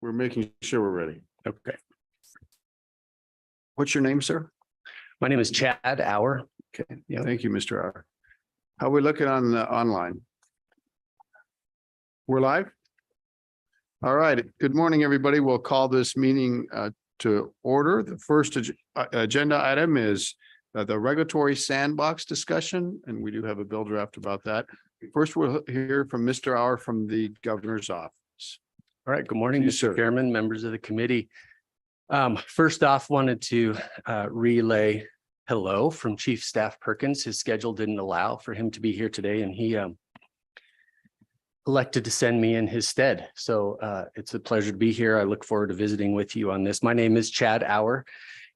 We're making sure we're ready. Okay. What's your name, sir? My name is Chad Auer. Okay, Yep. thank you, Mr. R. How are we looking on the online? We're live? All right, good morning, everybody. We'll call this meeting to order. The first agenda item is the regulatory sandbox discussion, and we do have a bill draft about that. First, we'll hear from Mr. Auer from the governor's office. All right. Good morning, Yes, Mr. sir. Chairman, members of the committee. First off, wanted to relay hello from Chief Staff Perkins. His schedule didn't allow for him to be here today, and he elected to send me in his stead. So it's a pleasure to be here. I look forward to visiting with you on this. My name is Chad Auer,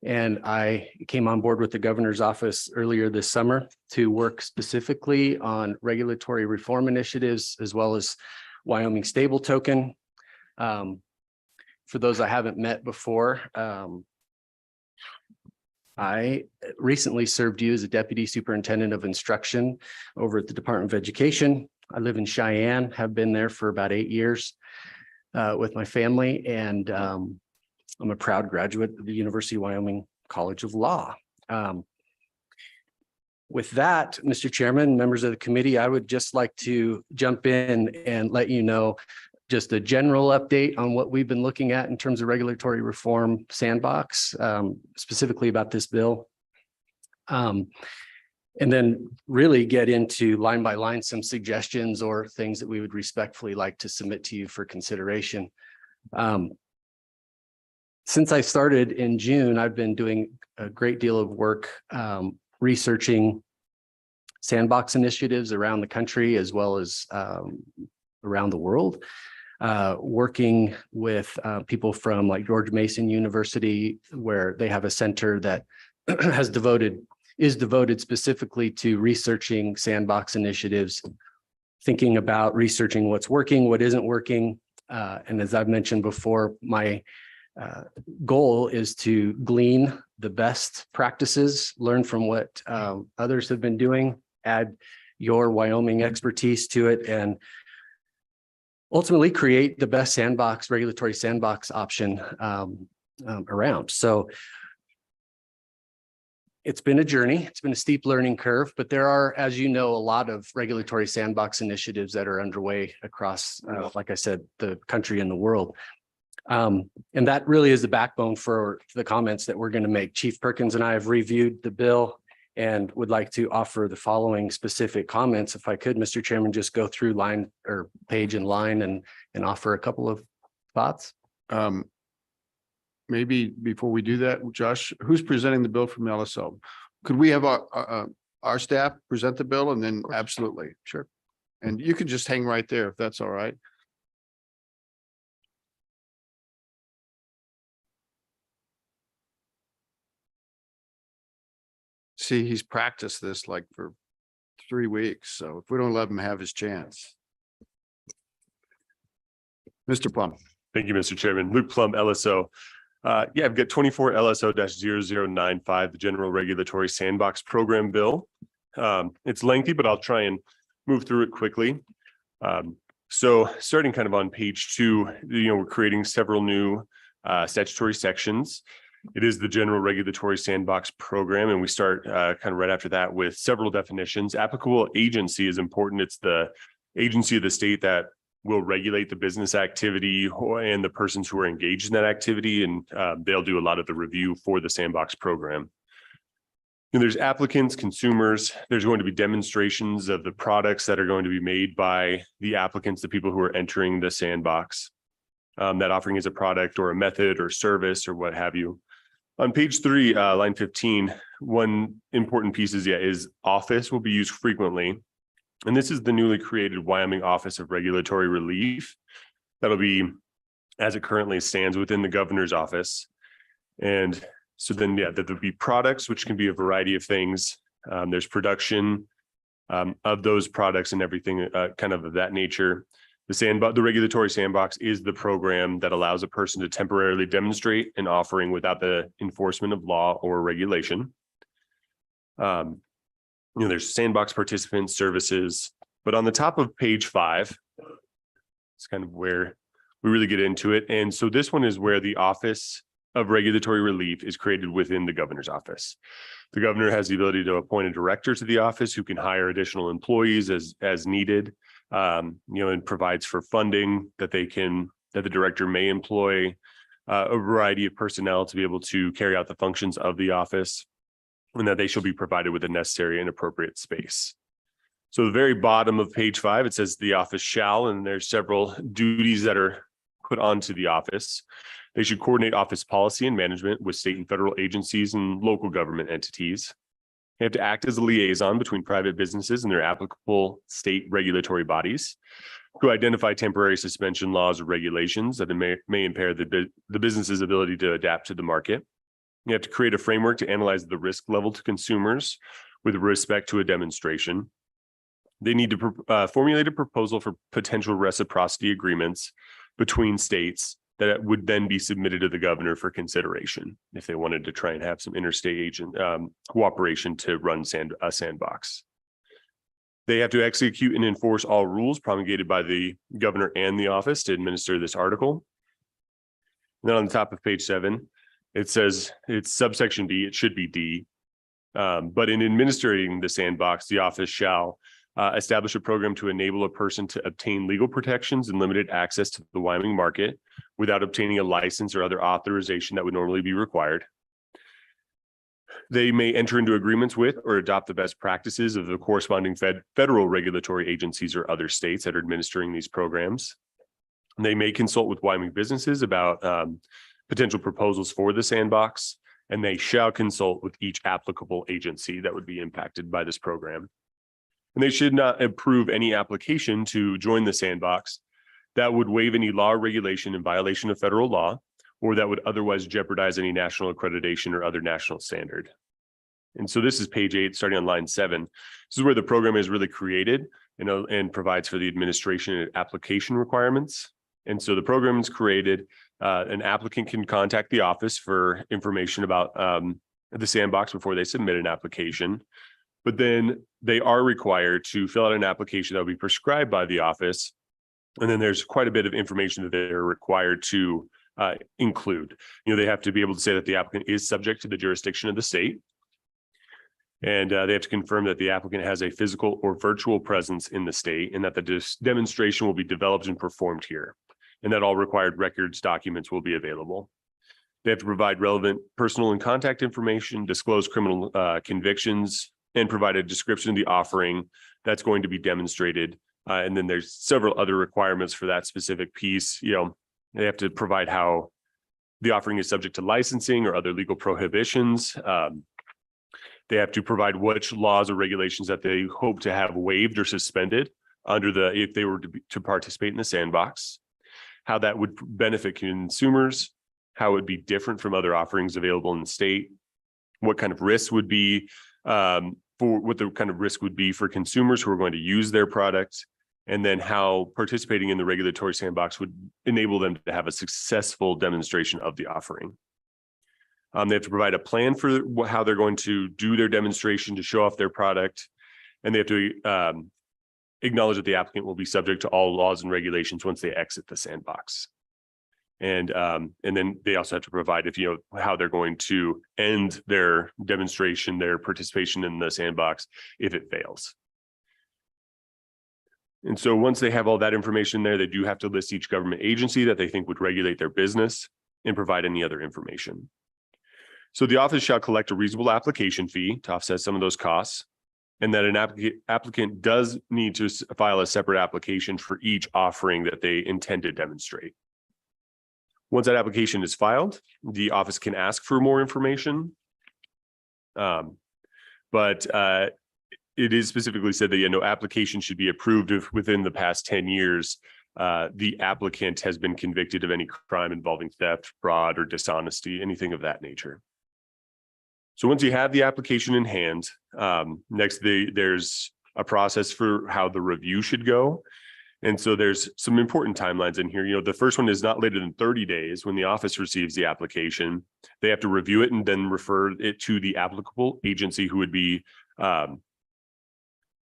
and I came on board with the governor's office earlier this summer to work specifically on regulatory reform initiatives, as well as Wyoming Stable Token. For those I haven't met before, I recently served you as a deputy superintendent of instruction over at the Department of Education. I live in Cheyenne, have been there for about 8 years with my family, and I'm a proud graduate of the University of Wyoming College of Law. With that, Mr. Chairman, members of the committee, I would just like to jump in and let you know just a general update on what we've been looking at in terms of regulatory reform sandbox, specifically about this bill. And then really get into line by line some suggestions or things that we would respectfully like to submit to you for consideration. Since I started in June, I've been doing a great deal of work researching sandbox initiatives around the country as well as around the world. Working with people from like George Mason University, where they have a center that is devoted specifically to researching sandbox initiatives, thinking about researching what's working, what isn't working. And as I've mentioned before, my goal is to glean the best practices, learn from what others have been doing, add your Wyoming expertise to it, and ultimately create the best regulatory sandbox option around. So it's been a journey. It's been a steep learning curve, but there are, as you know, a lot of regulatory sandbox initiatives that are underway across, like I said, the country and the world. And that really is the backbone for the comments that we're going to make. Chief Perkins and I have reviewed the bill and would like to offer the following specific comments. If I could, Mr. Chairman, just go through line or page and line and offer a couple of thoughts. Maybe before we do that, Josh, who's presenting the bill from LSO? Could we have our staff present the bill and then absolutely, sure. And you can just hang right there if that's all right. See, he's practiced this like for 3 weeks, so if we don't let him have his chance. Mr. Plum. Thank you, Mr. Chairman. Luke Plum, LSO. Yeah, I've got 24 LSO-0095, the General Regulatory Sandbox Program Bill. It's lengthy, but I'll try and move through it quickly. So starting kind of on page 2, we're creating several new statutory sections. It is the General Regulatory Sandbox Program, and we start kind of right after that with several definitions. Applicable agency is important. It's the agency of the state that will regulate the business activity and the persons who are engaged in that activity, and they'll do a lot of the review for the sandbox program. And there's applicants, consumers. There's going to be demonstrations of the products that are going to be made by the applicants, the people who are entering the sandbox. That offering is a product or a method or service or what have you. On page 3, line 15, one important piece is office will be used frequently. And this is the newly created Wyoming Office of Regulatory Relief. That'll be, as it currently stands, within the governor's office. And so then, there'll be products, which can be a variety of things. There's production of those products and everything kind of that nature. The regulatory sandbox is the program that allows a person to temporarily demonstrate an offering without the enforcement of law or regulation. There's sandbox participants, services, but on the top of page 5, it's kind of where we really get into it. And so this one is where the Office of Regulatory Relief is created within the governor's office. The governor has the ability to appoint a director to the office who can hire additional employees as needed, and provides for funding that the director may employ a variety of personnel to be able to carry out the functions of the office, and that they shall be provided with the necessary and appropriate space. So the very bottom of page 5, it says the office shall, and there's several duties that are put onto the office. They should coordinate office policy and management with state and federal agencies and local government entities. They have to act as a liaison between private businesses and their applicable state regulatory bodies, to identify temporary suspension laws or regulations that may impair the business's ability to adapt to the market. You have to create a framework to analyze the risk level to consumers with respect to a demonstration. They need to formulate a proposal for potential reciprocity agreements between states that would then be submitted to the governor for consideration if they wanted to try and have some interstate agent cooperation to run a sandbox. They have to execute and enforce all rules promulgated by the governor and the office to administer this article. And then on the top of page 7, it says it's subsection B, it should be D. But in administering the sandbox, the office shall establish a program to enable a person to obtain legal protections and limited access to the Wyoming market without obtaining a license or other authorization that would normally be required. They may enter into agreements with or adopt the best practices of the corresponding federal regulatory agencies or other states that are administering these programs. They may consult with Wyoming businesses about potential proposals for the sandbox, and they shall consult with each applicable agency that would be impacted by this program. And they should not approve any application to join the sandbox that would waive any law or regulation in violation of federal law, or that would otherwise jeopardize any national accreditation or other national standard. And so this is page 8, starting on line 7. This is where the program is really created and provides for the administration and application requirements. And so the program is created. An applicant can contact the office for information about the sandbox before they submit an application. But then they are required to fill out an application that will be prescribed by the office. And then there's quite a bit of information that they're required to include. They have to be able to say that the applicant is subject to the jurisdiction of the state. And they have to confirm that the applicant has a physical or virtual presence in the state, and that the demonstration will be developed and performed here, and that all required records, documents will be available. They have to provide relevant personal and contact information, disclose criminal convictions, and provide a description of the offering that's going to be demonstrated. And then there's several other requirements for that specific piece. They have to provide how the offering is subject to licensing or other legal prohibitions. They have to provide which laws or regulations that they hope to have waived or suspended if they were to participate in the sandbox, how that would benefit consumers, how it would be different from other offerings available in the state, what kind of risk would be for consumers who are going to use their products, and then how participating in the regulatory sandbox would enable them to have a successful demonstration of the offering. They have to provide a plan for how they're going to do their demonstration to show off their product, and they have to acknowledge that the applicant will be subject to all laws and regulations once they exit the sandbox. And then they also have to provide how they're going to end their demonstration, their participation in the sandbox if it fails. And so once they have all that information there, they do have to list each government agency that they think would regulate their business and provide any other information. So the office shall collect a reasonable application fee to offset some of those costs, and that an applicant does need to file a separate application for each offering that they intend to demonstrate. Once that application is filed, the office can ask for more information. But it is specifically said that no application should be approved if within the past 10 years, the applicant has been convicted of any crime involving theft, fraud, or dishonesty, anything of that nature. So once you have the application in hand, next there's a process for how the review should go. And so there's some important timelines in here. The first one is not later than 30 days when the office receives the application. They have to review it and then refer it to the applicable agency who would be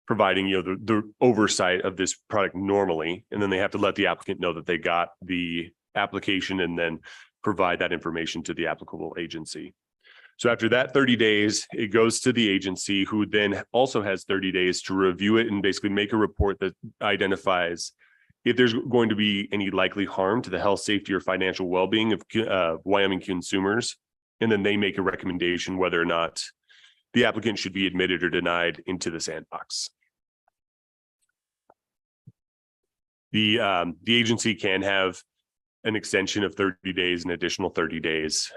providing, the oversight of this product normally, and then they have to let the applicant know that they got the application and then provide that information to the applicable agency. So after that 30 days, it goes to the agency, who then also has 30 days to review it and basically make a report that identifies if there's going to be any likely harm to the health, safety, or financial well-being of Wyoming consumers. And then they make a recommendation whether or not the applicant should be admitted or denied into the sandbox. The agency can have an extension of 30 days, an additional 30 days,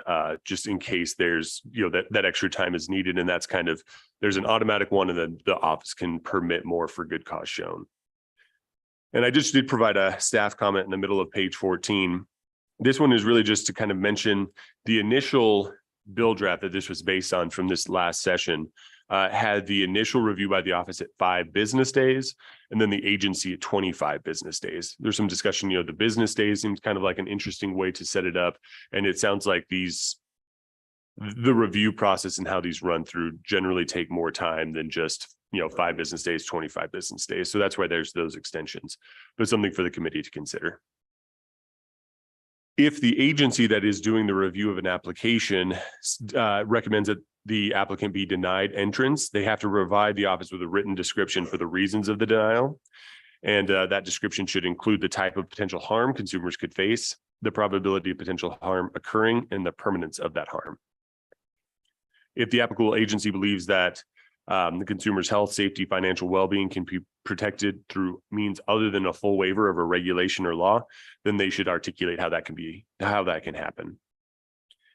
just in case there's, that extra time is needed. And that's there's an automatic one, and then the office can permit more for good cause shown. And I just did provide a staff comment in the middle of page 14. This one is really just to kind of mention the initial bill draft that this was based on from this last session. Had the initial review by the office at 5 business days, and then the agency at 25 business days. There's some discussion, the business days seems kind of like an interesting way to set it up. And it sounds like the review process and how these run through generally take more time than just, 5 business days, 25 business days. So that's why there's those extensions, but something for the committee to consider. If the agency that is doing the review of an application recommends that the applicant be denied entrance, they have to provide the office with a written description for the reasons of the denial. And that description should include the type of potential harm consumers could face, the probability of potential harm occurring, and the permanence of that harm. If the applicable agency believes that the consumer's health, safety, financial well-being can be protected through means other than a full waiver of a regulation or law, then they should articulate how that can happen.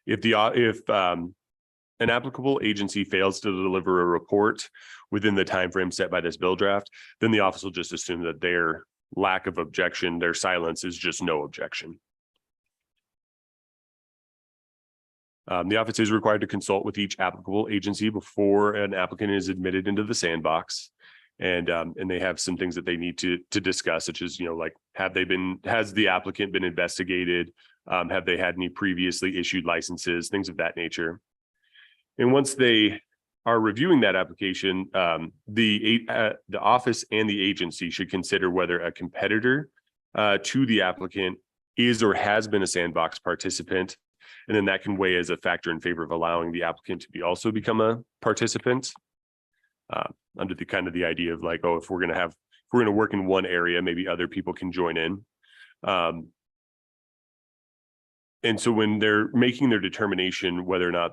If an applicable agency fails to deliver a report within the time frame set by this bill draft, then the office will just assume that their lack of objection, their silence, is just no objection. The office is required to consult with each applicable agency before an applicant is admitted into the sandbox. And they have some things that they need to discuss, such as, like, has the applicant been investigated? Have they had any previously issued licenses, things of that nature. And once they are reviewing that application, the office and the agency should consider whether a competitor to the applicant is or has been a sandbox participant. And then that can weigh as a factor in favor of allowing the applicant to also become a participant, under the idea of like, if we're going to work in one area, maybe other people can join in. And so when they're making their determination whether or not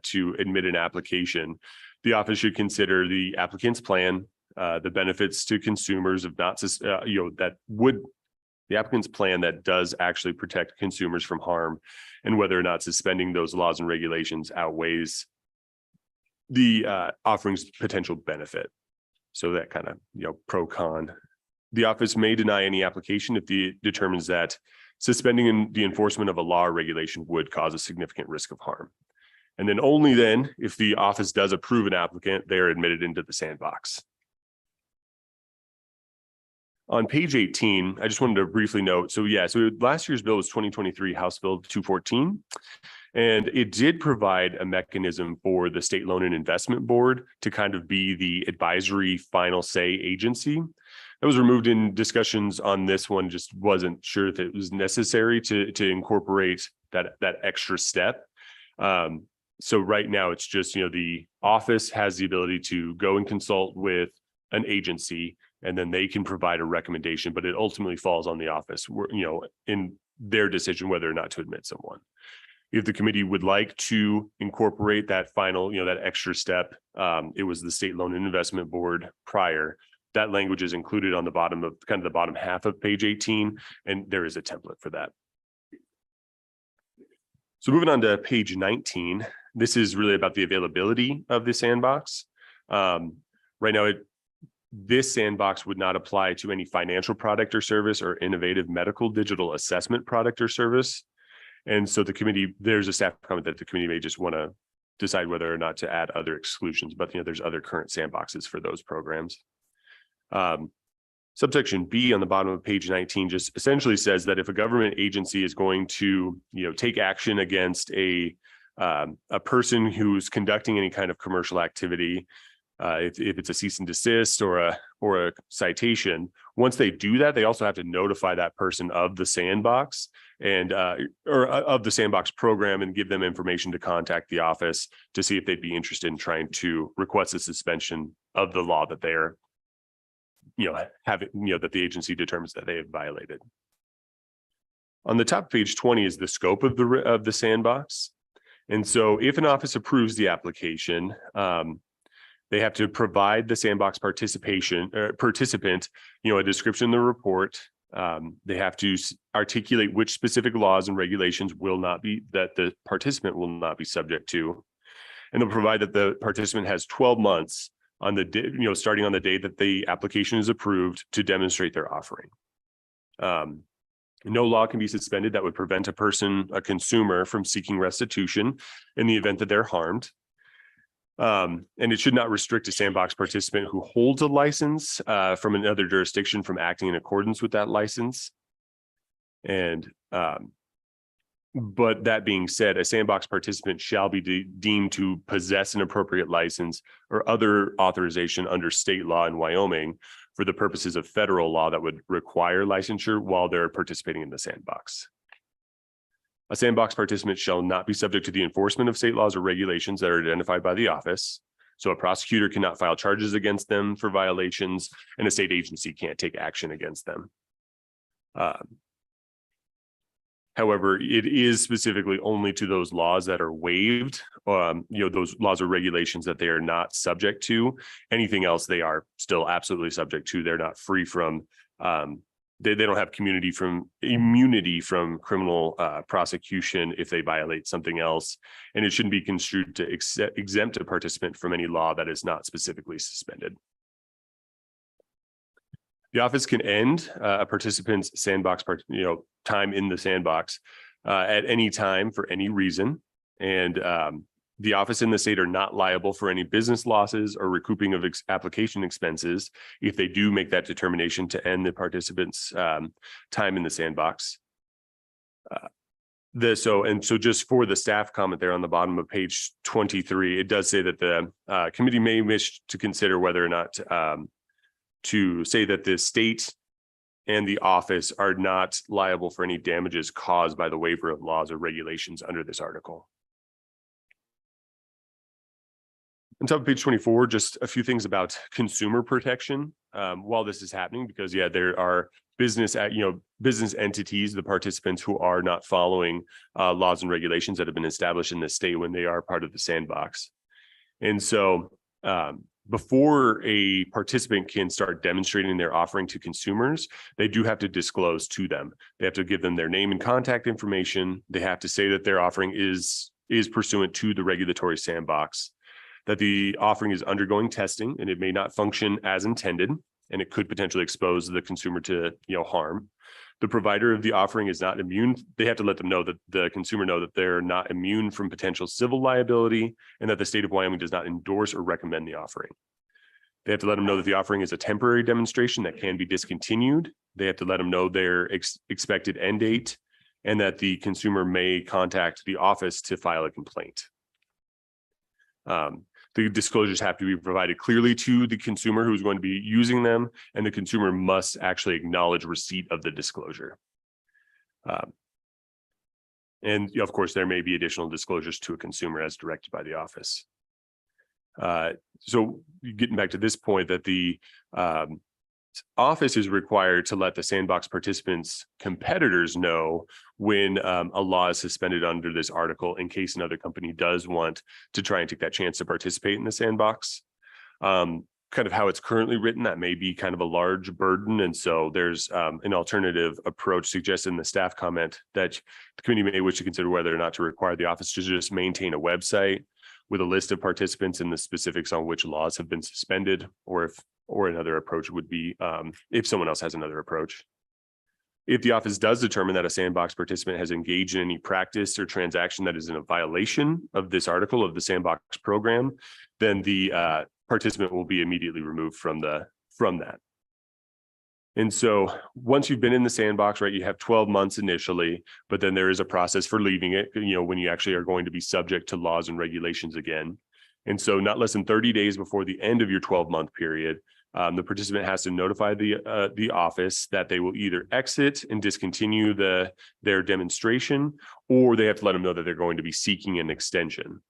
to admit an application, the office should consider the applicant's plan, the benefits to consumers of the applicant's plan that does actually protect consumers from harm, and whether or not suspending those laws and regulations outweighs the offering's potential benefit. So that kind of, pro con. The office may deny any application if it determines that suspending the enforcement of a law or regulation would cause a significant risk of harm. And then only then, if the office does approve an applicant, they're admitted into the sandbox. On page 18, I just wanted to briefly note, so last year's bill was 2023 House Bill 214, and it did provide a mechanism for the State Loan and Investment Board to kind of be the advisory final say agency. That was removed in discussions on this one, just wasn't sure if it was necessary to incorporate that extra step. So right now it's just, the office has the ability to go and consult with an agency, and then they can provide a recommendation, but it ultimately falls on the office, in their decision whether or not to admit someone. If the committee would like to incorporate that final, that extra step, it was the State Loan and Investment Board prior. That language is included on the bottom of the bottom half of page 18, and there is a template for that. So moving on to page 19, this is really about the availability of the sandbox. Right now, this sandbox would not apply to any financial product or service or innovative medical digital assessment product or service. And so the committee, there's a staff comment that the committee may just want to decide whether or not to add other exclusions, but there's other current sandboxes for those programs. Subsection B on the bottom of page 19 just essentially says that if a government agency is going to, take action against a person who's conducting any kind of commercial activity, if it's a cease and desist or a citation. Once they do that, they also have to notify that person of the sandbox and or of the sandbox program and give them information to contact the office to see if they'd be interested in trying to request a suspension of the law that they're, that the agency determines that they have violated. On the top of page 20 is the scope of the sandbox. And so if an office approves the application, they have to provide the sandbox participant, a description in the report. They have to articulate which specific laws and regulations that the participant will not be subject to. And they'll provide that the participant has 12 months on the day, starting on the day that the application is approved to demonstrate their offering. No law can be suspended that would prevent a consumer from seeking restitution in the event that they're harmed. And it should not restrict a sandbox participant who holds a license from another jurisdiction from acting in accordance with that license. And but that being said, a sandbox participant shall be deemed to possess an appropriate license or other authorization under state law in Wyoming for the purposes of federal law that would require licensure while they're participating in the sandbox. A sandbox participant shall not be subject to the enforcement of state laws or regulations that are identified by the office. So a prosecutor cannot file charges against them for violations, and a state agency can't take action against them. However, it is specifically only to those laws that are waived, those laws or regulations that they are not subject to. Anything else they are still absolutely subject to. They're not free from, they don't have immunity from criminal prosecution if they violate something else. And it shouldn't be construed to exempt a participant from any law that is not specifically suspended. The office can end a participant's sandbox time in the sandbox at any time for any reason. And the office and the state are not liable for any business losses or recouping of application expenses if they do make that determination to end the participant's time in the sandbox. So just for the staff comment there on the bottom of page 23, it does say that the committee may wish to consider whether or not to say that the state and the office are not liable for any damages caused by the waiver of laws or regulations under this article. On top of page 24, just a few things about consumer protection while this is happening, because there are business entities, the participants who are not following laws and regulations that have been established in the state when they are part of the sandbox. And so before a participant can start demonstrating their offering to consumers, they do have to disclose to them. They have to give them their name and contact information. They have to say that their offering is pursuant to the regulatory sandbox, that the offering is undergoing testing and it may not function as intended, and it could potentially expose the consumer to harm. The provider of the offering is not immune. They have to let them know that the consumer know that they're not immune from potential civil liability and that the state of Wyoming does not endorse or recommend the offering. They have to let them know that the offering is a temporary demonstration that can be discontinued. They have to let them know their expected end date and that the consumer may contact the office to file a complaint. The disclosures have to be provided clearly to the consumer who's going to be using them, and the consumer must actually acknowledge receipt of the disclosure. And of course, there may be additional disclosures to a consumer as directed by the office. So getting back to this point, that the office is required to let the sandbox participants' competitors know when a law is suspended under this article, in case another company does want to try and take that chance to participate in the sandbox. Kind of how it's currently written, that may be kind of a large burden. And so there's an alternative approach suggested in the staff comment that the committee may wish to consider whether or not to require the office to just maintain a website with a list of participants and the specifics on which laws have been suspended, or another approach would be if someone else has another approach. If the office does determine that a sandbox participant has engaged in any practice or transaction that is in a violation of this article of the sandbox program, then the participant will be immediately removed from that. And so once you've been in the sandbox, right, you have 12 months initially, but then there is a process for leaving it, when you actually are going to be subject to laws and regulations again. And so not less than 30 days before the end of your 12-month period, the participant has to notify the office that they will either exit and discontinue their demonstration, or they have to let them know that they're going to be seeking an extension.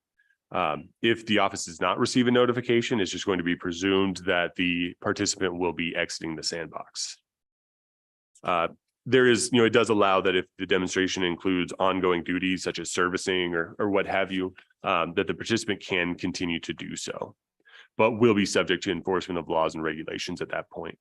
If the office does not receive a notification, it's just going to be presumed that the participant will be exiting the sandbox. There is, it does allow that if the demonstration includes ongoing duties such as servicing or what have you, that the participant can continue to do so, but will be subject to enforcement of laws and regulations at that point.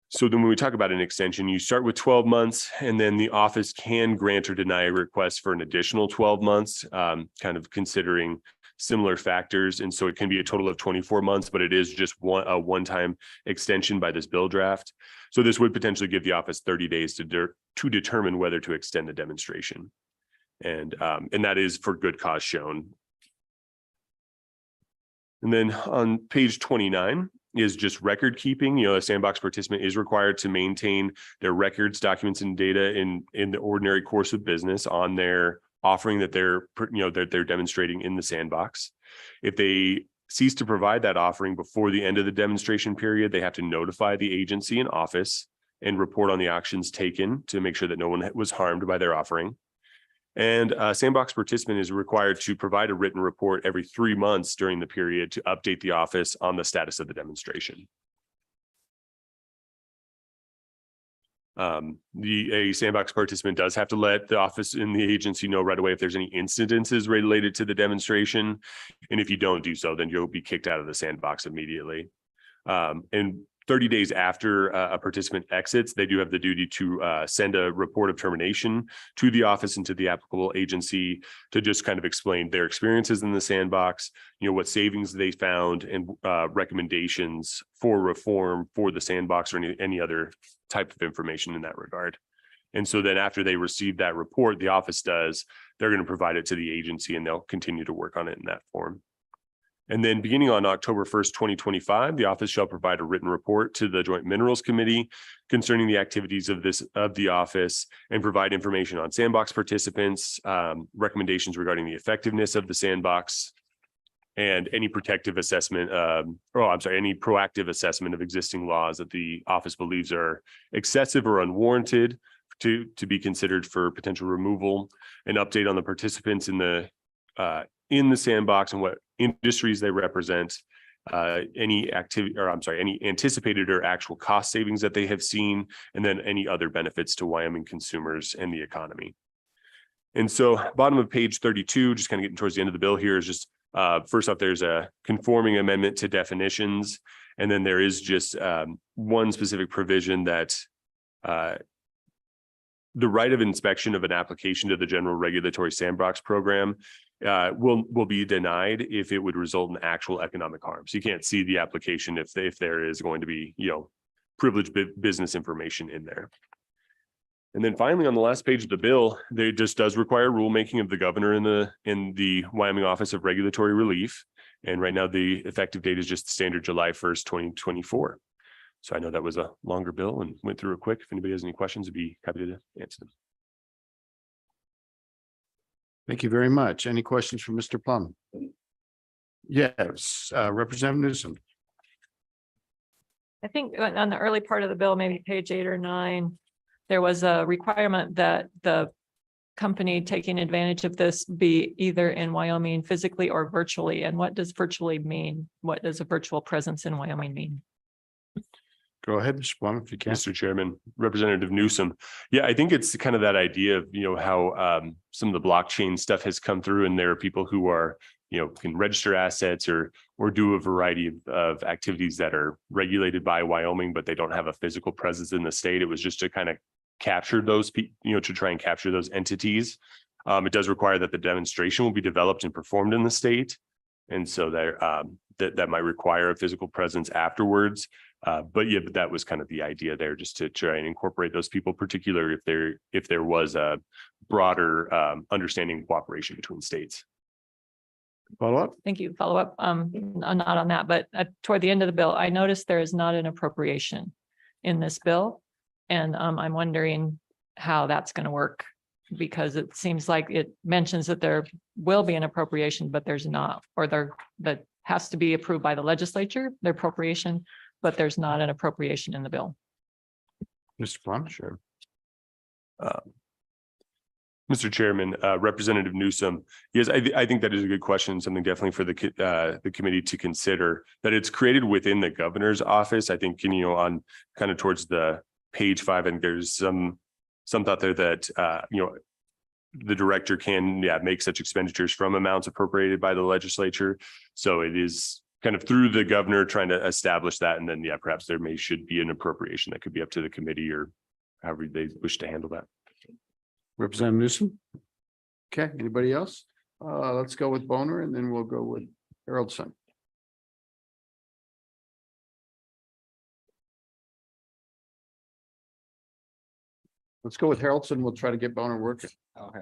So then when we talk about an extension, you start with 12 months, and then the office can grant or deny a request for an additional 12 months, kind of considering similar factors. And so it can be a total of 24 months, but it is just a one-time extension by this bill draft. So this would potentially give the office 30 days to determine whether to extend the demonstration. And that is for good cause shown. And then on page 29 is just record keeping. A sandbox participant is required to maintain their records, documents, and data in the ordinary course of business on their offering that they're demonstrating in the sandbox. If they cease to provide that offering before the end of the demonstration period, they have to notify the agency and office and report on the actions taken to make sure that no one was harmed by their offering. And a sandbox participant is required to provide a written report every 3 months during the period to update the office on the status of the demonstration. A sandbox participant does have to let the office and the agency know right away if there's any incidences related to the demonstration. And if you don't do so, then you'll be kicked out of the sandbox immediately. And 30 days after a participant exits, they do have the duty to send a report of termination to the office and to the applicable agency to just kind of explain their experiences in the sandbox, what savings they found, and recommendations for reform for the sandbox or any other type of information in that regard. And so then after they receive that report, the office they're going to provide it to the agency, and they'll continue to work on it in that form. And then beginning on October 1st, 2025, the office shall provide a written report to the Joint Minerals Committee concerning the activities of the office, and provide information on sandbox participants, recommendations regarding the effectiveness of the sandbox, and any protective assessment, any proactive assessment of existing laws that the office believes are excessive or unwarranted to be considered for potential removal, an update on the participants in the sandbox and what industries they represent, any anticipated or actual cost savings that they have seen, and then any other benefits to Wyoming consumers and the economy. And so bottom of page 32, just kind of getting towards the end of the bill here, is just first off, there's a conforming amendment to definitions. And then there is just one specific provision that the right of inspection of an application to the General Regulatory Sandbox Program will be denied if it would result in actual economic harm. So you can't see the application if there is going to be, privileged business information in there. And then finally, on the last page of the bill, there just does require rulemaking of the governor in the Wyoming Office of Regulatory Relief. And right now, the effective date is just the standard July 1st, 2024. So I know that was a longer bill and went through it quick. If anybody has any questions, I'd be happy to answer them. Thank you very much. Any questions for Mr. Plum? Yes, Representative Newsom. I think on the early part of the bill, maybe page 8 or 9, there was a requirement that the company taking advantage of this be either in Wyoming physically or virtually. And what does virtually mean? What does a virtual presence in Wyoming mean? Go ahead, Mr. Plum, if you can. Mr. Chairman, Representative Newsom. Yeah, I think it's kind of that idea of, how some of the blockchain stuff has come through, and there are people who are, can register assets or do a variety of activities that are regulated by Wyoming, but they don't have a physical presence in the state. It was just to kind of capture those people, to try and capture those entities. It does require that the demonstration will be developed and performed in the state. And so that might require a physical presence afterwards. But that was kind of the idea there, just to try and incorporate those people, particularly if there was a broader understanding and cooperation between states. Follow up? Thank you. Follow up. Not on that, but toward the end of the bill, I noticed there is not an appropriation in this bill. And I'm wondering how that's going to work because it seems like it mentions that there will be an appropriation, but there's not, or that has to be approved by the legislature, the appropriation, but there's not an appropriation in the bill. Mr. Plum, sure. Mr. Chairman, Representative Newsom, yes, I think that is a good question, something definitely for the committee to consider, that it's created within the governor's office. I think, on kind of towards the page 5, and there's some thought there that, the director can, make such expenditures from amounts appropriated by the legislature. So it is kind of through the governor trying to establish that. And then, perhaps there should be an appropriation that could be up to the committee or however they wish to handle that. Representative Newsom. Okay, anybody else? Let's go with Boner and then we'll go with Haroldson. Let's go with Haroldson. We'll try to get Boner working. Okay,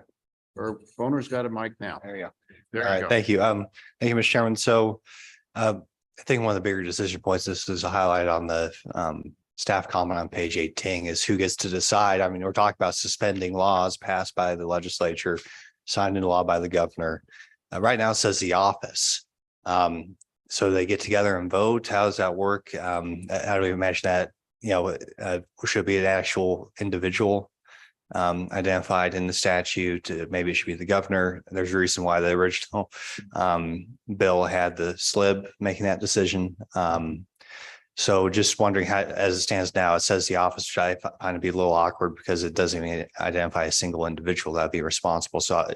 Or Boner's got a mic now. there you go. There All you right, go. thank you. Thank you, Mr. Chairman. So I think one of the bigger decision points, this is a highlight on the staff comment on page 18, is who gets to decide. I mean, we're talking about suspending laws passed by the legislature, signed into law by the governor. Right now it says the office. So they get together and vote. How does that work? How do we imagine that? Should be an actual individual identified in the statute? Maybe it should be the governor. There's a reason why the original bill had the SLIB making that decision. So just wondering how, as it stands now, it says the office, which I find to be a little awkward because it doesn't even identify a single individual that'd be responsible. So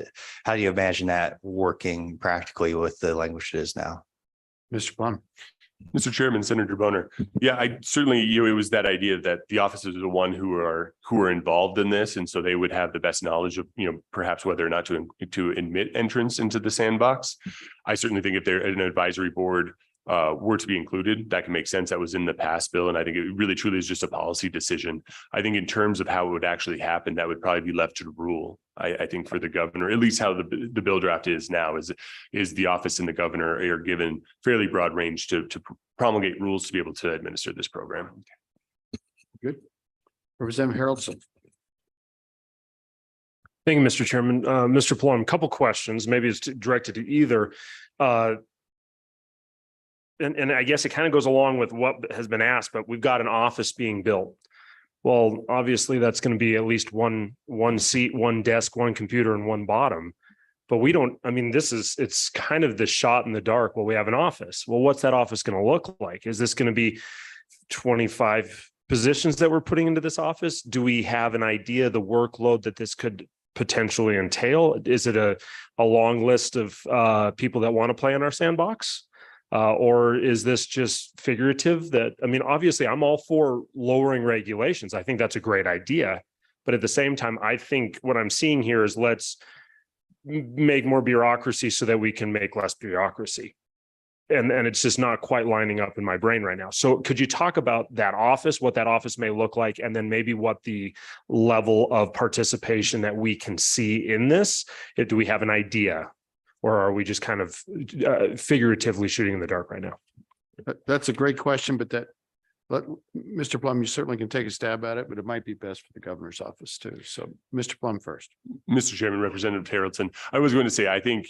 how do you imagine that working practically with the language it is now? Mr. Plum. Mr. Chairman, Senator Boner. Yeah, I certainly, it was that idea that the officers are the one who are involved in this. And so they would have the best knowledge of, perhaps whether or not to admit entrance into the sandbox. I certainly think if they're an advisory board were to be included, that can make sense. That was in the past bill. And I think it really truly is just a policy decision. I think in terms of how it would actually happen, that would probably be left to the rule. I think for the governor, at least how the bill draft is now, is the office and the governor are given fairly broad range to promulgate rules to be able to administer this program. Good. Representative Haroldson. Thank you, Mr. Chairman. Mr. Plum, a couple questions, maybe it's directed to either. And I guess it kind of goes along with what has been asked, but we've got an office being built. Well, obviously that's going to be at least one seat, one desk, one computer, and one bottom. But we don't, I mean, it's kind of the shot in the dark. Well, we have an office. Well, what's that office going to look like? Is this going to be 25 positions that we're putting into this office? Do we have an idea the workload that this could potentially entail? Is it a long list of people that want to play in our sandbox? Or is this just figurative? That, I mean, obviously I'm all for lowering regulations. I think that's a great idea. But at the same time, I think what I'm seeing here is let's make more bureaucracy so that we can make less bureaucracy. And it's just not quite lining up in my brain right now. So could you talk about that office, what that office may look like, and then maybe what the level of participation that we can see in this? Do we have an idea? Or are we just kind of figuratively shooting in the dark right now? That's a great question, but Mr. Plum, you certainly can take a stab at it, but it might be best for the governor's office too. So Mr. Plum first. Mr. Chairman, Representative Haroldson, I was going to say, I think,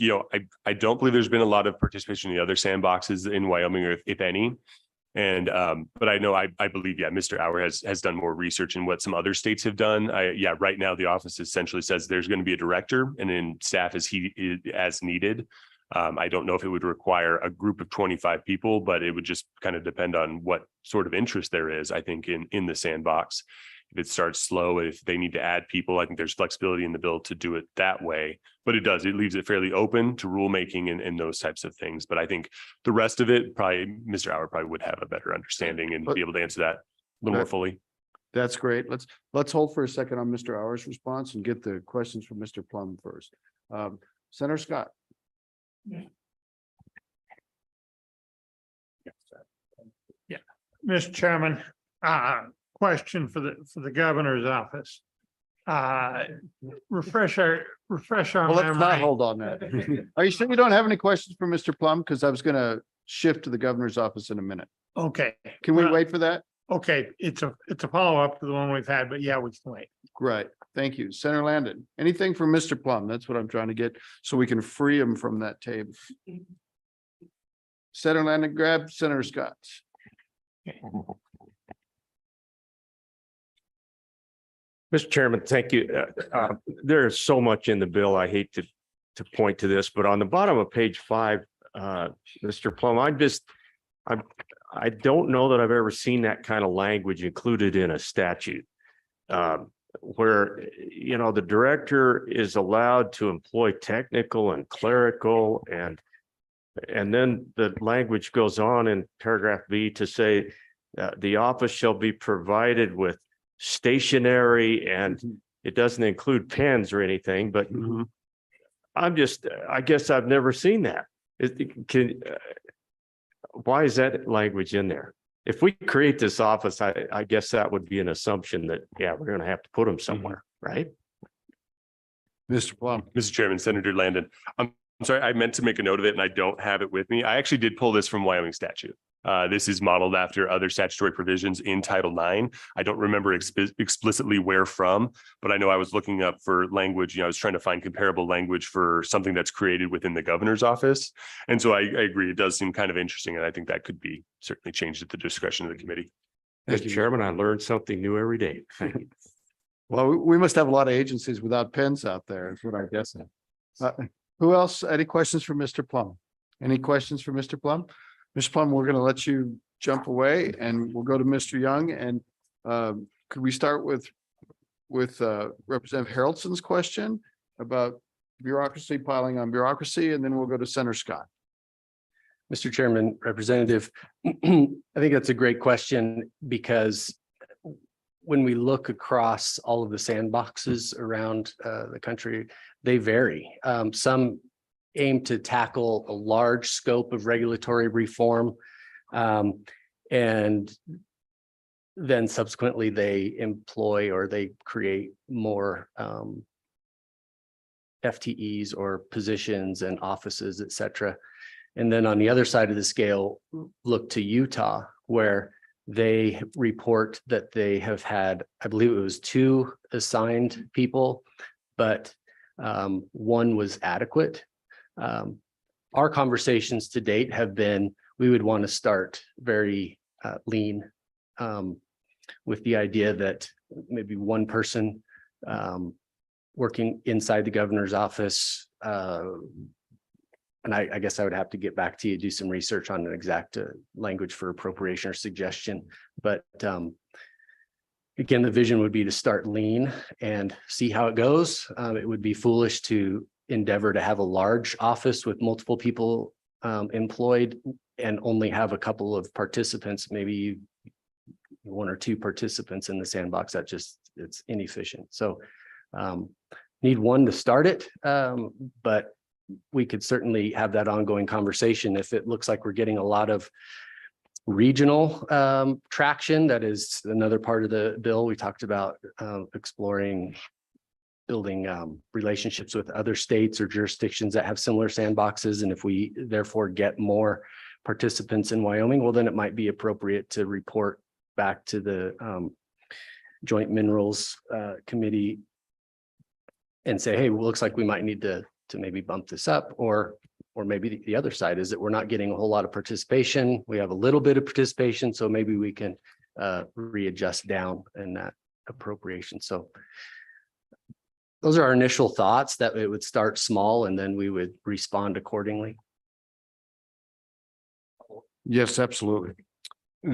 I don't believe there's been a lot of participation in the other sandboxes in Wyoming, or if any. And but I know I believe, Mr. Auer has done more research in what some other states have done. Right now the office essentially says there's going to be a director and then staff as needed. I don't know if it would require a group of 25 people, but it would just kind of depend on what sort of interest there is, I think, in the sandbox. If it starts slow, if they need to add people, I think there's flexibility in the bill to do it that way. But it leaves it fairly open to rulemaking and those types of things. But I think the rest of it, probably Mr. Auer probably would have a better understanding and be able to answer that a little more fully. That's great. Let's hold for a second on Mr. Auer's response and get the questions from Mr. Plum first. Senator Scott. Yeah, Mr. Chairman, question for the governor's office. Refresh our Well, let's not memory. hold on that. Are you sure you don't have any questions for Mr. Plum? Because I was going to shift to the governor's office in a minute. Okay. Can we Well, wait for that? Okay, it's a follow-up to the one we've had, but yeah, we can wait. Right. Thank you. Senator Landon, anything from Mr. Plum? That's what I'm trying to get, so we can free him from that table. Senator Landon, grab Senator Scott's. Mr. Chairman, thank you. There's so much in the bill. I hate to point to this, but on the bottom of page 5, Mr. Plum, I don't know that I've ever seen that kind of language included in a statute. Where, you know, the director is allowed to employ technical and clerical and then the language goes on in paragraph B to say the office shall be provided with stationery, and it doesn't include pens or anything, but I guess I've never seen that. Why is that language in there? If we create this office, I guess that would be an assumption that, yeah, we're going to have to put them somewhere, right? Mr. Plum. Mr. Chairman, Senator Landon, I'm sorry, I meant to make a note of it and I don't have it with me. I actually did pull this from Wyoming statute. This is modeled after other statutory provisions in Title IX. I don't remember explicitly where from, but I know I was looking up for language. I was trying to find comparable language for something that's created within the governor's office. And so I agree, it does seem kind of interesting. And I think that could be certainly changed at the discretion of the committee. Mr. Chairman, I learned something new every day. Thank you. Well, we must have a lot of agencies without pens out there, is what I guess. Who else? Any questions for Mr. Plum? Any questions for Mr. Plum? Mr. Plum, we're going to let you jump away and we'll go to Mr. Young. And could we start with Representative Harrelson's question about bureaucracy piling on bureaucracy, and then we'll go to Senator Scott. Mr. Chairman, Representative, I think that's a great question because when we look across all of the sandboxes around the country, they vary. Some aim to tackle a large scope of regulatory reform. And then subsequently they employ or they create more FTEs or positions and offices, et cetera. And then on the other side of the scale, look to Utah, where they report that they have had, I believe it was 2 assigned people, but 1 was adequate. Our conversations to date have been, we would want to start very lean with the idea that maybe 1 person working inside the governor's office. And I guess I would have to get back to you, do some research on an exact language for appropriation or suggestion. But again, the vision would be to start lean and see how it goes. It would be foolish to endeavor to have a large office with multiple people employed and only have a couple of participants, maybe 1 or 2 participants in the sandbox. That just, it's inefficient. So need 1 to start it, but we could certainly have that ongoing conversation if it looks like we're getting a lot of regional traction. That is another part of the bill. We talked about exploring building relationships with other states or jurisdictions that have similar sandboxes. And if we therefore get more participants in Wyoming, well, then it might be appropriate to report back to the Joint Minerals Committee and say, hey, well, looks like we might need to maybe bump this up, or maybe the other side is that we're not getting a whole lot of participation. We have a little bit of participation, so maybe we can readjust down in that appropriation. So those are our initial thoughts, that it would start small and then we would respond accordingly. Yes, absolutely.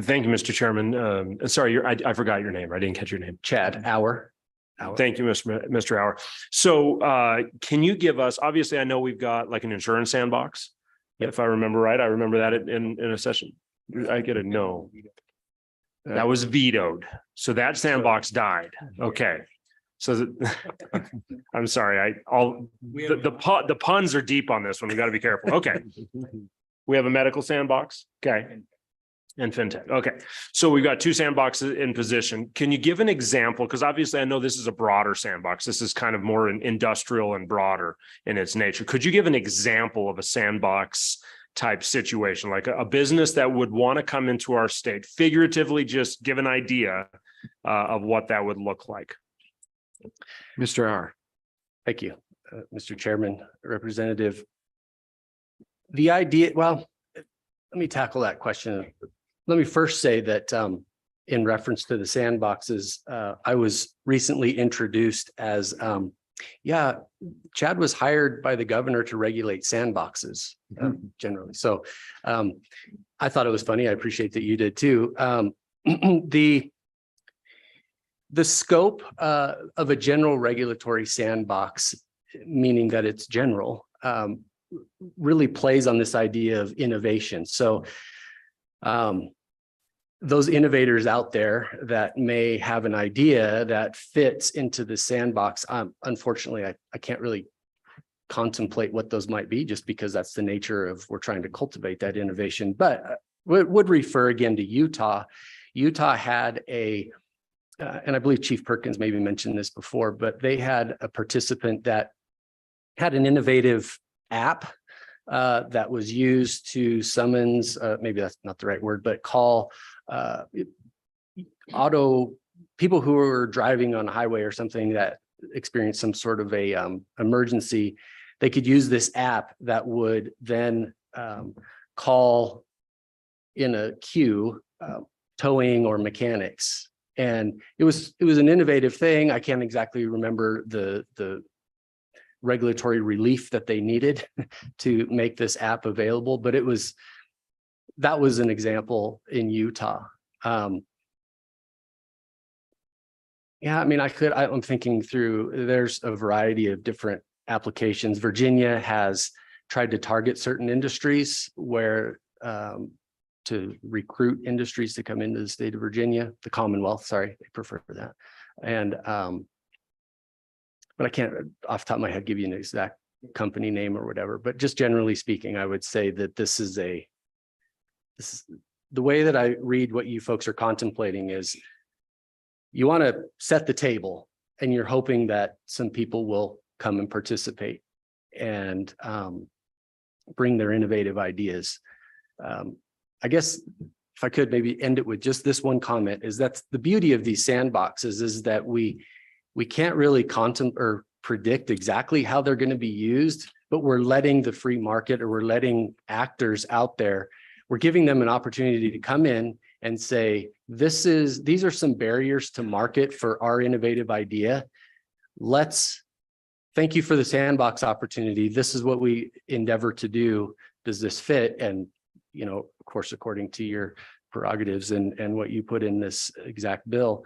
Thank you, Mr. Chairman. Sorry, I forgot your name. I didn't catch your name. Chad, Hour. Thank you, Mr. Hour. So can you give us, obviously, I know we've got like an insurance sandbox. If I remember right, I remember that in a session. I get a no. That was vetoed. So that sandbox died. Okay. So I'm sorry. The puns are deep on this one. We got to be careful. Okay. We have a medical sandbox. Okay. And fintech. Okay. So we've got 2 sandboxes in position. Can you give an example? Because obviously I know this is a broader sandbox. This is kind of more industrial and broader in its nature. Could you give an example of a sandbox type situation, like a business that would want to come into our state, figuratively just give an idea of what that would look like? Mr. R. Thank you, Mr. Chairman, Representative. The idea, well, let me tackle that question. Let me first say that in reference to the sandboxes, I was recently introduced as, Chad was hired by the governor to regulate sandboxes generally. So I thought it was funny. I appreciate that you did too. The scope of a general regulatory sandbox, meaning that it's general, really plays on this idea of innovation. So those innovators out there that may have an idea that fits into the sandbox, unfortunately, I can't really contemplate what those might be, just because that's the nature of we're trying to cultivate that innovation. But would refer again to Utah. Utah had a and I believe Chief Perkins maybe mentioned this before, but they had a participant that had an innovative app that was used to summons, maybe that's not the right word, but call people who were driving on a highway or something that experienced some sort of a emergency. They could use this app that would then call in a queue towing or mechanics. And it was an innovative thing. I can't exactly remember the regulatory relief that they needed to make this app available, but that was an example in Utah. Yeah, I mean, I'm thinking through, there's a variety of different applications. Virginia has tried to target certain industries where to recruit industries to come into the state of Virginia, the Commonwealth, sorry, they prefer that. And, but I can't off the top of my head give you an exact company name or whatever, but just generally speaking, I would say that this is the way that I read what you folks are contemplating is you want to set the table and you're hoping that some people will come and participate and bring their innovative ideas. I guess if I could maybe end it with just this one comment, is that's the beauty of these sandboxes, is that we can't really contemplate or predict exactly how they're going to be used, but we're letting the free market, or we're letting actors out there, we're giving them an opportunity to come in and say, these are some barriers to market for our innovative idea. Thank you for the sandbox opportunity. This is what we endeavor to do. Does this fit? And of course, according to your prerogatives and what you put in this exact bill,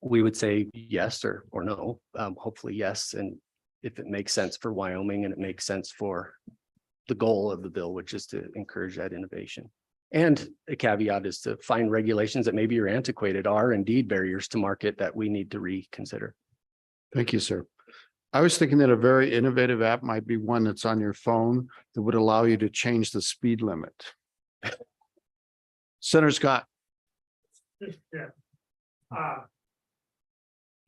we would say yes or no, hopefully yes. And if it makes sense for Wyoming and it makes sense for the goal of the bill, which is to encourage that innovation. And a caveat is to find regulations that maybe are antiquated, are indeed barriers to market that we need to reconsider. Thank you, sir. I was thinking that a very innovative app might be one that's on your phone that would allow you to change the speed limit. Senator Scott, Yeah.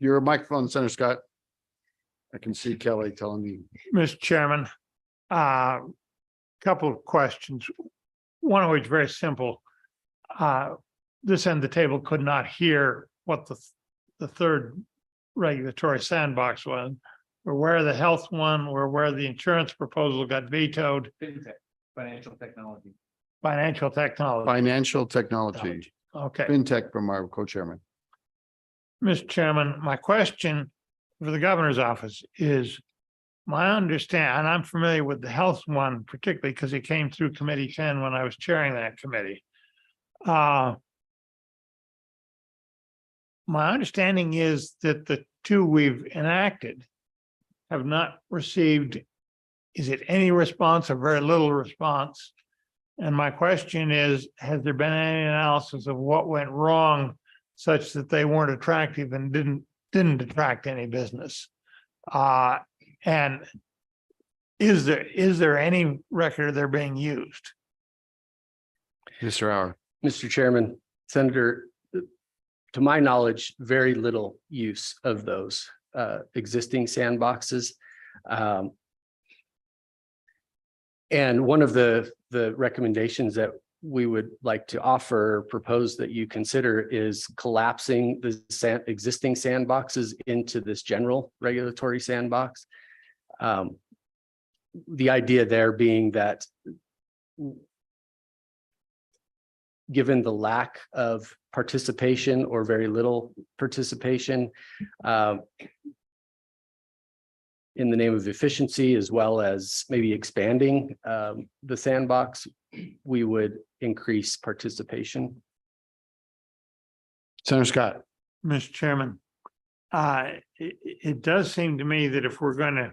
your microphone, Senator Scott. I can see Kelly telling me. Mr. Chairman, couple of questions. One of which very simple. This end of the table could not hear what the third regulatory sandbox was. We're aware of the health one, we're aware the insurance proposal got vetoed. Financial technology. Financial technology. Financial technology, Okay. FinTech from our co-chairman. Mr. Chairman, my question for the governor's office is, my understand, and I'm familiar with the health one particularly because it came through Committee 10 when I was chairing that committee. My understanding is that the two we've enacted have not received, is it any response or very little response? And my question is, has there been any analysis of what went wrong such that they weren't attractive and didn't attract any business? And is there any record of their being used? Mr. Hour. Mr. Chairman, Senator, to my knowledge, very little use of those existing sandboxes. And one of the recommendations that we would like to offer, propose that you consider is collapsing the existing sandboxes into this general regulatory sandbox. The idea there being that given the lack of participation or very little participation in the name of efficiency, as well as maybe expanding the sandbox, we would increase participation. Senator Scott. Mr. Chairman, it does seem to me that if we're going to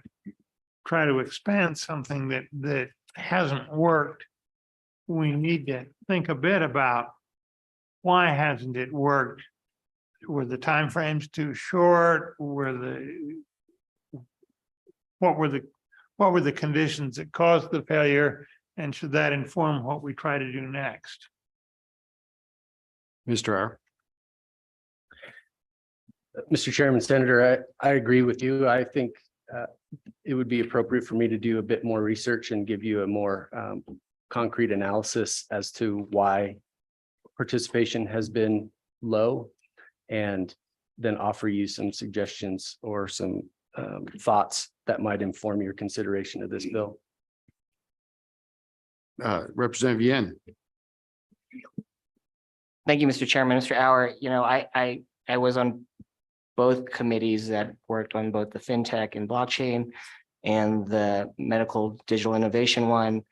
try to expand something that hasn't worked, we need to think a bit about why hasn't it worked? Were the timeframes too short? What were the conditions that caused the failure? And should that inform what we try to do next? Mr. Hour. Mr. Chairman, Senator, I agree with you. I think it would be appropriate for me to do a bit more research and give you a more concrete analysis as to why participation has been low, and then offer you some suggestions or some thoughts that might inform your consideration of this bill. Representative Yen. Thank you, Mr. Chairman. Mr. Auer, I was on both committees that worked on both the fintech and blockchain and the medical digital innovation one.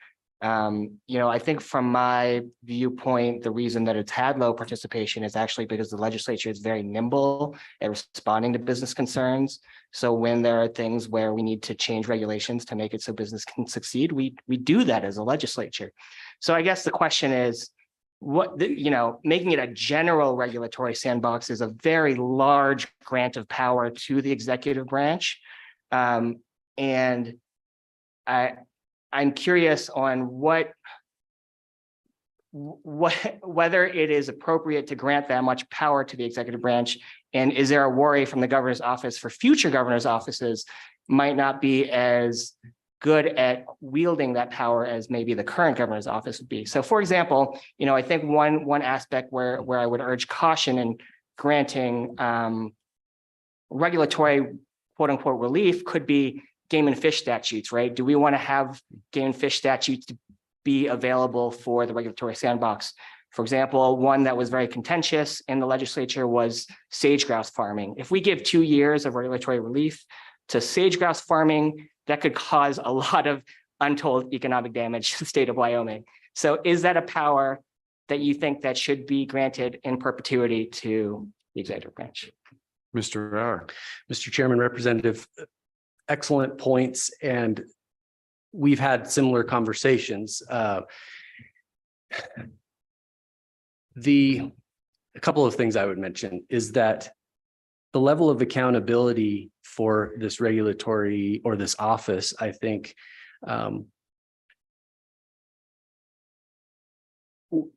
I think from my viewpoint, the reason that it's had low participation is actually because the legislature is very nimble at responding to business concerns. So when there are things where we need to change regulations to make it so business can succeed, we do that as a legislature. So I guess the question is, making it a general regulatory sandbox is a very large grant of power to the executive branch. And I'm curious on whether it is appropriate to grant that much power to the executive branch. And is there a worry from the governor's office for future governor's offices might not be as good at wielding that power as maybe the current governor's office would be? So for example, I think one aspect where I would urge caution in granting regulatory quote unquote relief could be game and fish statutes, right? Do we want to have game and fish statutes to be available for the regulatory sandbox? For example, one that was very contentious in the legislature was sage grouse farming. If we give 2 years of regulatory relief to sage grouse farming, that could cause a lot of untold economic damage to the state of Wyoming. So is that a power that you think that should be granted in perpetuity to the executive branch? Mr. Hour. Mr. Chairman, Representative, excellent points, and we've had similar conversations. A couple of things I would mention is that the level of accountability for this regulatory or this office, I think,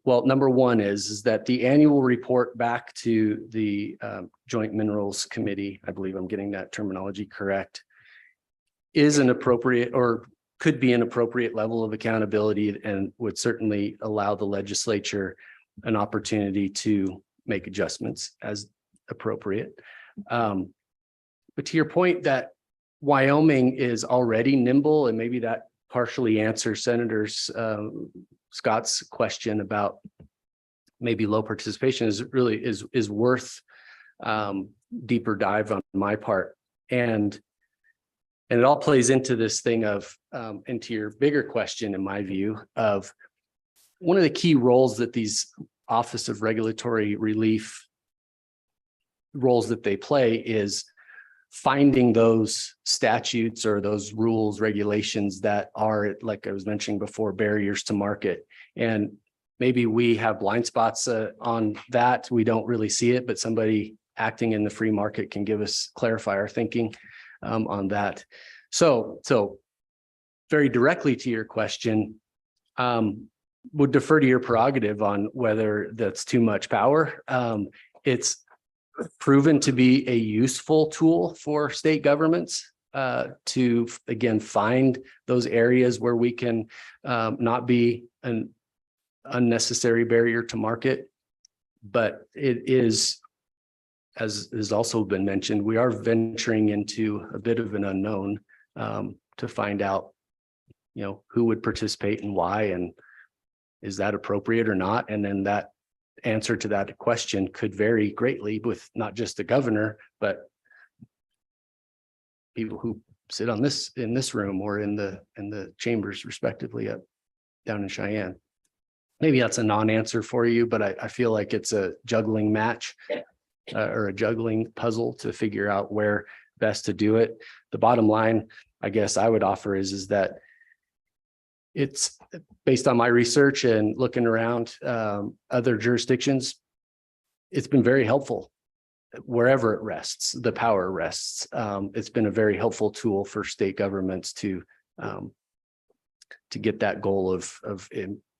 well, number one is that the annual report back to the Joint Minerals Committee, I believe I'm getting that terminology correct, is an appropriate or could be an appropriate level of accountability and would certainly allow the legislature an opportunity to make adjustments as appropriate. But to your point that Wyoming is already nimble, and maybe that partially answers Senator Scott's question about maybe low participation is worth deeper dive on my part. And it all plays into this thing of, into your bigger question, in my view, of one of the key roles that these Office of Regulatory Relief roles that they play is finding those statutes or those rules, regulations that are, like I was mentioning before, barriers to market. And maybe we have blind spots on that. We don't really see it, but somebody acting in the free market can clarify our thinking on that. So very directly to your question, would defer to your prerogative on whether that's too much power. It's proven to be a useful tool for state governments to, again, find those areas where we can not be unnecessary barrier to market. But it is, as has also been mentioned, we are venturing into a bit of an unknown to find out, who would participate and why, and is that appropriate or not? And then that answer to that question could vary greatly with not just the governor, but people who sit in this room or in the chambers respectively down in Cheyenne. Maybe that's a non-answer for you, but I feel like it's a juggling match or a juggling puzzle to figure out where best to do it. The bottom line, I guess I would offer is that it's based on my research and looking around other jurisdictions. It's been very helpful wherever it rests, the power rests. It's been a very helpful tool for state governments to get that goal of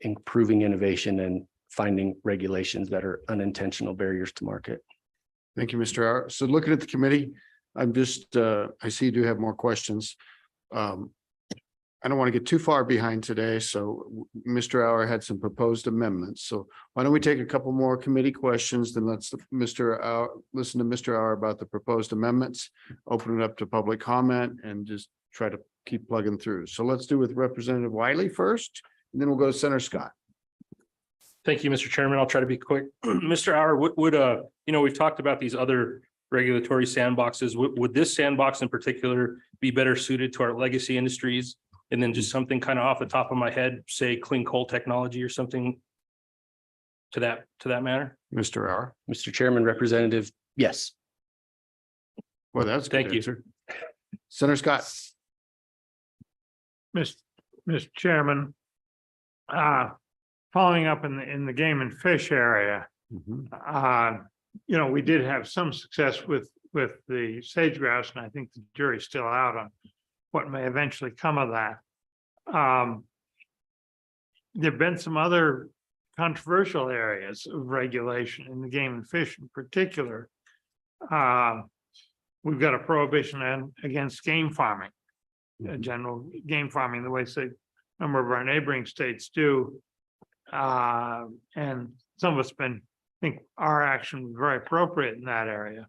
improving innovation and finding regulations that are unintentional barriers to market. Thank you, Mr. Hour. So looking at the committee, I'm just, I see you do have more questions. I don't want to get too far behind today, so Mr. Hour had some proposed amendments. So why don't we take a couple more committee questions, then let's listen to Mr. Hour about the proposed amendments, open it up to public comment, and just try to keep plugging through. So let's do with Representative Wiley first, and then we'll go to Senator Scott. Thank you, Mr. Chairman. I'll try to be quick. Mr. Hour, would we've talked about these other regulatory sandboxes. Would this sandbox in particular be better suited to our legacy industries? And then just something kind of off the top of my head, say clean coal technology or something to that matter? Mr. Hour. Mr. Chairman, Representative, yes. Well, that's a good Thank you. answer. Senator Scott. Mr. Chairman, following up in the game and fish area, we did have some success with the sage grouse, and I think the jury's still out on what may eventually come of that. There've been some other controversial areas of regulation in the game and fish in particular. We've got a prohibition against game farming, general game farming, the way say a number of our neighboring states do. And some of us think our action was very appropriate in that area.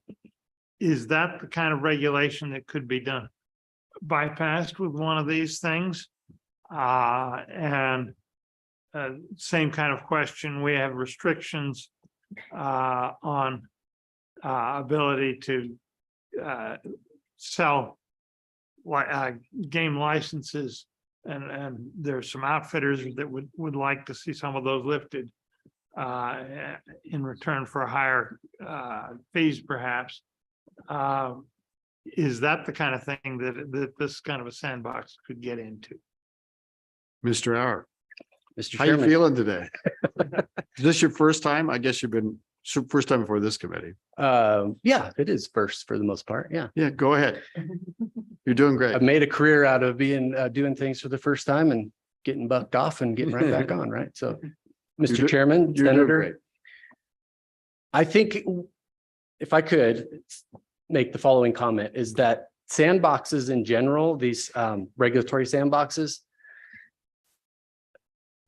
Is that the kind of regulation that could be done? Bypassed with one of these things? And same kind of question, we have restrictions on ability to sell game licenses, and there's some outfitters that would like to see some of those lifted in return for higher fees perhaps. Is that the kind of thing that this kind of a sandbox could get into? Mr. Hour. Mr. How you Chairman. feeling today? Is this your first time? I guess you've been first time before this committee. Yeah, it is first for the most part. Yeah. Yeah, go ahead. You're doing great. I've made a career out of being doing things for the first time and getting bucked off and getting right back on, right? So, Mr. Chairman, You're doing great. Senator, I think if I could make the following comment is that sandboxes in general, these regulatory sandboxes,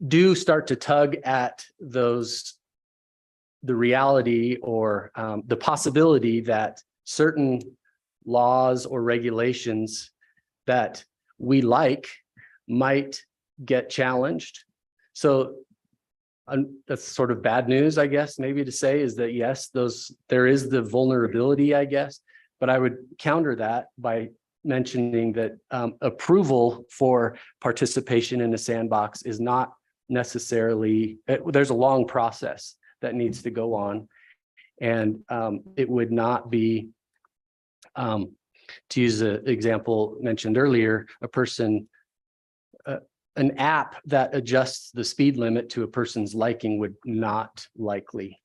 do start to tug at the reality or the possibility that certain laws or regulations that we like might get challenged. So that's sort of bad news, I guess, maybe to say is that, yes, there is the vulnerability, I guess, but I would counter that by mentioning that approval for participation in a sandbox is not necessarily, there's a long process that needs to go on. And it would not be, to use an example mentioned earlier, an app that adjusts the speed limit to a person's liking would not likely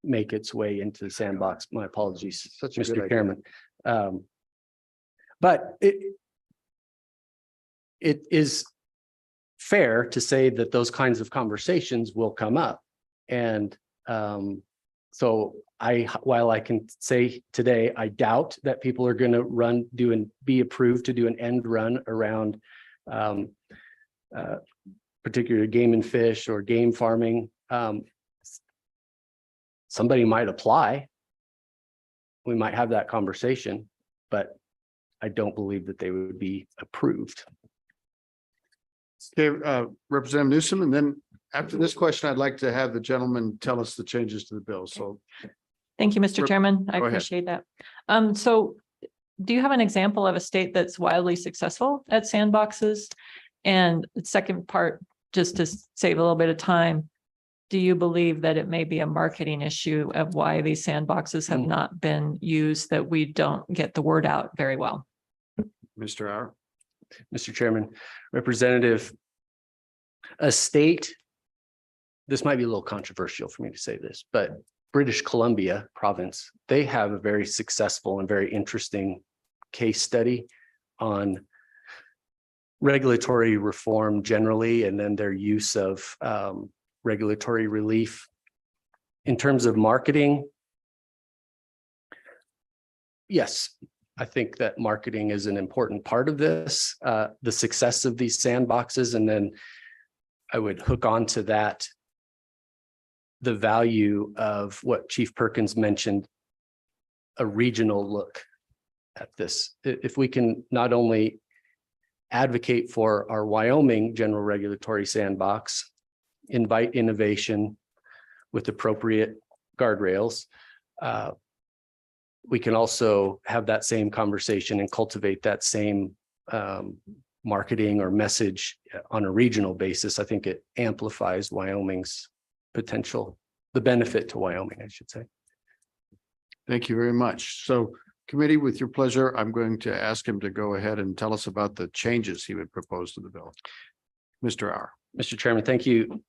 make its way into the sandbox. My apologies, Such a good Mr. idea. Chairman. But it is fair to say that those kinds of conversations will come up. And so while I can say today, I doubt that people are going to be approved to do an end run around particular game and fish or game farming, somebody might apply. We might have that conversation, but I don't believe that they would be approved. Okay, Representative Newsom, and then after this question, I'd like to have the gentleman tell us the changes to the bill. So Thank you, Mr. Rep- Chairman. I go ahead. appreciate that. So do you have an example of a state that's wildly successful at sandboxes? And the second part, just to save a little bit of time, do you believe that it may be a marketing issue of why these sandboxes have not been used, that we don't get the word out very well? Mr. Hour. Mr. Chairman, Representative, a state, this might be a little controversial for me to say this, but British Columbia province, they have a very successful and very interesting case study on regulatory reform generally, and then their use of regulatory relief. In terms of marketing, yes, I think that marketing is an important part of this, the success of these sandboxes, and then I would hook on to that the value of what Chief Perkins mentioned, a regional look at this. If we can not only advocate for our Wyoming general regulatory sandbox, invite innovation with appropriate guardrails, we can also have that same conversation and cultivate that same marketing or message on a regional basis. I think it amplifies Wyoming's potential, the benefit to Wyoming, I should say. Thank you very much. So committee, with your pleasure, I'm going to ask him to go ahead and tell us about the changes he would propose to the bill. Mr. Hour. Mr. Chairman, thank you.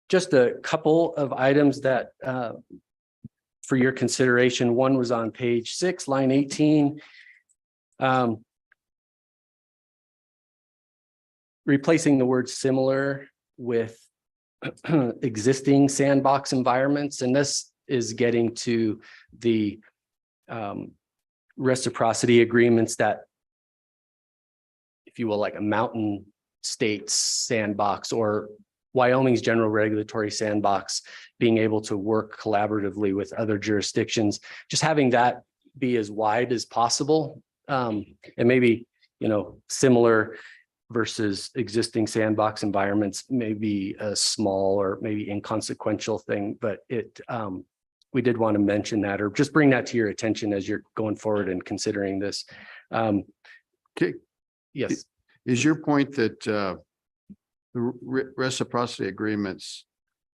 Just a couple of items that for your consideration. One was on page 6, line 18. Replacing the word similar with existing sandbox environments. And this is getting to the reciprocity agreements that, if you will, like a mountain states sandbox or Wyoming's general regulatory sandbox, being able to work collaboratively with other jurisdictions, just having that be as wide as possible. And maybe, similar versus existing sandbox environments may be a small or maybe inconsequential thing, but we did want to mention that, or just bring that to your attention as you're going forward and considering this. Okay. Yes. Is your point that the reciprocity agreements,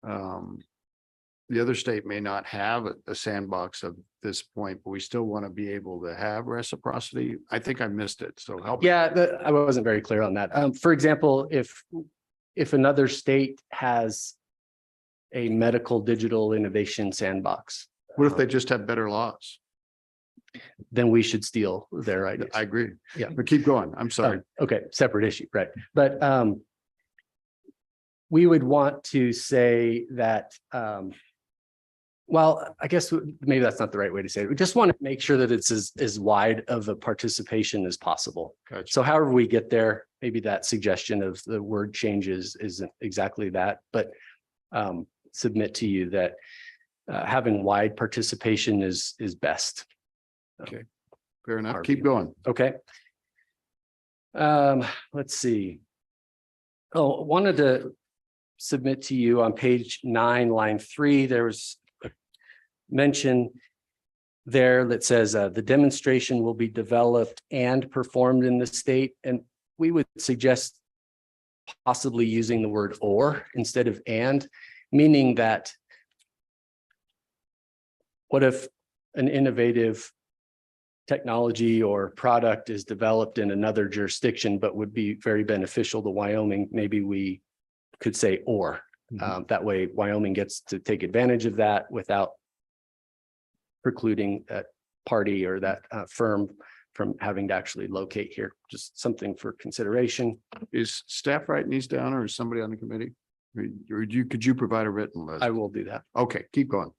the other state may not have a sandbox at this point, but we still want to be able to have reciprocity? I think I missed it, so help. Yeah, I wasn't very clear on that. For example, if another state has a medical digital innovation sandbox, What if they just have better laws? then we should steal their ideas. I agree. Yeah. But keep going. I'm sorry. Okay, separate issue, right? But we would want to say that, well, I guess maybe that's not the right way to say it. We just want to make sure that it's as wide of a participation as possible. Gotcha. So however we get there, maybe that suggestion of the word changes isn't exactly that, but submit to you that having wide participation is best. Fair enough. Our Keep view. going. Okay. Let's see. Oh, wanted to submit to you on page 9, line 3, there was a mention there that says the demonstration will be developed and performed in the state. And we would suggest possibly using the word or instead of and, meaning that what if an innovative technology or product is developed in another jurisdiction, but would be very beneficial to Wyoming? Maybe we could say or. That way Wyoming gets to take advantage of that without precluding that party or that firm from having to actually locate here. Just something for consideration. Is staff writing these down, or is somebody on the committee? Or could you provide a written list? I will do that. Okay, keep going.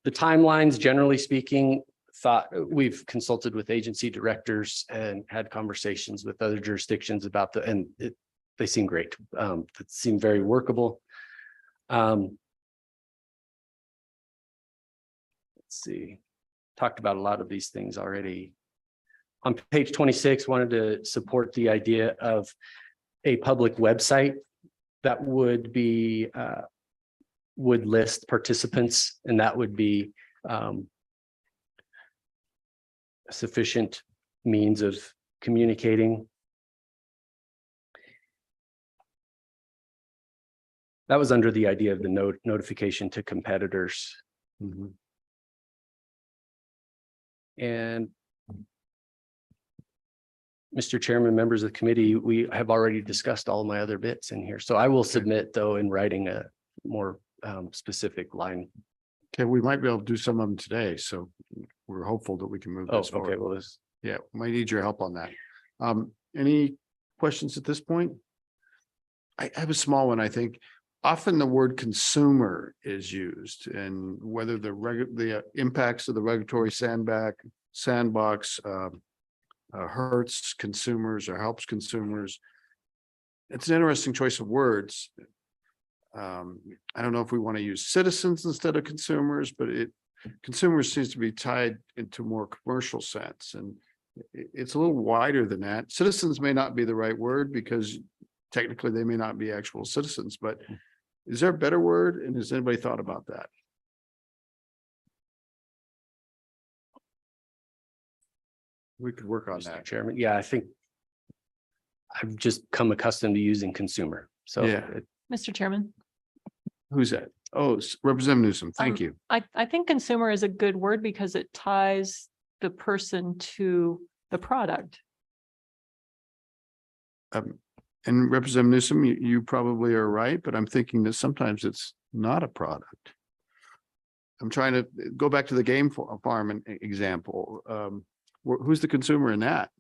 The timelines, generally speaking, thought, we've consulted with agency directors and had conversations with other jurisdictions about they seem great. It seemed very workable. Let's see, talked about a lot of these things already. On page 26, wanted to support the idea of a public website that would be would list participants, and that would be sufficient means of communicating. That was under the idea of the notification to competitors. And Mr. Chairman, members of the committee, we have already discussed all my other bits in here. So I will submit, though, in writing a more specific line. Okay, we might be able to do some of them today, so we're hopeful that we can move Oh, this forward. okay, well, this, Yeah, might need your help on that. Any questions at this point? I have a small one, I think. Often the word consumer is used, and whether the impacts of the regulatory sandbox hurts consumers or helps consumers. It's an interesting choice of words. I don't know if we want to use citizens instead of consumers, but consumers seems to be tied into more commercial sense, and it's a little wider than that. Citizens may not be the right word because technically they may not be actual citizens, but is there a better word? And has anybody thought about that? We could work on Mr. that. Chairman, yeah, I think I've just come accustomed to using consumer. So Yeah. Mr. Chairman, Who's that? Oh, Representative Newsom, thank Um, you. I think consumer is a good word because it ties the person to the product. And Representative Newsom, you probably are right, but I'm thinking that sometimes it's not a product. I'm trying to go back to the game farm example. Who's the consumer in that?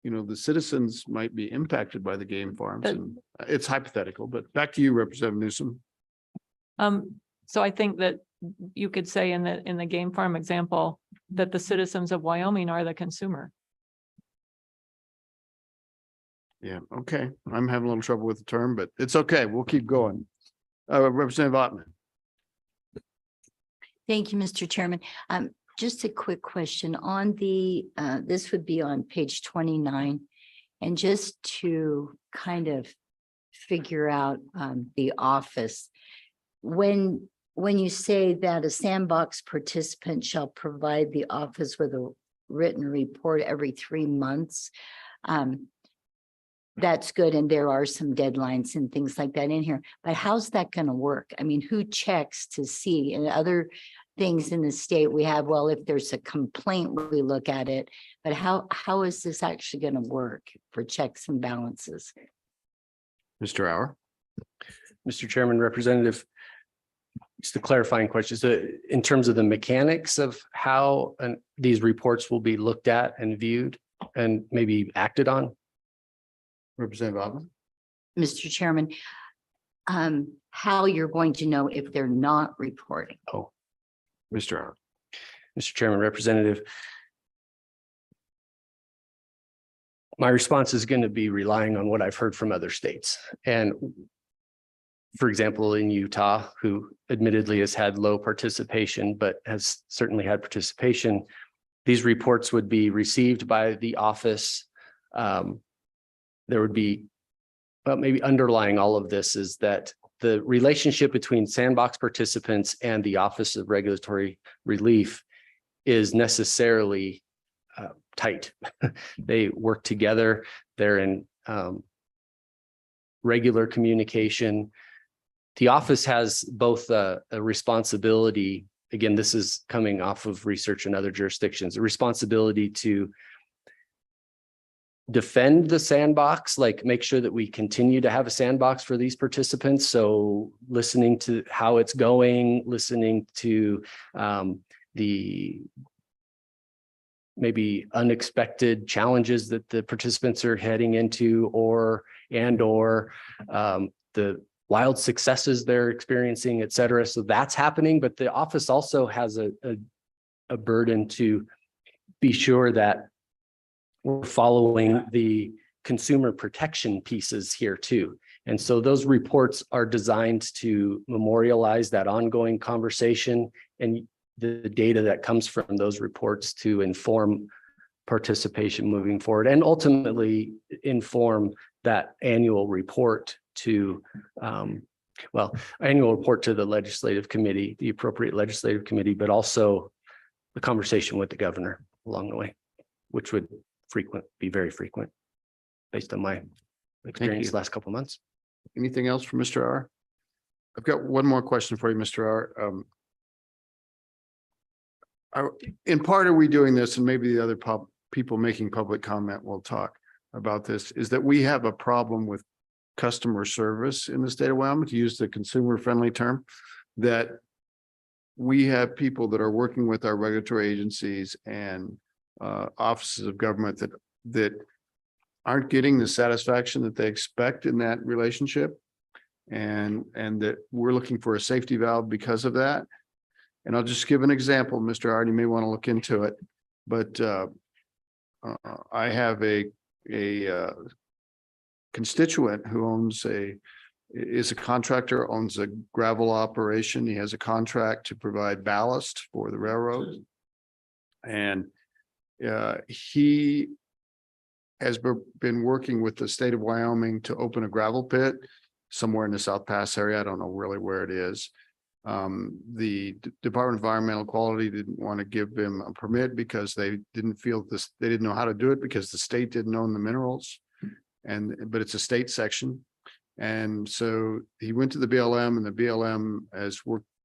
The citizens might be impacted by the game farms, But- and it's hypothetical, but back to you, Representative Newsom. So I think that you could say in the game farm example that the citizens of Wyoming are the consumer. Yeah, okay. I'm having a little trouble with the term, but it's okay. We'll keep going. Representative Ottman. Thank you, Mr. Chairman. Just a quick question on this would be on page 29. And just to kind of figure out the office. When you say that a sandbox participant shall provide the office with a written report every 3 months, that's good. And there are some deadlines and things like that in here. But how's that going to work? I mean, who checks to see? And other things in the state we have, well, if there's a complaint, we look at it. But how is this actually going to work for checks and balances? Mr. Auer. Mr. Chairman, Representative, just a clarifying question. So in terms of the mechanics of how these reports will be looked at and viewed and maybe acted on? Representative Ottman. Mr. Chairman, how you're going to know if they're not reporting? Oh, Mr. Auer. Mr. Chairman, Representative. My response is going to be relying on what I've heard from other states. And for example, in Utah, who admittedly has had low participation, but has certainly had participation, these reports would be received by the office. There would be, well, maybe underlying all of this is that the relationship between sandbox participants and the Office of Regulatory Relief is necessarily tight. They work together. They're in regular communication. The office has both a responsibility. Again, this is coming off of research in other jurisdictions, a responsibility to defend the sandbox, like make sure that we continue to have a sandbox for these participants. So listening to how it's going, listening to the maybe unexpected challenges that the participants are heading into, or the wild successes they're experiencing, et cetera. So that's happening, but the office also has a burden to be sure that we're following the consumer protection pieces here too. And so those reports are designed to memorialize that ongoing conversation and the data that comes from those reports to inform participation moving forward and ultimately inform that annual report to annual report to the legislative committee, the appropriate legislative committee, but also the conversation with the governor along the way, which would be very frequent based on my experience the last couple of months. Anything else from Mr. R? I've got one more question for you, Mr. R. In part, are we doing this, and maybe the other people making public comment will talk about this, is that we have a problem with customer service in the state of Wyoming, to use the consumer-friendly term, that we have people that are working with our regulatory agencies and offices of government that aren't getting the satisfaction that they expect in that relationship, and that we're looking for a safety valve because of that. And I'll just give an example, Mr. Ard, you may want to look into it, but I have a constituent who is a contractor, owns a gravel operation. He has a contract to provide ballast for the railroad. And he has been working with the state of Wyoming to open a gravel pit somewhere in the South Pass area. I don't know really where it is. The Department of Environmental Quality didn't want to give him a permit because they didn't feel this, they didn't know how to do it because the state didn't own the minerals. But it's a state section. And so he went to the BLM, and the BLM has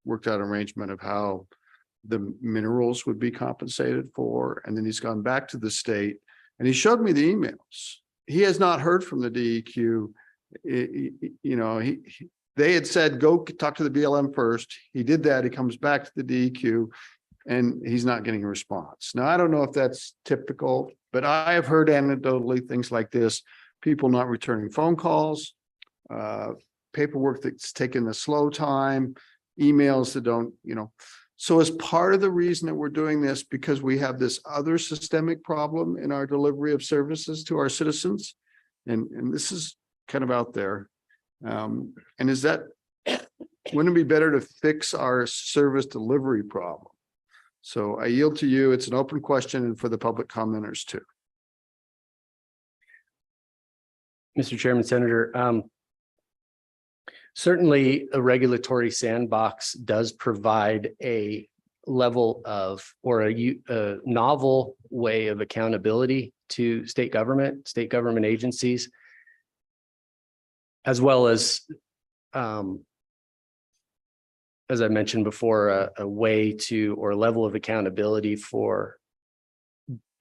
worked out an arrangement of how the minerals would be compensated for. And then he's gone back to the state, and he showed me the emails. He has not heard from the DEQ. They had said, go talk to the BLM first. He did that. He comes back to the DEQ, and he's not getting a response. Now, I don't know if that's typical, but I have heard anecdotally things like this, people not returning phone calls, paperwork that's taken the slow time, emails that don't, So as part of the reason that we're doing this, because we have this other systemic problem in our delivery of services to our citizens, and this is kind of out there. And wouldn't it be better to fix our service delivery problem? So I yield to you. It's an open question, and for the public commenters too. Mr. Chairman, Senator, certainly a regulatory sandbox does provide a level of, or a novel way of accountability to state government agencies, as well as I mentioned before, a way to, or a level of accountability for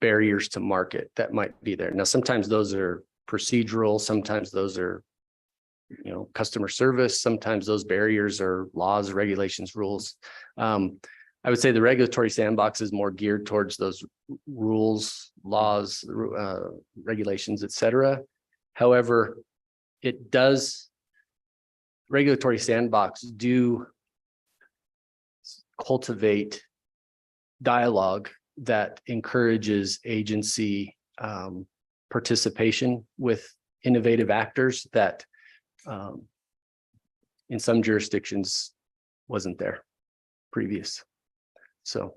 barriers to market that might be there. Now, sometimes those are procedural, sometimes those are, customer service, sometimes those barriers are laws, regulations, rules. I would say the regulatory sandbox is more geared towards those rules, laws, regulations, et cetera. However, regulatory sandbox do cultivate dialogue that encourages agency participation with innovative actors that in some jurisdictions wasn't there previous. So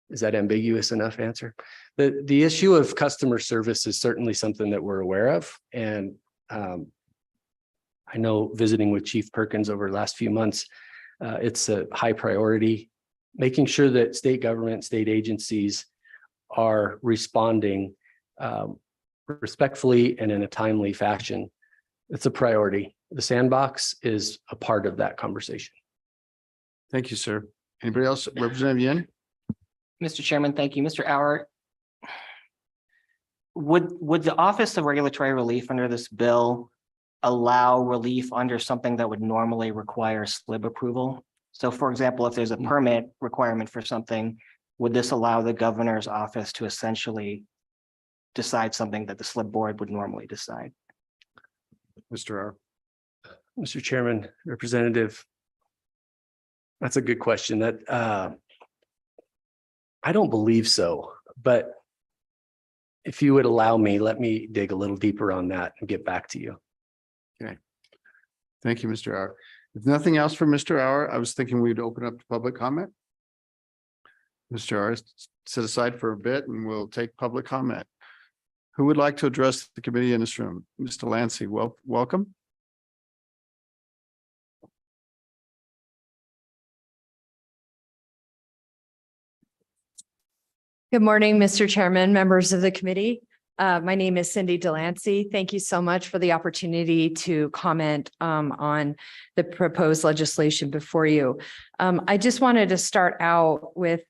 is that ambiguous enough answer? The issue of customer service is certainly something that we're aware of. And I know visiting with Chief Perkins over the last few months, it's a high priority, making sure that state government, state agencies are responding respectfully and in a timely fashion. It's a priority. The sandbox is a part of that conversation. Thank you, sir. Anybody else? Representative Yen? Mr. Chairman, thank you. Mr. Auer, would the Office of Regulatory Relief under this bill allow relief under something that would normally require SLIB approval? So for example, if there's a permit requirement for something, would this allow the governor's office to essentially decide something that the SLIB board would normally decide? Mr. R. Mr. Chairman, Representative. That's a good question. That I don't believe so, but if you would allow me, let me dig a little deeper on that and get back to you. Thank you, Mr. Hour. If nothing else from Mr. Hour, I was thinking we'd open up to public comment. Mr. Hour, set aside for a bit and we'll take public comment. Who would like to address the committee in this room? Mr. Lancy, welcome. Good morning, Mr. Chairman, members of the committee. My name is Cindy Delancey. Thank you so much for the opportunity to comment on the proposed legislation before you. I just wanted to start out with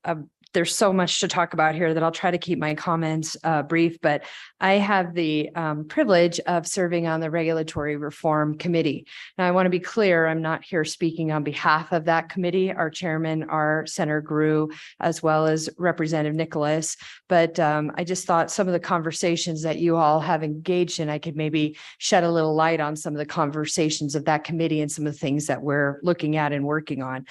there's so much to talk about here that I'll try to keep my comments brief, but I have the privilege of serving on the Regulatory Reform Committee. Now, I want to be clear, I'm not here speaking on behalf of that committee. Our chairman, our Senator Grew, as well as Representative Nicholas, but I just thought some of the conversations that you all have engaged in, I could maybe shed a little light on some of the conversations of that committee and some of the things that we're looking at and working on.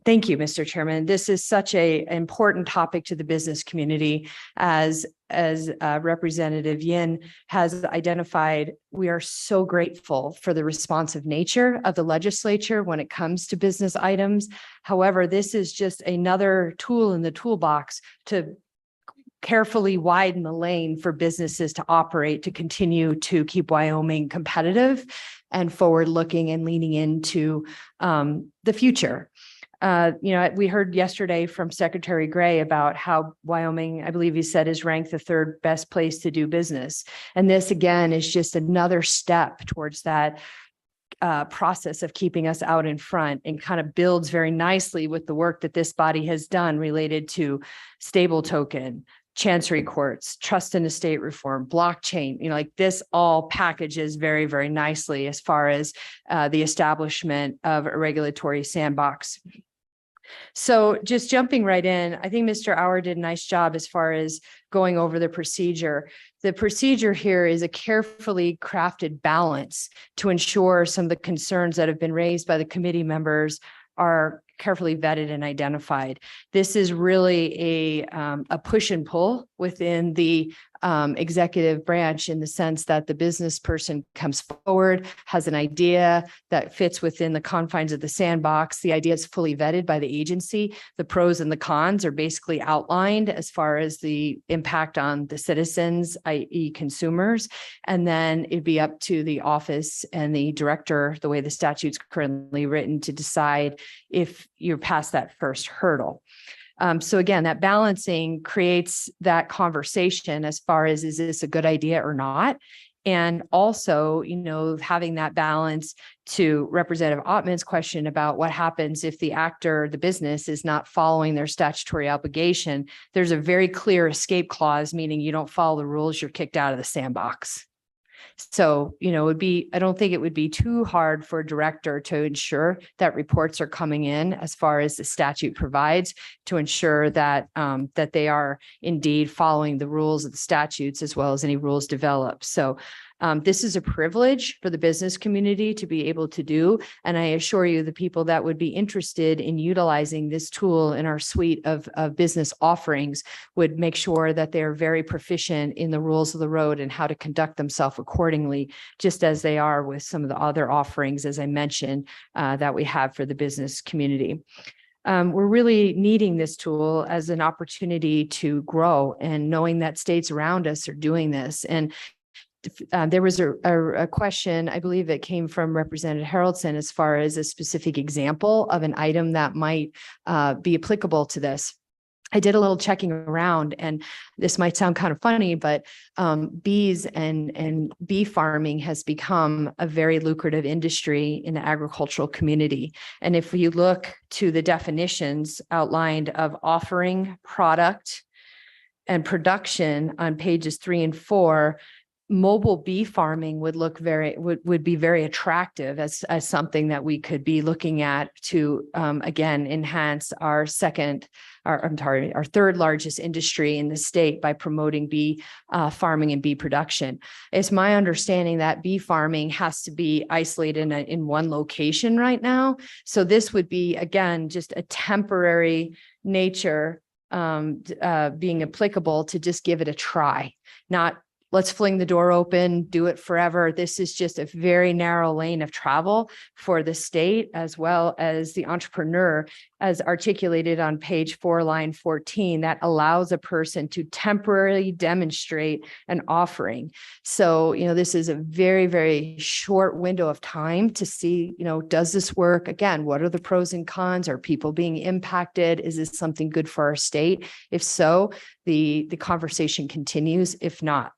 Thank you, Mr. Chairman. This is such an important topic to the business community. As Representative Yin has identified, we are so grateful for the responsive nature of the legislature when it comes to business items. However, this is just another tool in the toolbox to carefully widen the lane for businesses to operate, to continue to keep Wyoming competitive and forward-looking and leaning into the future. We heard yesterday from Secretary Gray about how Wyoming, I believe he said, is ranked the third best place to do business. And this, again, is just another step towards that process of keeping us out in front, and kind of builds very nicely with the work that this body has done related to stable token, chancery courts, trust and estate reform, blockchain, like this all packages very, very nicely as far as the establishment of a regulatory sandbox. So just jumping right in, I think Mr. Auer did a nice job as far as going over the procedure. The procedure here is a carefully crafted balance to ensure some of the concerns that have been raised by the committee members are carefully vetted and identified. This is really a push and pull within the executive branch, in the sense that the business person comes forward, has an idea that fits within the confines of the sandbox. The idea is fully vetted by the agency. The pros and the cons are basically outlined as far as the impact on the citizens, i.e. consumers. And then it'd be up to the office and the director, the way the statute's currently written, to decide if you're past that first hurdle. So again, that balancing creates that conversation as far as, is this a good idea or not? And also, having that balance to Representative Ottman's question about what happens if the actor, the business, is not following their statutory obligation. There's a very clear escape clause, meaning you don't follow the rules, you're kicked out of the sandbox. So, I don't think it would be too hard for a director to ensure that reports are coming in as far as the statute provides, to ensure that that they are indeed following the rules of the statutes as well as any rules developed. So this is a privilege for the business community to be able to do. And I assure you, the people that would be interested in utilizing this tool in our suite of business offerings would make sure that they're very proficient in the rules of the road and how to conduct themselves accordingly, just as they are with some of the other offerings, as I mentioned, that we have for the business community. We're really needing this tool as an opportunity to grow, and knowing that states around us are doing this. And there was a question, I believe it came from Representative Haraldson, as far as a specific example of an item that might be applicable to this. I did a little checking around, and this might sound kind of funny, but bees and bee farming has become a very lucrative industry in the agricultural community. And if you look to the definitions outlined of offering, product, and production on pages 3 and 4, mobile bee farming would look would be very attractive as something that we could be looking at to again enhance our third largest industry in the state by promoting bee farming and bee production. It's my understanding that bee farming has to be isolated in one location right now. So this would be again just a temporary nature being applicable to just give it a try, not let's fling the door open, do it forever. This is just a very narrow lane of travel for the state as well as the entrepreneur, as articulated on page 4, line 14, that allows a person to temporarily demonstrate an offering. So, this is a very, very short window of time to see, does this work? Again, what are the pros and cons? Are people being impacted? Is this something good for our state? If so, the conversation continues. If not,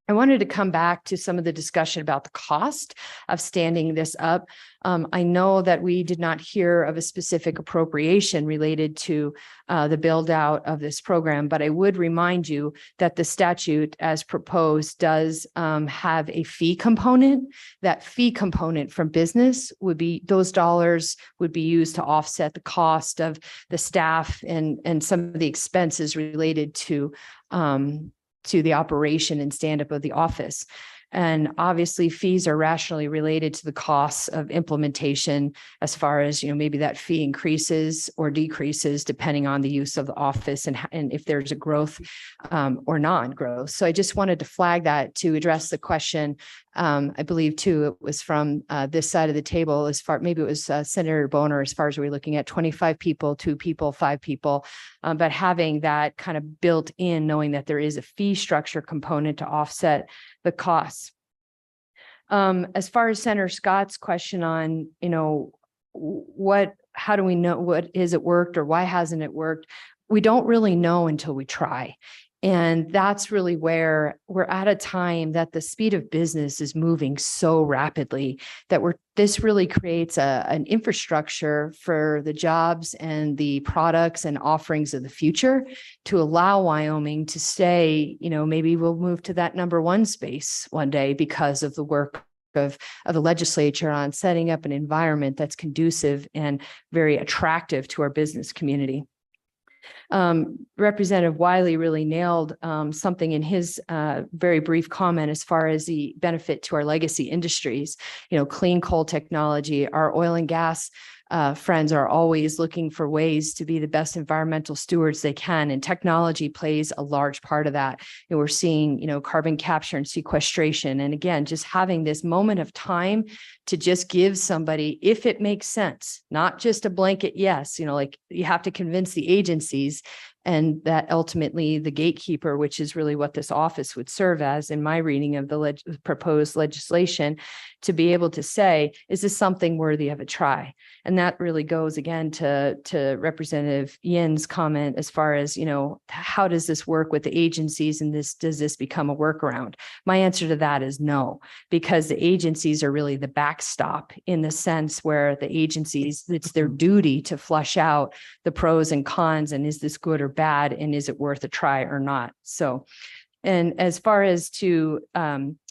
I wanted to come back to some of the discussion about the cost of standing this up. I know that we did not hear of a specific appropriation related to the build out of this program, but I would remind you that the statute as proposed does have a fee component. That fee component from business would be, those dollars would be used to offset the cost of the staff and some of the expenses related to the operation and stand up of the office. And obviously fees are rationally related to the costs of implementation as far as, maybe that fee increases or decreases depending on the use of the office and if there's a growth or non-growth. So I just wanted to flag that to address the question. I believe too, it was from this side of the table maybe it was Senator Boner, as far as we're looking at 25 people, 2 people, 5 people, but having that kind of built in, knowing that there is a fee structure component to offset the costs. As far as Senator Scott's question on, how do we know what is it worked or why hasn't it worked? We don't really know until we try. And that's really where we're at a time that the speed of business is moving so rapidly that this really creates an infrastructure for the jobs and the products and offerings of the future to allow Wyoming to stay, maybe we'll move to that #1 space one day because of the work of the legislature on setting up an environment that's conducive and very attractive to our business community. Representative Wiley really nailed something in his very brief comment as far as the benefit to our legacy industries. Clean coal technology, our oil and gas friends are always looking for ways to be the best environmental stewards they can, and technology plays a large part of that. And we're seeing, carbon capture and sequestration. And again, just having this moment of time to just give somebody, if it makes sense, not just a blanket yes, like you have to convince the agencies, and that ultimately the gatekeeper, which is really what this office would serve as in my reading of the proposed legislation, to be able to say, is this something worthy of a try? And that really goes again to Representative Yin's comment as far as, how does this work with the agencies, and does this become a workaround? My answer to that is no, because the agencies are really the backstop in the sense where the agencies, it's their duty to flush out the pros and cons, and is this good or bad, and is it worth a try or not? So, and as far as to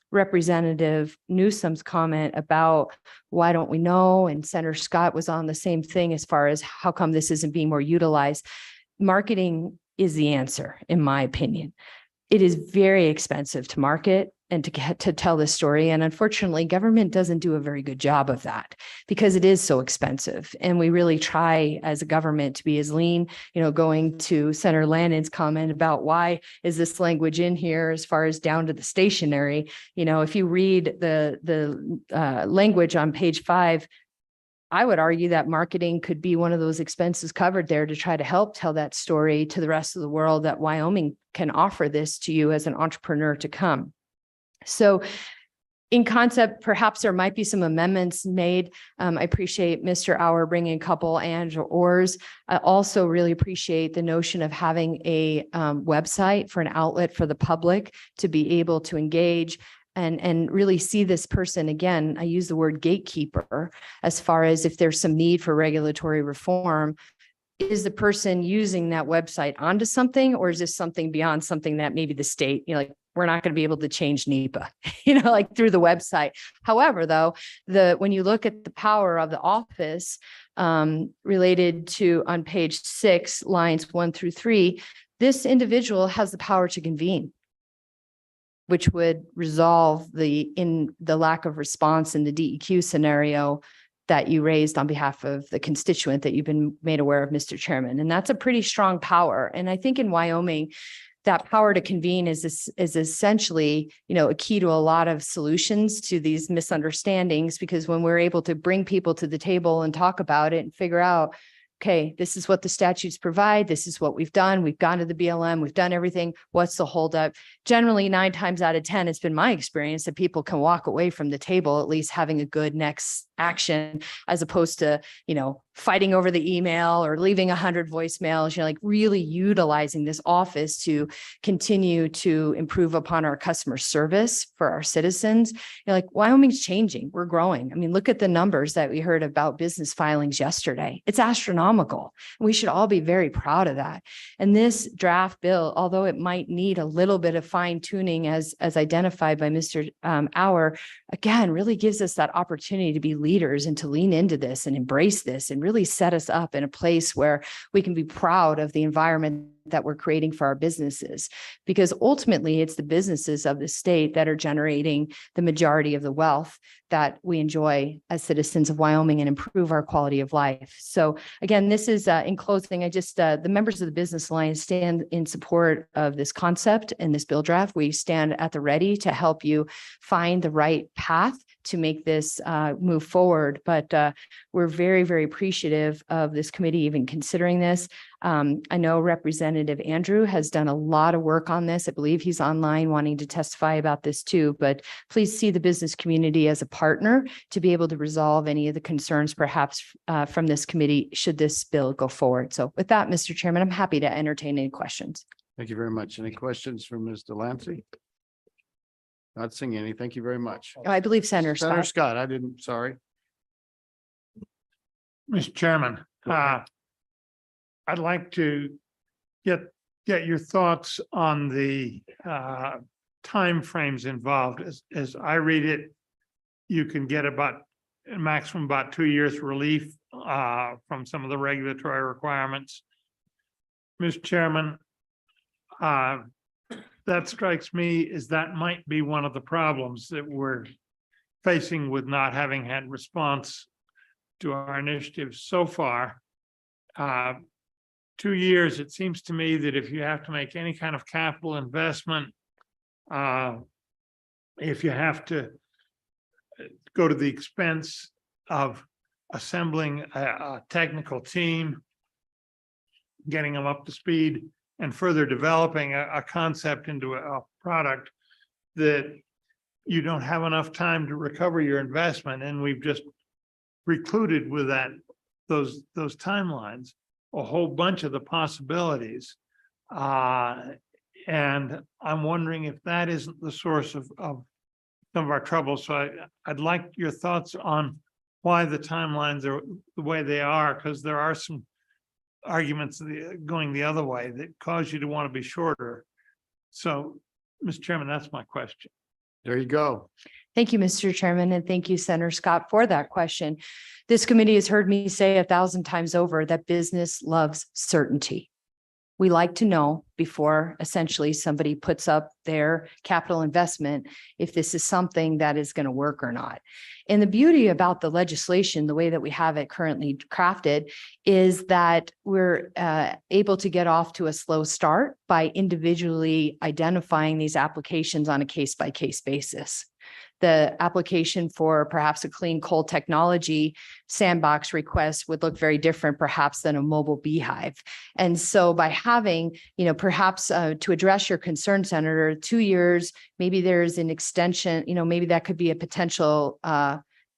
Representative Newsom's comment about why don't we know, and Senator Scott was on the same thing as far as how come this isn't being more utilized. Marketing is the answer, in my opinion. It is very expensive to market and to tell this story. And unfortunately, government doesn't do a very good job of that because it is so expensive. And we really try as a government to be as lean, going to Senator Lannon's comment about why is this language in here as far as down to the stationery. If you read the language on page 5, I would argue that marketing could be one of those expenses covered there to try to help tell that story to the rest of the world, that Wyoming can offer this to you as an entrepreneur to come. So in concept, perhaps there might be some amendments made. I appreciate Mr. Auer bringing a couple and ors. I also really appreciate the notion of having a website for an outlet for the public to be able to engage and really see this person. Again, I use the word gatekeeper as far as if there's some need for regulatory reform. Is the person using that website onto something, or is this something beyond something that maybe the state, like we're not going to be able to change NEPA, like through the website. However, though, when you look at the power of the office related to on page 6, lines 1-3, this individual has the power to convene, which would resolve the lack of response in the DEQ scenario that you raised on behalf of the constituent that you've been made aware of, Mr. Chairman. And that's a pretty strong power. And I think in Wyoming, that power to convene is essentially, a key to a lot of solutions to these misunderstandings, because when we're able to bring people to the table and talk about it and figure out, okay, this is what the statutes provide. This is what we've done. We've gone to the BLM. We've done everything. What's the holdup? Generally, 9 times out of 10, it's been my experience that people can walk away from the table at least having a good next action, as opposed to, fighting over the email or leaving 100 voicemails, like really utilizing this office to continue to improve upon our customer service for our citizens. Like Wyoming's changing. We're growing. I mean, look at the numbers that we heard about business filings yesterday. It's astronomical. We should all be very proud of that. And this draft bill, although it might need a little bit of fine tuning as identified by Mr. Auer, again, really gives us that opportunity to be leaders and to lean into this and embrace this and really set us up in a place where we can be proud of the environment that we're creating for our businesses, because ultimately it's the businesses of the state that are generating the majority of the wealth that we enjoy as citizens of Wyoming and improve our quality of life. So again, this is in closing, I just, the members of the Business Alliance stand in support of this concept and this bill draft. We stand at the ready to help you find the right path to make this move forward. But we're very, very appreciative of this committee even considering this. I know Representative Andrew has done a lot of work on this. I believe he's online wanting to testify about this too, but please see the business community as a partner to be able to resolve any of the concerns perhaps from this committee should this bill go forward. So with that, Mr. Chairman, I'm happy to entertain any questions. Thank you very much. Any questions from Ms. Delancey? Not seeing any. Thank you very much. I believe Senator Senator Scott. Scott, sorry. Mr. Chairman, I'd like to get your thoughts on the timeframes involved. As I read it, you can get about a maximum about 2 years relief from some of the regulatory requirements. Mr. Chairman, that strikes me as that might be one of the problems that we're facing with not having had response to our initiatives so far. 2 years, it seems to me that if you have to make any kind of capital investment, if you have to go to the expense of assembling a technical team, getting them up to speed, and further developing a concept into a product, that you don't have enough time to recover your investment. And we've just precluded with those timelines a whole bunch of the possibilities. And I'm wondering if that isn't the source of some of our trouble. So I'd like your thoughts on why the timelines are the way they are, because there are some arguments going the other way that cause you to want to be shorter. So, Mr. Chairman, that's my question. There you go. Thank you, Mr. Chairman, and thank you, Senator Scott, for that question. This committee has heard me say 1,000 times over that business loves certainty. We like to know before essentially somebody puts up their capital investment if this is something that is going to work or not. And the beauty about the legislation, the way that we have it currently crafted, is that we're able to get off to a slow start by individually identifying these applications on a case-by-case basis. The application for perhaps a clean coal technology sandbox request would look very different perhaps than a mobile beehive. And so by having, perhaps to address your concern, Senator, 2 years, maybe there's an extension, maybe that could be a potential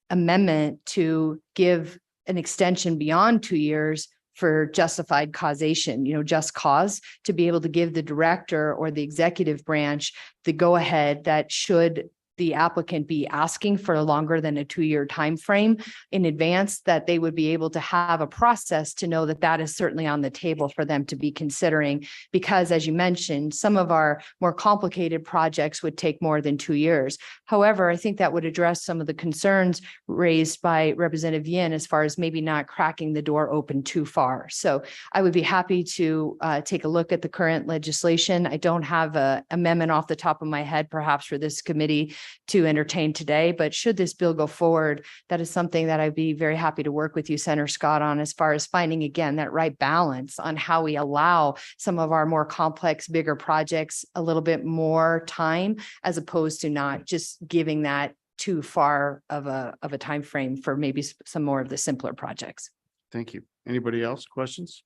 amendment to give an extension beyond 2 years for justified causation, just cause, to be able to give the director or the executive branch the go ahead that should the applicant be asking for longer than a 2-year time frame in advance, that they would be able to have a process to know that that is certainly on the table for them to be considering. Because as you mentioned, some of our more complicated projects would take more than 2 years. However, I think that would address some of the concerns raised by Representative Yin as far as maybe not cracking the door open too far. So I would be happy to take a look at the current legislation. I don't have an amendment off the top of my head, perhaps for this committee to entertain today, but should this bill go forward, that is something that I'd be very happy to work with you, Senator Scott, on, as far as finding, again, that right balance on how we allow some of our more complex, bigger projects a little bit more time, as opposed to not just giving that too far of a time frame for maybe some more of the simpler projects. Thank you. Anybody else? Questions?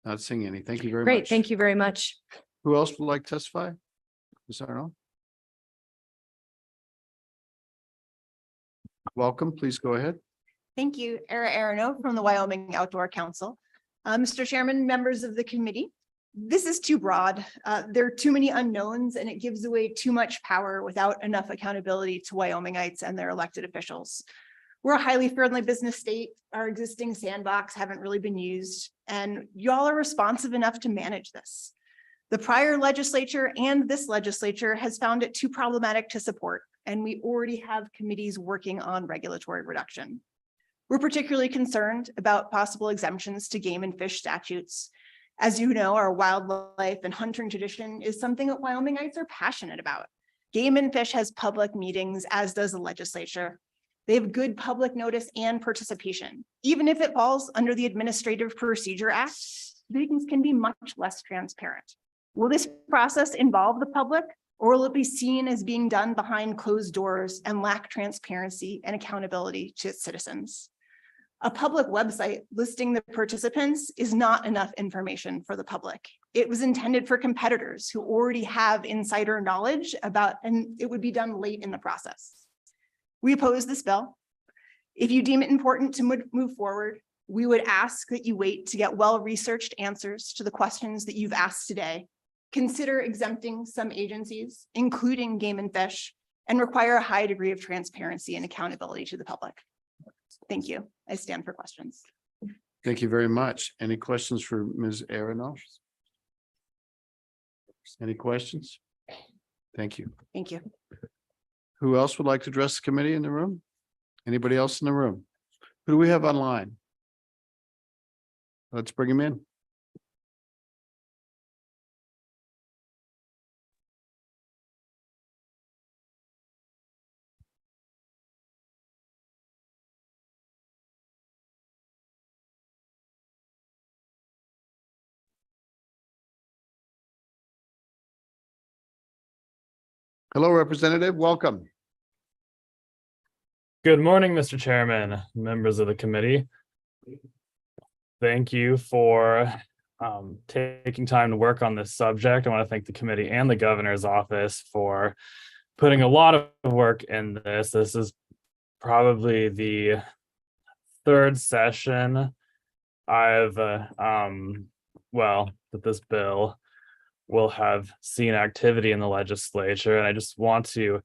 Not seeing any. Thank you very much. Great, thank you very much. Who else would like to testify? Ms. Arnold? Welcome, please go ahead. Thank you. Era Arano from the Wyoming Outdoor Council. Mr. Chairman, members of the committee, this is too broad. There are too many unknowns and it gives away too much power without enough accountability to Wyomingites and their elected officials. We're a highly friendly business state. Our existing sandbox haven't really been used, and y'all are responsive enough to manage this. The prior legislature and this legislature has found it too problematic to support, and we already have committees working on regulatory reduction. We're particularly concerned about possible exemptions to game and fish statutes. As you know, our wildlife and hunting tradition is something that Wyomingites are passionate about. Game and Fish has public meetings, as does the legislature. They have good public notice and participation. Even if it falls under the Administrative Procedure Act, meetings can be much less transparent. Will this process involve the public, or will it be seen as being done behind closed doors and lack transparency and accountability to its citizens? A public website listing the participants is not enough information for the public. It was intended for competitors who already have insider knowledge about, and it would be done late in the process. We oppose this bill. If you deem it important to move forward, we would ask that you wait to get well-researched answers to the questions that you've asked today. Consider exempting some agencies, including Game and Fish, and require a high degree of transparency and accountability to the public. Thank you. I stand for questions. Thank you very much. Any questions for Ms. Arano? Any questions? Thank you. Thank you. Who else would like to address the committee in the room? Anybody else in the room? Who do we have online? Let's bring him in. Hello, Representative. Welcome. Good morning, Mr. Chairman, members of the committee. Thank you for taking time to work on this subject. I want to thank the committee and the governor's office for putting a lot of work in this. This is probably the third session I've that this bill will have seen activity in the legislature. And I just want to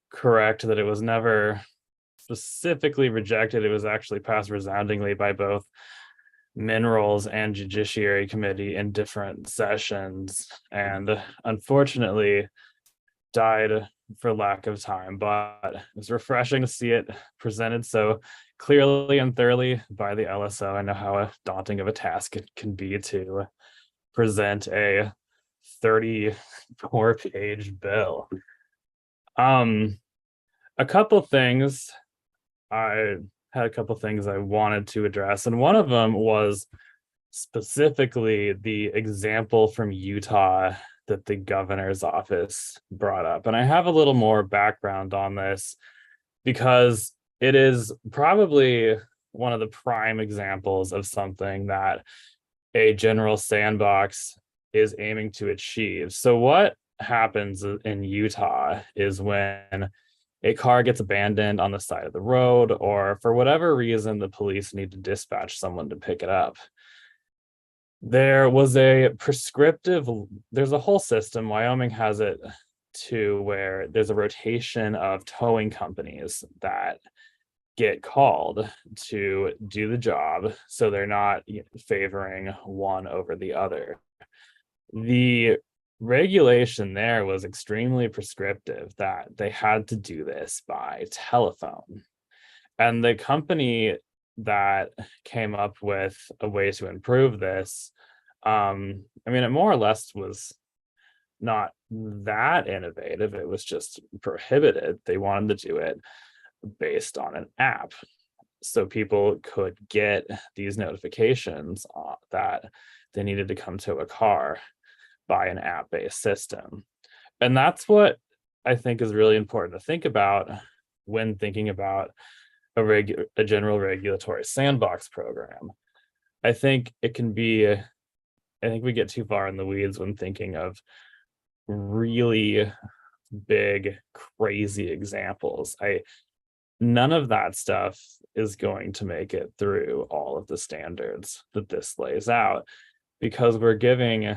correct that it was never specifically rejected. It was actually passed resoundingly by both Minerals and Judiciary Committee in different sessions, and unfortunately died for lack of time. But it's refreshing to see it presented so clearly and thoroughly by the LSO. I know how daunting of a task it can be to present a 34-page bill. A couple things I wanted to address, and one of them was specifically the example from Utah that the governor's office brought up. And I have a little more background on this because it is probably one of the prime examples of something that a general sandbox is aiming to achieve. So what happens in Utah is when a car gets abandoned on the side of the road, or for whatever reason, the police need to dispatch someone to pick it up. There's a whole system, Wyoming has it to where there's a rotation of towing companies that get called to do the job, so they're not favoring one over the other. The regulation there was extremely prescriptive that they had to do this by telephone. And the company that came up with a way to improve this, I mean, it more or less was not that innovative. It was just prohibited. They wanted to do it based on an app. So people could get these notifications that they needed to come to a car by an app-based system. And that's what I think is really important to think about when thinking about a general regulatory sandbox program. I think it can be, I think we get too far in the weeds when thinking of really big, crazy examples. None of that stuff is going to make it through all of the standards that this lays out, because we're giving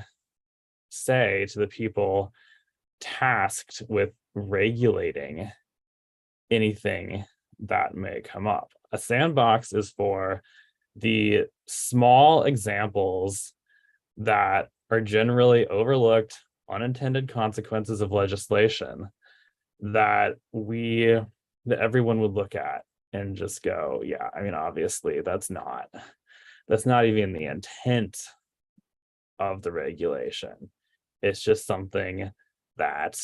say to the people tasked with regulating anything that may come up. A sandbox is for the small examples that are generally overlooked, unintended consequences of legislation that everyone would look at and just go, yeah, I mean, obviously that's not even the intent of the regulation. It's just something that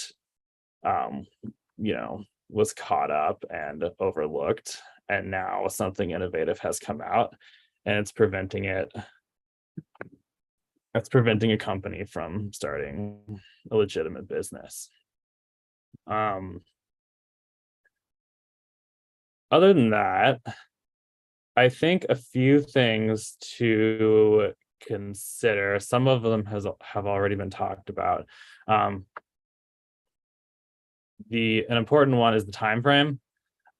was caught up and overlooked, and now something innovative has come out, and it's preventing a company from starting a legitimate business. Other than that, I think a few things to consider. Some of them have already been talked about. An important one is the time frame.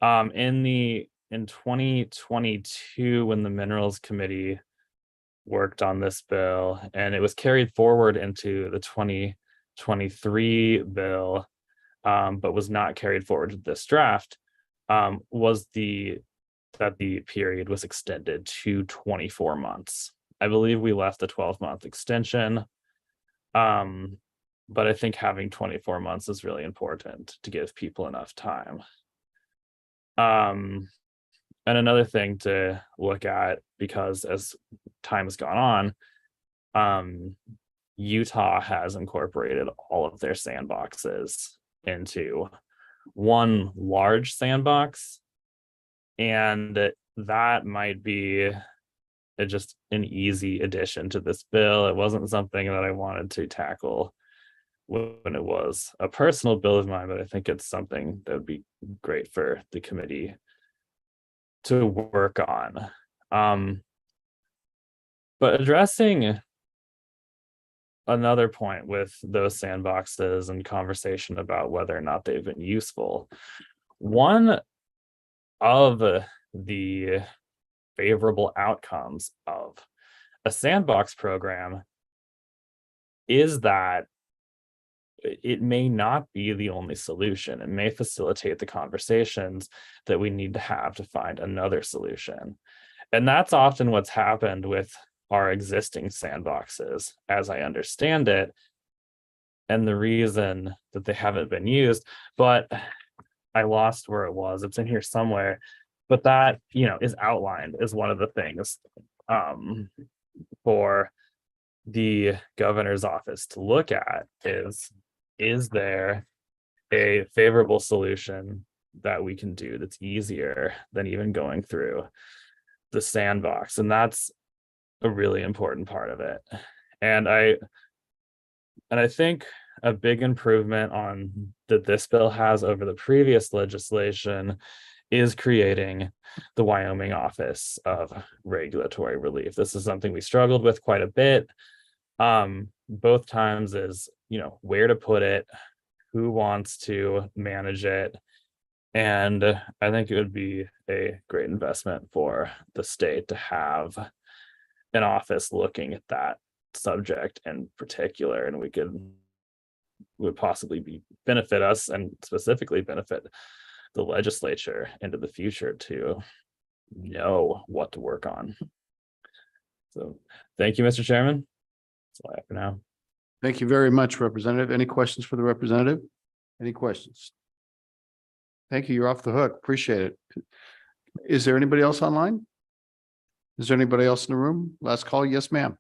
In 2022, when the Minerals Committee worked on this bill, and it was carried forward into the 2023 bill, but was not carried forward to this draft, was that the period was extended to 24 months. I believe we left a 12-month extension. But I think having 24 months is really important to give people enough time. And another thing to look at, because as time has gone on, Utah has incorporated all of their sandboxes into one large sandbox, and that might be just an easy addition to this bill. It wasn't something that I wanted to tackle when it was a personal bill of mine, but I think it's something that would be great for the committee to work on. But addressing another point with those sandboxes and conversation about whether or not they've been useful, one of the favorable outcomes of a sandbox program is that it may not be the only solution. It may facilitate the conversations that we need to have to find another solution. And that's often what's happened with our existing sandboxes, as I understand it, and the reason that they haven't been used. But I lost where it was. It's in here somewhere. But that, is outlined as one of the things for the governor's office to look at is there a favorable solution that we can do that's easier than even going through the sandbox? And that's a really important part of it. And I think a big improvement that this bill has over the previous legislation is creating the Wyoming Office of Regulatory Relief. This is something we struggled with quite a bit. Both times is, where to put it, who wants to manage it. And I think it would be a great investment for the state to have an office looking at that subject in particular. And we could would possibly benefit us and specifically benefit the legislature into the future to know what to work on. So thank you, Mr. Chairman. That's all I have for now. Thank you very much, Representative. Any questions for the representative? Any questions? Thank you. You're off the hook. Appreciate it. Is there anybody else online? Is there anybody else in the room? Last call. Yes, ma'am.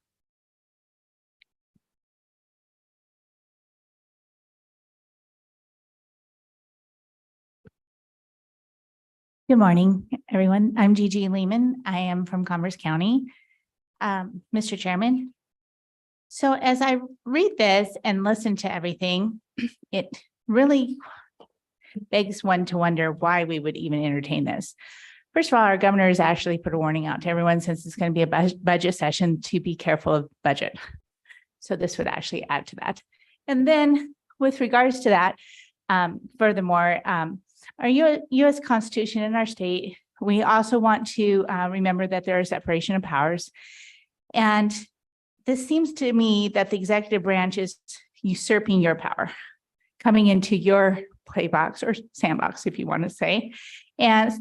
Good morning, everyone. I'm Gigi Lehman. I am from Commerce County. Mr. Chairman. So as I read this and listen to everything, it really begs one to wonder why we would even entertain this. First of all, our governor has actually put a warning out to everyone since it's going to be a budget session to be careful of budget. So this would actually add to that. And then with regards to that, furthermore, our U.S. Constitution in our state, we also want to remember that there is separation of powers. And this seems to me that the executive branch is usurping your power, coming into your playbox or sandbox, if you want to say, and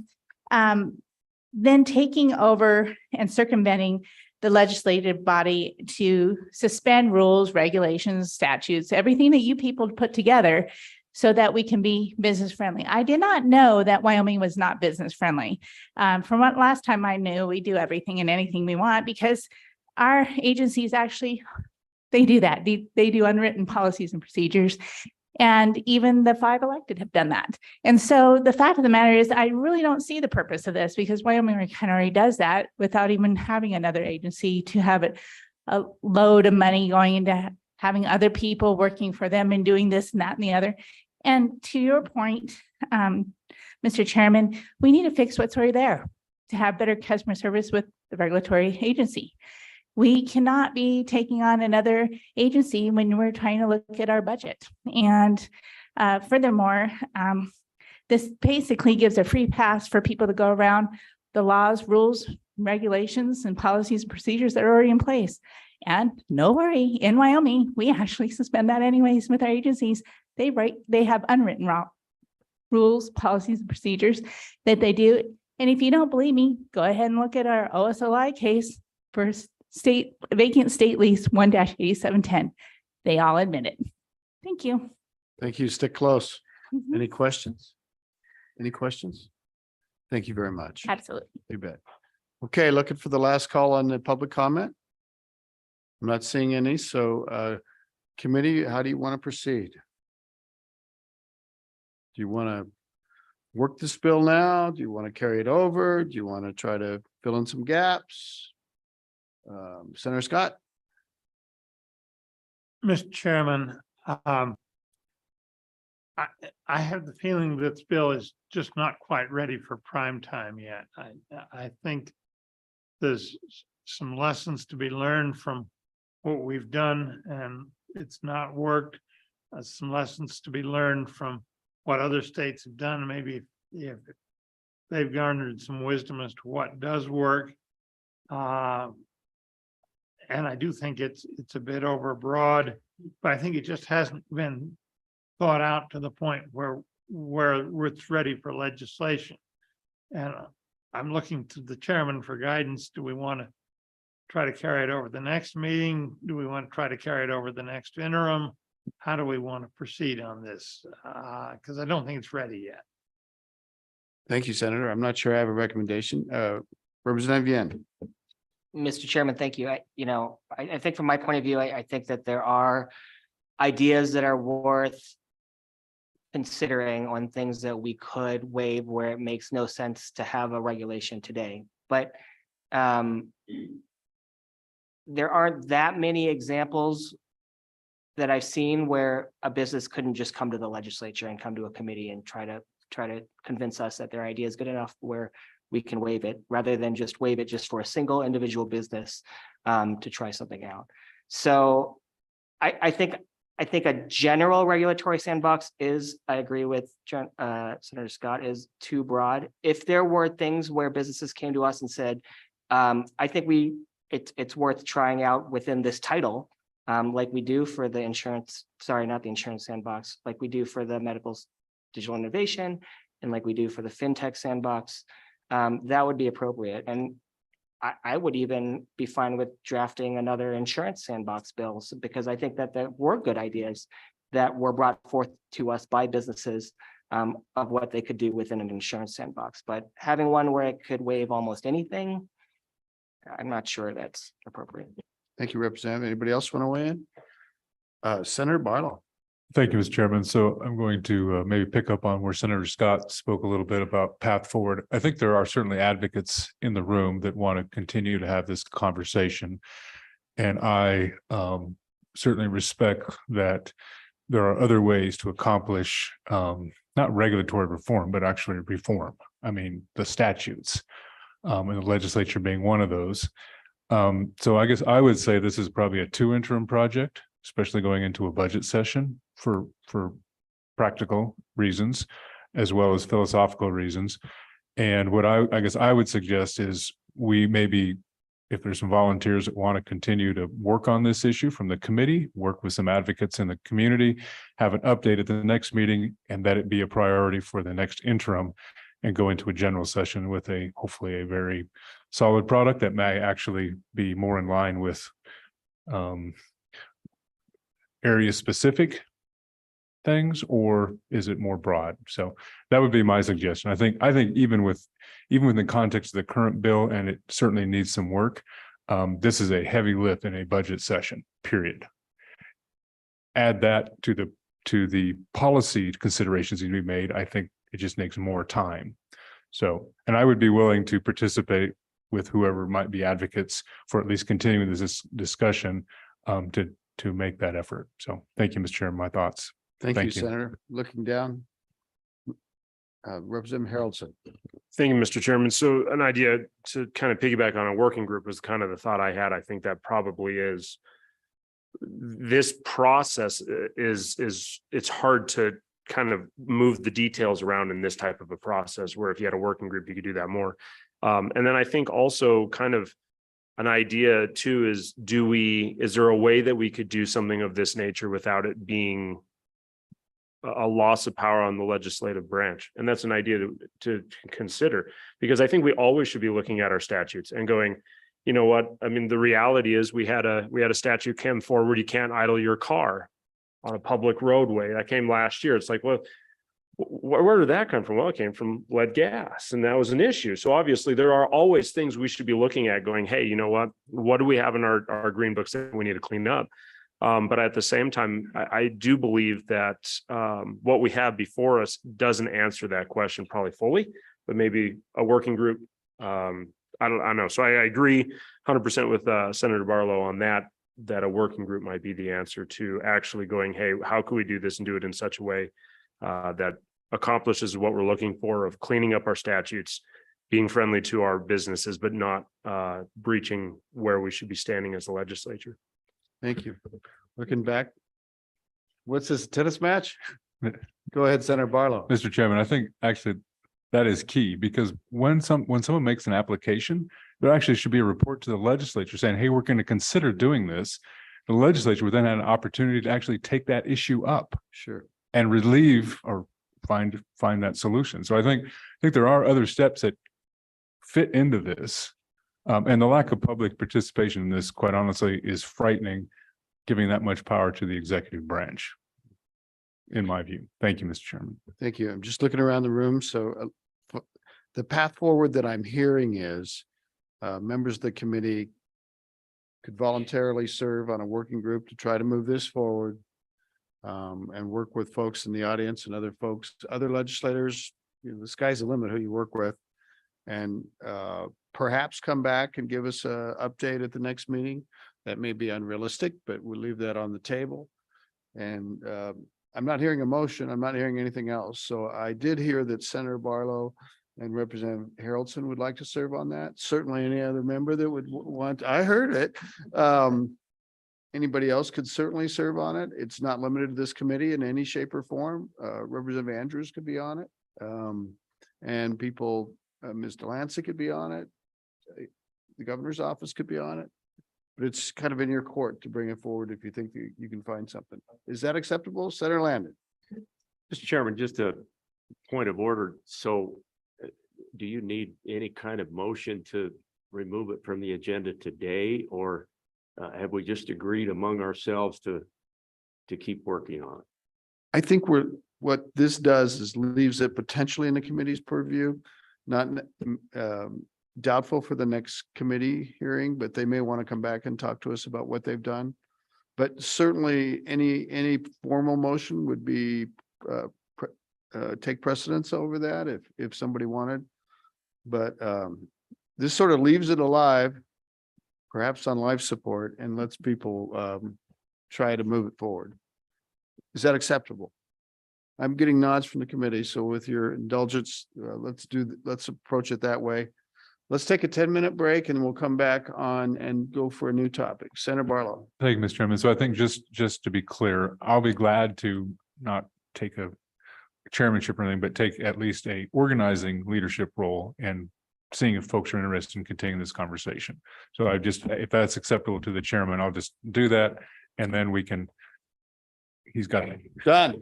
then taking over and circumventing the legislative body to suspend rules, regulations, statutes, everything that you people put together so that we can be business friendly. I did not know that Wyoming was not business friendly. From what last time I knew, we do everything and anything we want because our agencies actually, they do that. They do unwritten policies and procedures. And even the 5 elected have done that. And so the fact of the matter is, I really don't see the purpose of this because Wyoming kind of already does that without even having another agency to have it a load of money going into having other people working for them and doing this and that and the other. And to your point, Mr. Chairman, we need to fix what's already there to have better customer service with the regulatory agency. We cannot be taking on another agency when we're trying to look at our budget. And furthermore, this basically gives a free pass for people to go around the laws, rules, regulations, and policies and procedures that are already in place. And no worry, in Wyoming, we actually suspend that anyways with our agencies. They have unwritten rules, policies, and procedures that they do. And if you don't believe me, go ahead and look at our OSLI case for vacant state lease 1-8710. They all admit it. Thank you. Thank you. Stick close. Any questions? Any questions? Thank you very much. Absolutely. You bet. Okay, looking for the last call on the public comment. I'm not seeing any. So committee, how do you want to proceed? Do you want to work this bill now? Do you want to carry it over? Do you want to try to fill in some gaps? Senator Scott? Mr. Chairman, I have the feeling that this bill is just not quite ready for prime time yet. I think there's some lessons to be learned from what we've done and it's not worked. Some lessons to be learned from what other states have done. Maybe if they've garnered some wisdom as to what does work. And I do think it's a bit overbroad, but I think it just hasn't been thought out to the point where it's ready for legislation. And I'm looking to the chairman for guidance. Do we want to try to carry it over the next meeting? Do we want to try to carry it over the next interim? How do we want to proceed on this? Because I don't think it's ready yet. Thank you, Senator. I'm not sure I have a recommendation. Representative Yan. Mr. Chairman, thank you. I think from my point of view, I think that there are ideas that are worth considering on things that we could waive where it makes no sense to have a regulation today. But there aren't that many examples that I've seen where a business couldn't just come to the legislature and come to a committee and try to convince us that their idea is good enough where we can waive it rather than just waive it just for a single individual business to try something out. So I think a general regulatory sandbox is, I agree with Senator Scott, is too broad. If there were things where businesses came to us and said, I think it's worth trying out within this title like we do for the insurance, sorry, not the insurance sandbox, like we do for the medical digital innovation and like we do for the fintech sandbox, that would be appropriate. And I would even be fine with drafting another insurance sandbox bills because I think that there were good ideas that were brought forth to us by businesses of what they could do within an insurance sandbox. But having one where it could waive almost anything, I'm not sure that's appropriate. Thank you, Representative. Anybody else want to weigh in? Senator Barlow. Thank you, Mr. Chairman. So I'm going to maybe pick up on where Senator Scott spoke a little bit about path forward. I think there are certainly advocates in the room that want to continue to have this conversation. And I certainly respect that there are other ways to accomplish not regulatory reform, but actually reform. I mean, the statutes and the legislature being one of those. So I guess I would say this is probably a 2 interim project, especially going into a budget session for practical reasons, as well as philosophical reasons. And what I guess I would suggest is we maybe, if there's some volunteers that want to continue to work on this issue from the committee, work with some advocates in the community, have an update at the next meeting, and that it be a priority for the next interim and go into a general session with hopefully a very solid product that may actually be more in line with area specific things, or is it more broad? So that would be my suggestion. I think even within the context of the current bill, and it certainly needs some work, this is a heavy lift in a budget session, period. Add that to the policy considerations to be made, I think it just makes more time. So, and I would be willing to participate with whoever might be advocates for at least continuing this discussion to make that effort. So thank you, Mr. Chairman, my thoughts. Thank you, Senator. Looking down. Representative Haroldson. Thank you, Mr. Chairman. So an idea to kind of piggyback on a working group was kind of the thought I had. I think that probably is this process is it's hard to kind of move the details around in this type of a process, where if you had a working group, you could do that more. And then I think also kind of an idea too is, is there a way that we could do something of this nature without it being a loss of power on the legislative branch? And that's an idea to consider, because I think we always should be looking at our statutes and going, you know what, I mean, the reality is we had a statute came forward, you can't idle your car on a public roadway. That came last year. It's like, well, where did that come from? Well, it came from lead gas, and that was an issue. So obviously there are always things we should be looking at going, hey, you know what do we have in our green books that we need to clean up? But at the same time, I do believe that what we have before us doesn't answer that question probably fully, but maybe a working group. I don't know. So I agree 100% with Senator Barlow on that a working group might be the answer to actually going, hey, how can we do this and do it in such a way that accomplishes what we're looking for, of cleaning up our statutes, being friendly to our businesses, but not breaching where we should be standing as the legislature. Thank you. Looking back, what's this, tennis match? Go ahead, Senator Barlow. Mr. Chairman, I think actually that is key, because when someone makes an application, there actually should be a report to the legislature saying, hey, we're going to consider doing this. The legislature would then have an opportunity to actually take that issue up. Sure. And relieve or find that solution. So I think there are other steps that fit into this. And the lack of public participation in this, quite honestly, is frightening, giving that much power to the executive branch, in my view. Thank you, Mr. Chairman. Thank you. I'm just looking around the room. So the path forward that I'm hearing is members of the committee could voluntarily serve on a working group to try to move this forward, and work with folks in the audience and other folks, other legislators. You know, the sky's the limit who you work with, and perhaps come back and give us an update at the next meeting. That may be unrealistic, but we'll leave that on the table. And I'm not hearing a motion. I'm not hearing anything else. So I did hear that Senator Barlow and Representative Haroldson would like to serve on that. Certainly any other member that would want, I heard it. Anybody else could certainly serve on it. It's not limited to this committee in any shape or form. Representative Andrews could be on it. And people, Ms. Delancey could be on it. The governor's office could be on it. But it's kind of in your court to bring it forward if you think you can find something. Is that acceptable? Senator Landon? Mr. Chairman, just a point of order. So do you need any kind of motion to remove it from the agenda today? Or have we just agreed among ourselves to keep working on it? I think what this does is leaves it potentially in the committee's purview, not doubtful for the next committee hearing, but they may want to come back and talk to us about what they've done. But certainly any formal motion would be take precedence over that if somebody wanted. But this sort of leaves it alive, perhaps on life support, and lets people try to move it forward. Is that acceptable? I'm getting nods from the committee, so with your indulgence, let's approach it that way. Let's take a 10-minute break and we'll come back on and go for a new topic. Senator Barlow. Thank you, Mr. Chairman. So I think just to be clear, I'll be glad to not take a chairmanship or anything, but take at least a organizing leadership role and seeing if folks are interested in continuing this conversation. So if that's acceptable to the chairman, I'll just do that. And then he's got it. Done.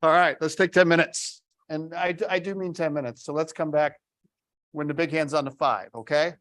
All right, let's take 10 minutes. And I do mean 10 minutes. So let's come back when the big hand's on the 5, okay?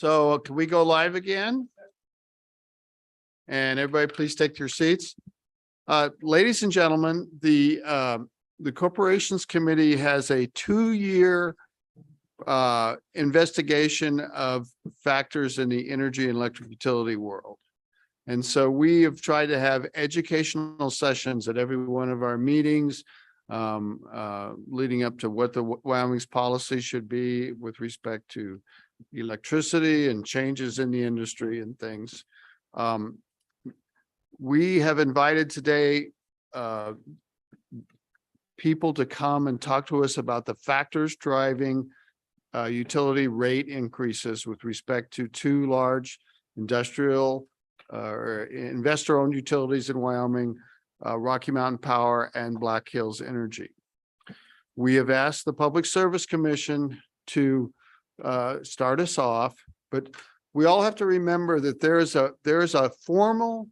So can we go live again? And everybody, please take your seats. Ladies and gentlemen, the Corporations Committee has a 2-year investigation of factors in the energy and electric utility world. And so we have tried to have educational sessions at every one of our meetings, leading up to what the Wyoming's policy should be with respect to electricity and changes in the industry and things. We have invited today people to come and talk to us about the factors driving utility rate increases with respect to 2 large industrial or investor-owned utilities in Wyoming, Rocky Mountain Power and Black Hills Energy. We have asked the Public Service Commission to start us off, but we all have to remember that there is a formal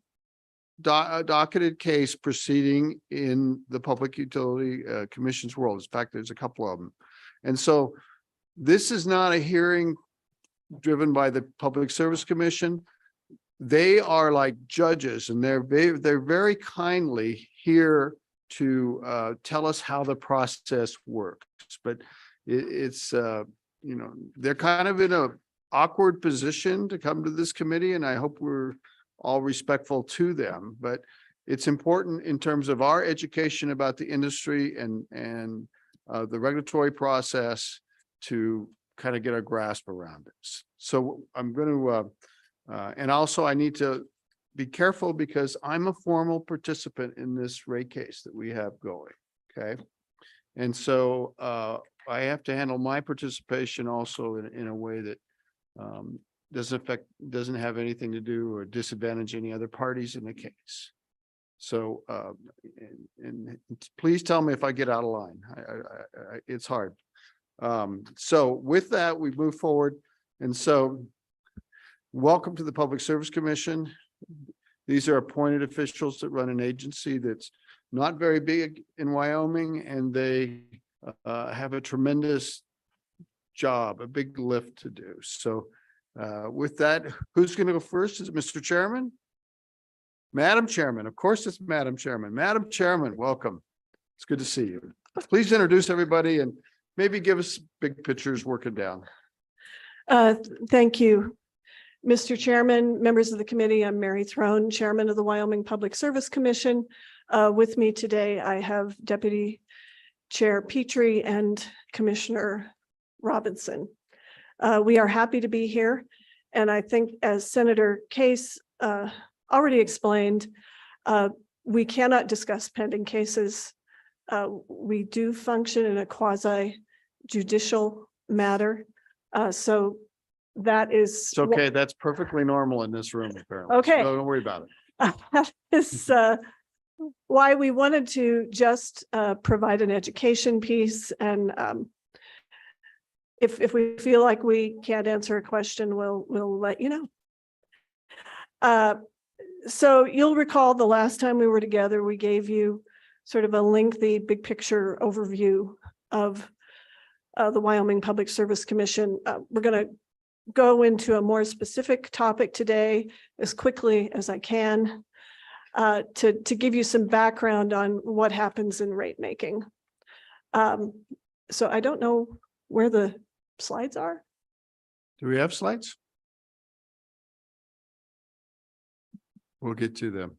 docketed case proceeding in the Public Utility Commission's world. In fact, there's a couple of them. And so this is not a hearing driven by the Public Service Commission. They are like judges, and they're very kindly here to tell us how the process works. But it's you know, they're kind of in a awkward position to come to this committee, and I hope we're all respectful to them. But it's important in terms of our education about the industry and the regulatory process to kind of get a grasp around this. So I'm going to and also I need to be careful because I'm a formal participant in this rate case that we have going. Okay. And so I have to handle my participation also in a way that doesn't have anything to do or disadvantage any other parties in the case. So and please tell me if I get out of line. It's hard. So with that, we move forward. And so welcome to the Public Service Commission. These are appointed officials that run an agency that's not very big in Wyoming, and they have a tremendous job, a big lift to do. So with that, who's going to go first? Is it Mr. Chairman? Madam Chairman, of course it's Madam Chairman. Madam Chairman, welcome. It's good to see you. Please introduce everybody and maybe give us big pictures working down. Thank you, Mr. Chairman, members of the committee. I'm Mary Throne, Chairman of the Wyoming Public Service Commission. With me today, I have Deputy Chair Petrie and Commissioner Robinson. We are happy to be here. And I think as Senator Case already explained, we cannot discuss pending cases. We do function in a quasi judicial matter. So that is. It's okay. That's perfectly normal in this room, apparently. Okay. So don't worry about it. That is why we wanted to just provide an education piece. And if we feel like we can't answer a question, we'll let you know. So you'll recall the last time we were together, we gave you sort of a lengthy big picture overview of the Wyoming Public Service Commission. We're going to go into a more specific topic today as quickly as I can to give you some background on what happens in rate making. So I don't know where the slides are. Do we have slides? We'll get to them.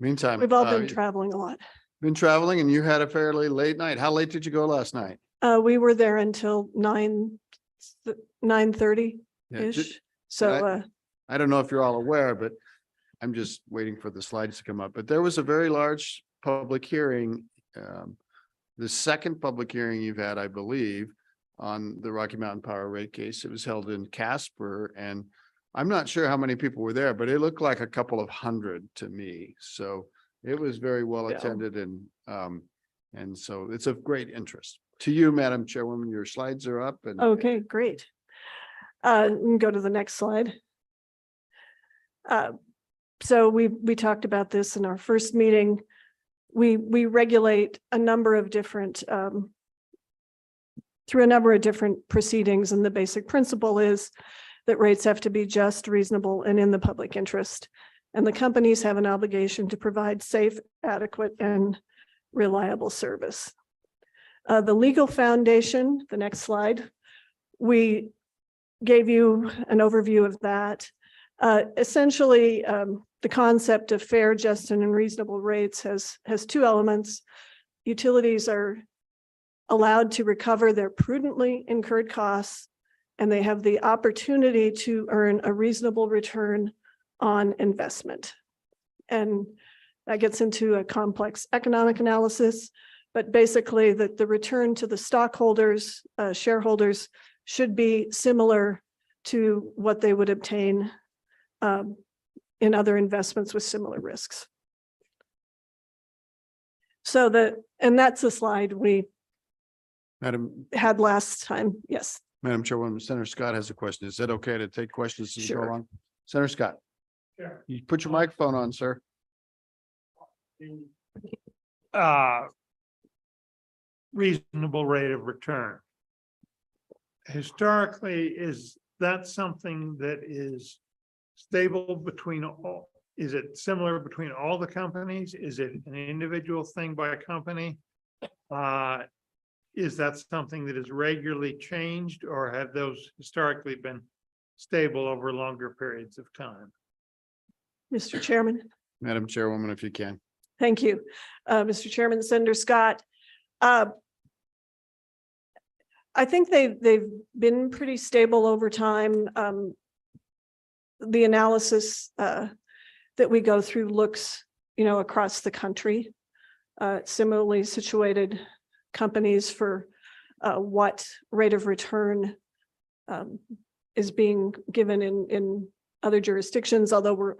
Meantime, We've all been traveling a lot. Been traveling, and you had a fairly late night. How late did you go last night? We were there until 9:30 ish. So I don't know if you're all aware, but I'm just waiting for the slides to come up. But there was a very large public hearing, the second public hearing you've had, I believe, on the Rocky Mountain Power rate case. It was held in Casper, and I'm not sure how many people were there, but it looked like a couple of hundred to me. So it was very well attended, and so it's of great interest to you, Madam Chairwoman. Your slides are up. And okay, great. We can go to the next slide. So we talked about this in our first meeting. we regulate a number of different through a number of different proceedings, and the basic principle is that rates have to be just, reasonable, and in the public interest. And the companies have an obligation to provide safe, adequate, and reliable service. The legal foundation, the next slide, we gave you an overview of that. Essentially, the concept of fair, just, and reasonable rates has two elements. Utilities are allowed to recover their prudently incurred costs, and they have the opportunity to earn a reasonable return on investment. And that gets into a complex economic analysis, but basically that the return to the stockholders, shareholders, should be similar to what they would obtain in other investments with similar risks. So and that's a slide we Madam, had last time. Yes. Madam Chairwoman, Senator Scott has a question. Is that okay to take questions as we go Sure. along? Senator Scott. Sure. You put your microphone on, sir. Reasonable rate of return. Historically, is that something that is stable between all? Is it similar between all the companies? Is it an individual thing by a company? Is that something that is regularly changed, or have those historically been stable over longer periods of time? Mr. Chairman. Madam Chairwoman, if you can. Thank you. Mr. Chairman, Senator Scott. I think they've been pretty stable over time. The analysis that we go through looks, across the country, similarly situated companies for what rate of return is being given in other jurisdictions, although we're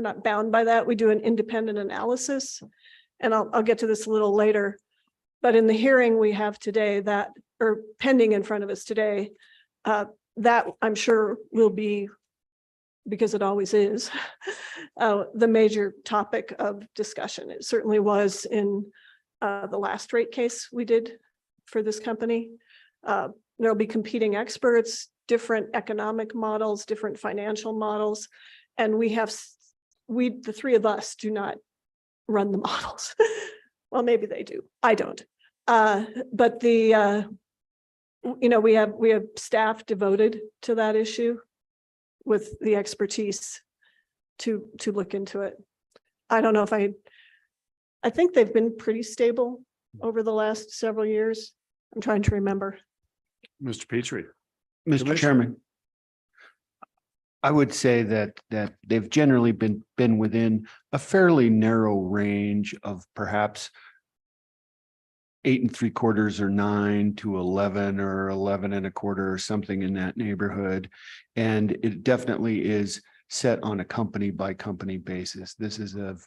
not bound by that. We do an independent analysis, and I'll get to this a little later. But in the hearing we have today or pending in front of us today, that I'm sure will be, because it always is, the major topic of discussion. It certainly was in the last rate case we did for this company. There'll be competing experts, different economic models, different financial models, and the three of us do not run the models. Well, maybe they do. I don't. But we have staff devoted to that issue with the expertise to look into it. I don't know if I think they've been pretty stable over the last several years. I'm trying to remember. Mr. Petrie. Mr. Chairman, I would say that they've generally been within a fairly narrow range of perhaps 8 3/4 or 9 to 11 or 11 1/4 or something in that neighborhood. And it definitely is set on a company by company basis. This is a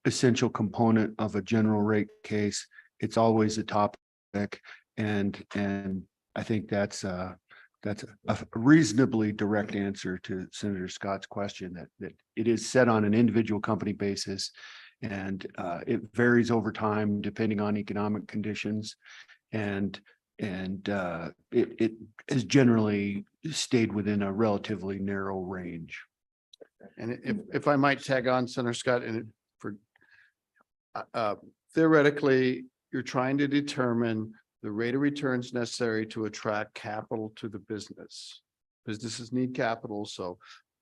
essential component of a general rate case. It's always a topic, and I think that's a reasonably direct answer to Senator Scott's question, that it is set on an individual company basis, and it varies over time depending on economic conditions, and it has generally stayed within a relatively narrow range. And if I might tag on, Senator Scott, and theoretically, you're trying to determine the rate of returns necessary to attract capital to the business. Businesses need capital,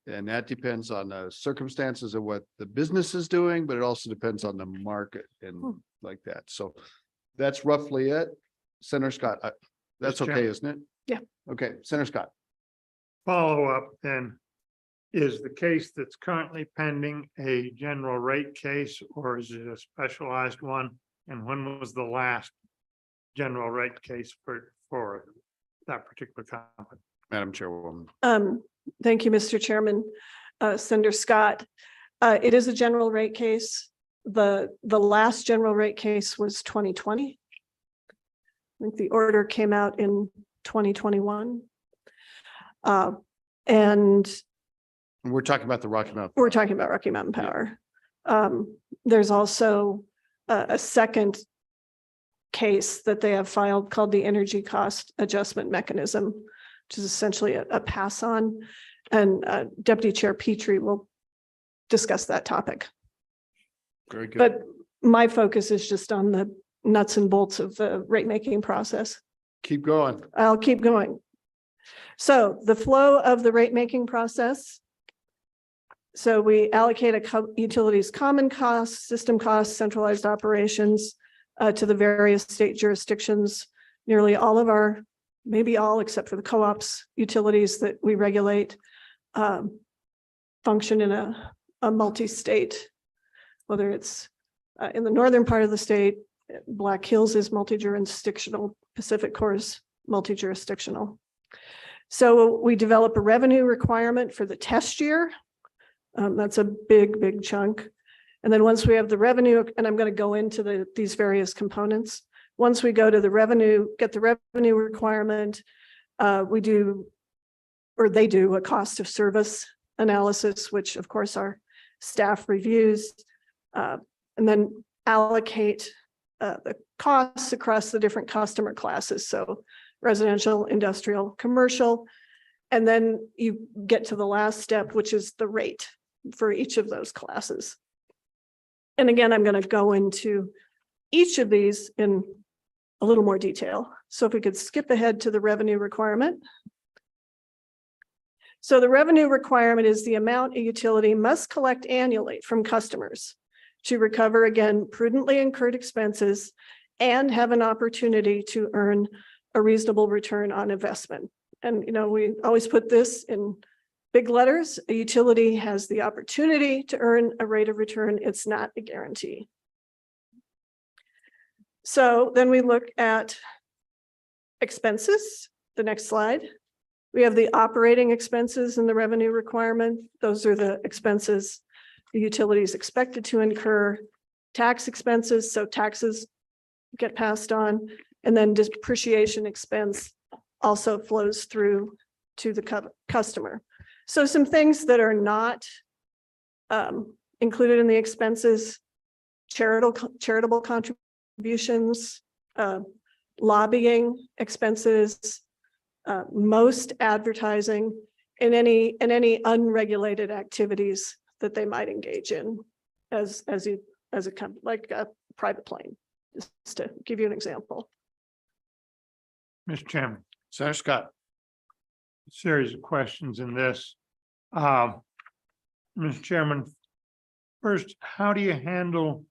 and that depends on the circumstances of what the business is doing, but it also depends on the market and like that. So that's roughly it. Senator Scott, that's Mr. okay, Chairman. isn't it? Yeah. Okay, Senator Scott. Follow up then, is the case that's currently pending a general rate case, or is it a specialized one? And when was the last general rate case for that particular company? Madam Chairwoman. Thank you, Mr. Chairman. Senator Scott, it is a general rate case. The last general rate case was 2020. I think the order came out in 2021. And we're talking about the Rocky Mountain. We're talking about Rocky Mountain Power. There's also a second case that they have filed called the Energy Cost Adjustment Mechanism, which is essentially a pass on. And Deputy Chair Petrie will discuss that topic. Very good. But my focus is just on the nuts and bolts of the rate making process. Keep going. I'll keep going. So the flow of the rate making process. So we allocate a utilities common costs, system costs, centralized operations to the various state jurisdictions. Nearly all of our, maybe all except for the co-ops utilities that we regulate function in a multi-state, whether it's in the northern part of the state, Black Hills is multi-jurisdictional, Pacific Core is multi-jurisdictional. So we develop a revenue requirement for the test year. That's a big chunk. And then once we have the revenue, and I'm going to go into these various components. Once we go to the revenue, get the revenue requirement, we do, or they do, a cost of service analysis, which of course our staff reviews, and then allocate the costs across the different customer classes. So residential, industrial, commercial, and then you get to the last step, which is the rate for each of those classes. And again, I'm going to go into each of these in a little more detail. So if we could skip ahead to the revenue requirement. So the revenue requirement is the amount a utility must collect annually from customers to recover, again, prudently incurred expenses and have an opportunity to earn a reasonable return on investment. And, you know, we always put this in big letters. A utility has the opportunity to earn a rate of return. It's not a guarantee. So then we look at expenses, the next slide. We have the operating expenses and the revenue requirement. Those are the expenses the utility is expected to incur. Tax expenses, so taxes get passed on, and then depreciation expense also flows through to the customer. So some things that are not included in the expenses: charitable contributions, lobbying expenses, most advertising, and any unregulated activities that they might engage in as a company, like a private plane, just to give you an example. Mr. Chairman, Senator Scott. series of questions in this. Mr. Chairman, first, how do you handle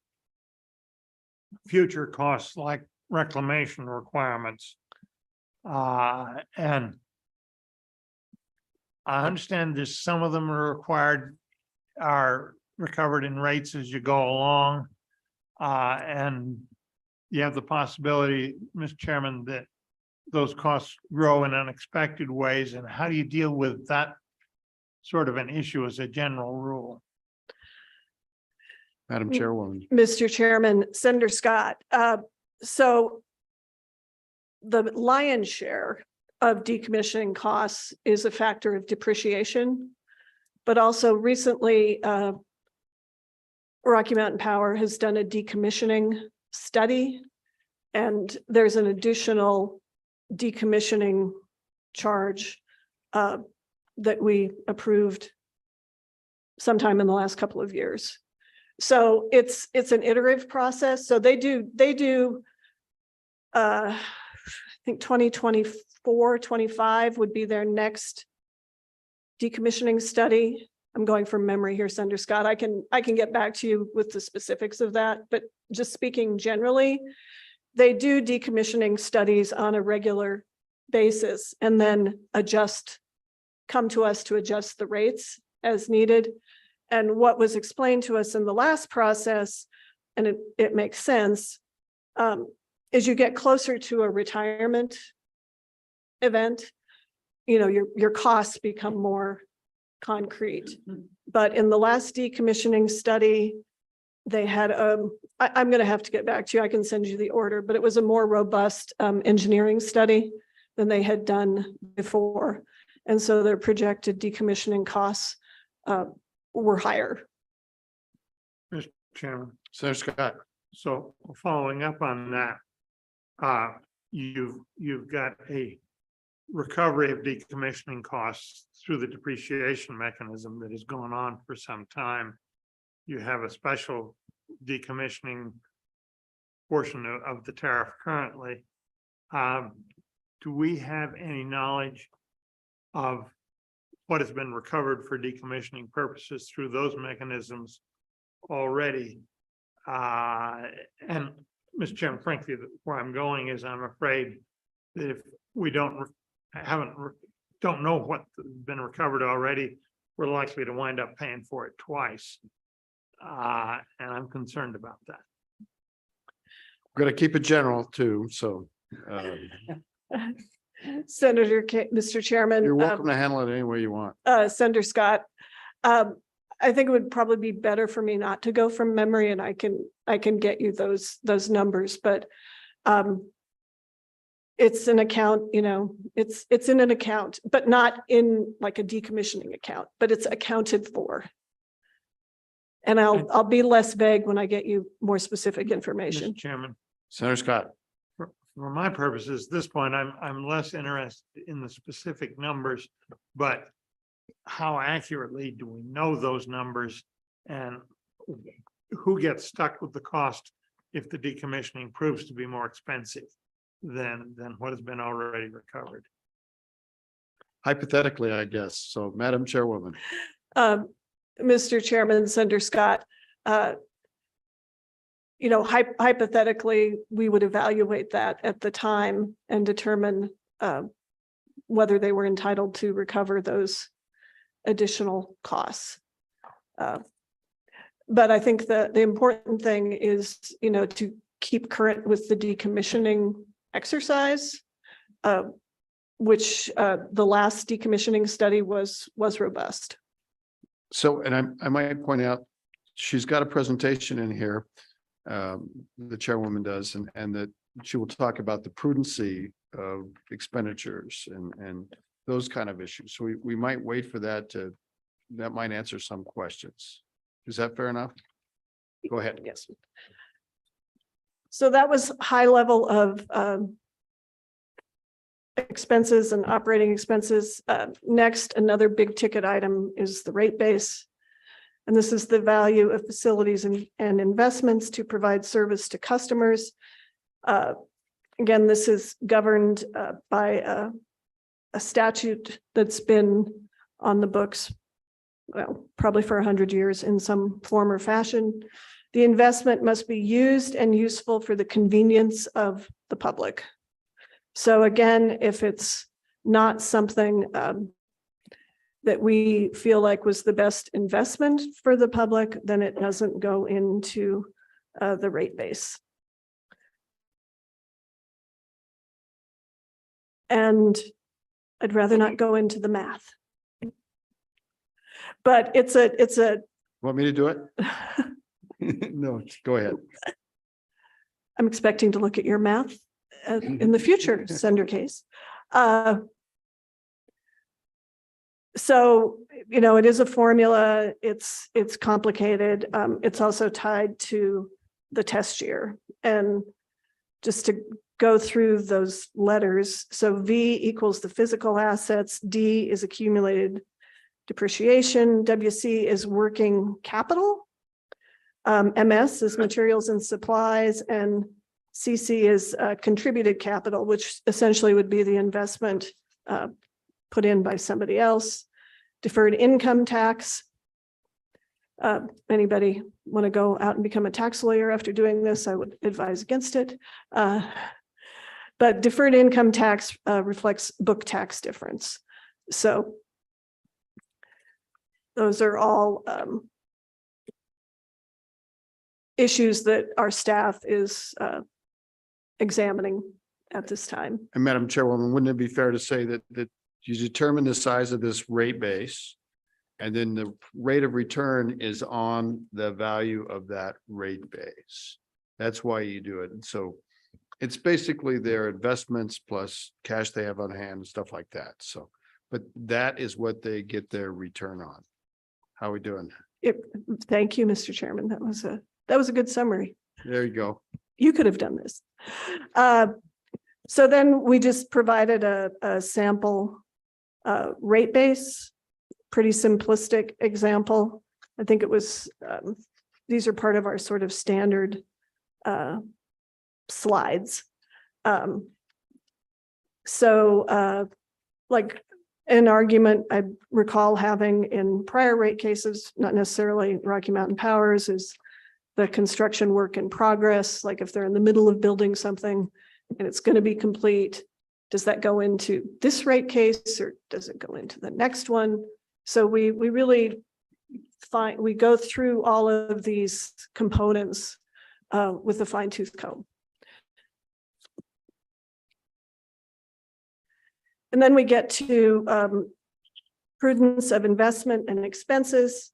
future costs like reclamation requirements? And I understand there's some of them are recovered in rates as you go along. And you have the possibility, Mr. Chairman, that those costs grow in unexpected ways. And how do you deal with that sort of an issue as a general rule? Madam Chairwoman. Mr. Chairman, Senator Scott, so the lion's share of decommissioning costs is a factor of depreciation, but also recently Rocky Mountain Power has done a decommissioning study, and there's an additional decommissioning charge that we approved sometime in the last couple of years. So it's an iterative process. So they do I think 2024, 25 would be their next decommissioning study. I'm going from memory here, Senator Scott. I can get back to you with the specifics of that, but just speaking generally, they do decommissioning studies on a regular basis and then come to us to adjust the rates as needed. And what was explained to us in the last process, and it makes sense, is you get closer to a retirement event, you know, your costs become more concrete. But in the last decommissioning study, they had I'm going to have to get back to you. I can send you the order, but it was a more robust engineering study than they had done before. And so their projected decommissioning costs were higher. Mr. Chairman. Senator Scott. So following up on that, you've got a recovery of decommissioning costs through the depreciation mechanism that has gone on for some time. You have a special decommissioning portion of the tariff currently. Do we have any knowledge of what has been recovered for decommissioning purposes through those mechanisms already? And Mr. Chairman, frankly, where I'm going is I'm afraid that if we don't know what's been recovered already, we're likely to wind up paying for it twice. And I'm concerned about that. We're going to keep it general too, so Mr. Chairman. you're welcome to handle it any way you want. Senator Scott, I think it would probably be better for me not to go from memory, and I can get you those numbers, but it's an account, it's in an account, but not in like a decommissioning account, but it's accounted for. And I'll be less vague when I get you more specific information. Mr. Chairman. Senator Scott. For my purposes, at this point, I'm less interested in the specific numbers, but how accurately do we know those numbers, and who gets stuck with the cost if the decommissioning proves to be more expensive than what has been already recovered? Hypothetically, I guess. So, Madam Chairwoman. Mr. Chairman, Senator Scott, hypothetically, we would evaluate that at the time and determine whether they were entitled to recover those additional costs. But I think the important thing is, to keep current with the decommissioning exercise, which the last decommissioning study was robust. So, and I might point out, she's got a presentation in here, the chairwoman does, and that she will talk about the prudency of expenditures and those kind of issues. So we might wait for that that might answer some questions. Is that fair enough? Go ahead. Yes. So that was high level of expenses and operating expenses. Next, another big ticket item is the rate base. And this is the value of facilities and investments to provide service to customers. Again, this is governed by a statute that's been on the books, well, probably for 100 years in some form or fashion. The investment must be used and useful for the convenience of the public. So again, if it's not something that we feel like was the best investment for the public, then it doesn't go into the rate base. And I'd rather not go into the math. But it's a. Want me to do it? No, go ahead. I'm expecting to look at your math in the future, Senator Case. So, it is a formula. It's complicated. It's also tied to the test year. And just to go through those letters. So V equals the physical assets. D is accumulated depreciation. WC is working capital. MS is materials and supplies, and CC is contributed capital, which essentially would be the investment put in by somebody else. Deferred income tax. Anybody want to go out and become a tax lawyer after doing this? I would advise against it. But deferred income tax reflects book tax difference. So those are all issues that our staff is examining at this time. And Madam Chairwoman, wouldn't it be fair to say that you determine the size of this rate base, and then the rate of return is on the value of that rate base? That's why you do it. And so it's basically their investments plus cash they have on hand and stuff like that. So, but that is what they get their return on. How are we doing? Thank you, Mr. Chairman. That was a That was a good summary. There you go. You could have done this. So then we just provided a sample rate base, pretty simplistic example. I think it was, these are part of our sort of standard slides. Like an argument I recall having in prior rate cases, not necessarily Rocky Mountain Powers, is the construction work in progress. Like if they're in the middle of building something and it's going to be complete, does that go into this rate case or does it go into the next one? So we really we go through all of these components with a fine tooth comb. And then we get to prudence of investment and expenses,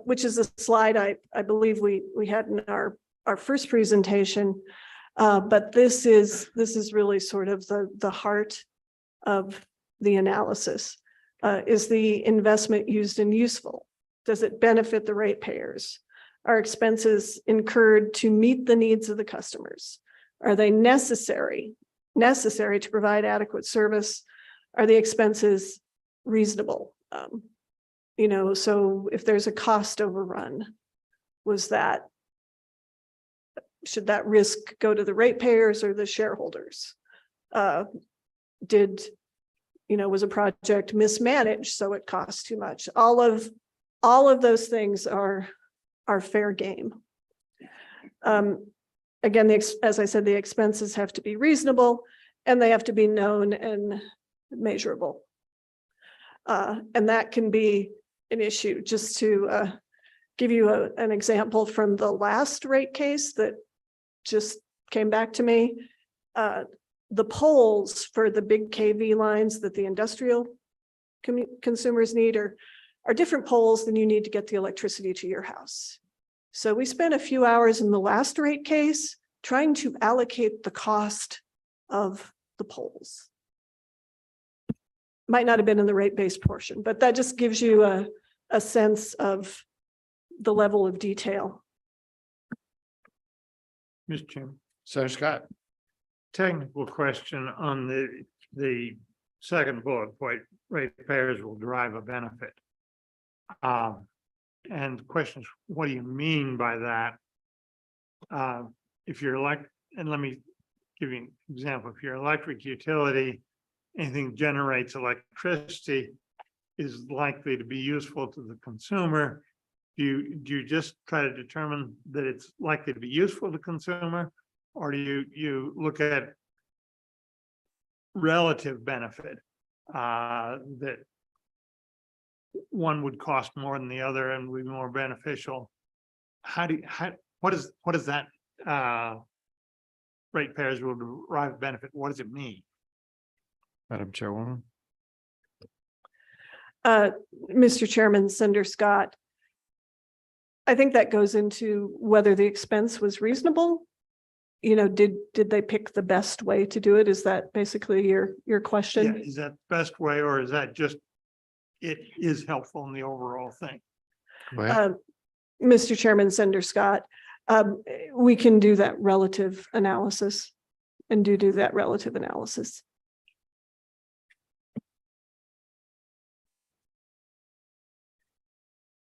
which is a slide I believe we had in our first presentation. But this is really sort of the heart of the analysis. Is the investment used and useful? Does it benefit the ratepayers? Are expenses incurred to meet the needs of the customers? Are they necessary to provide adequate service? Are the expenses reasonable? So if there's a cost overrun, should that risk go to the ratepayers or the shareholders? Was a project mismanaged, so it costs too much? All of those things are fair game. Again, as I said, the expenses have to be reasonable and they have to be known and measurable. And that can be an issue. Just to give you an example from the last rate case that just came back to me, the poles for the big KV lines that the industrial consumers need are different poles than you need to get the electricity to your house. So we spent a few hours in the last rate case trying to allocate the cost of the poles. Might not have been in the rate base portion, but that just gives you a sense of the level of detail. Mr. Chairman. Senator Scott. Technical question on the second bullet point, ratepayers will drive a benefit. And the question is, what do you mean by that? If you're and let me give you an example. If your electric utility, anything generates electricity is likely to be useful to the consumer. Do you just try to determine that it's likely to be useful to the consumer? Or do you look at relative benefit that one would cost more than the other and would be more beneficial? What does that ratepayers will derive benefit? What does it mean? Madam Chairwoman. Mr. Chairman, Senator Scott, I think that goes into whether the expense was reasonable. Did they pick the best way to do it? Is that basically your question? Yeah, is that the best way, or is that just it is helpful in the overall thing? Mr. Chairman, Senator Scott, we can do that relative analysis and do that relative analysis.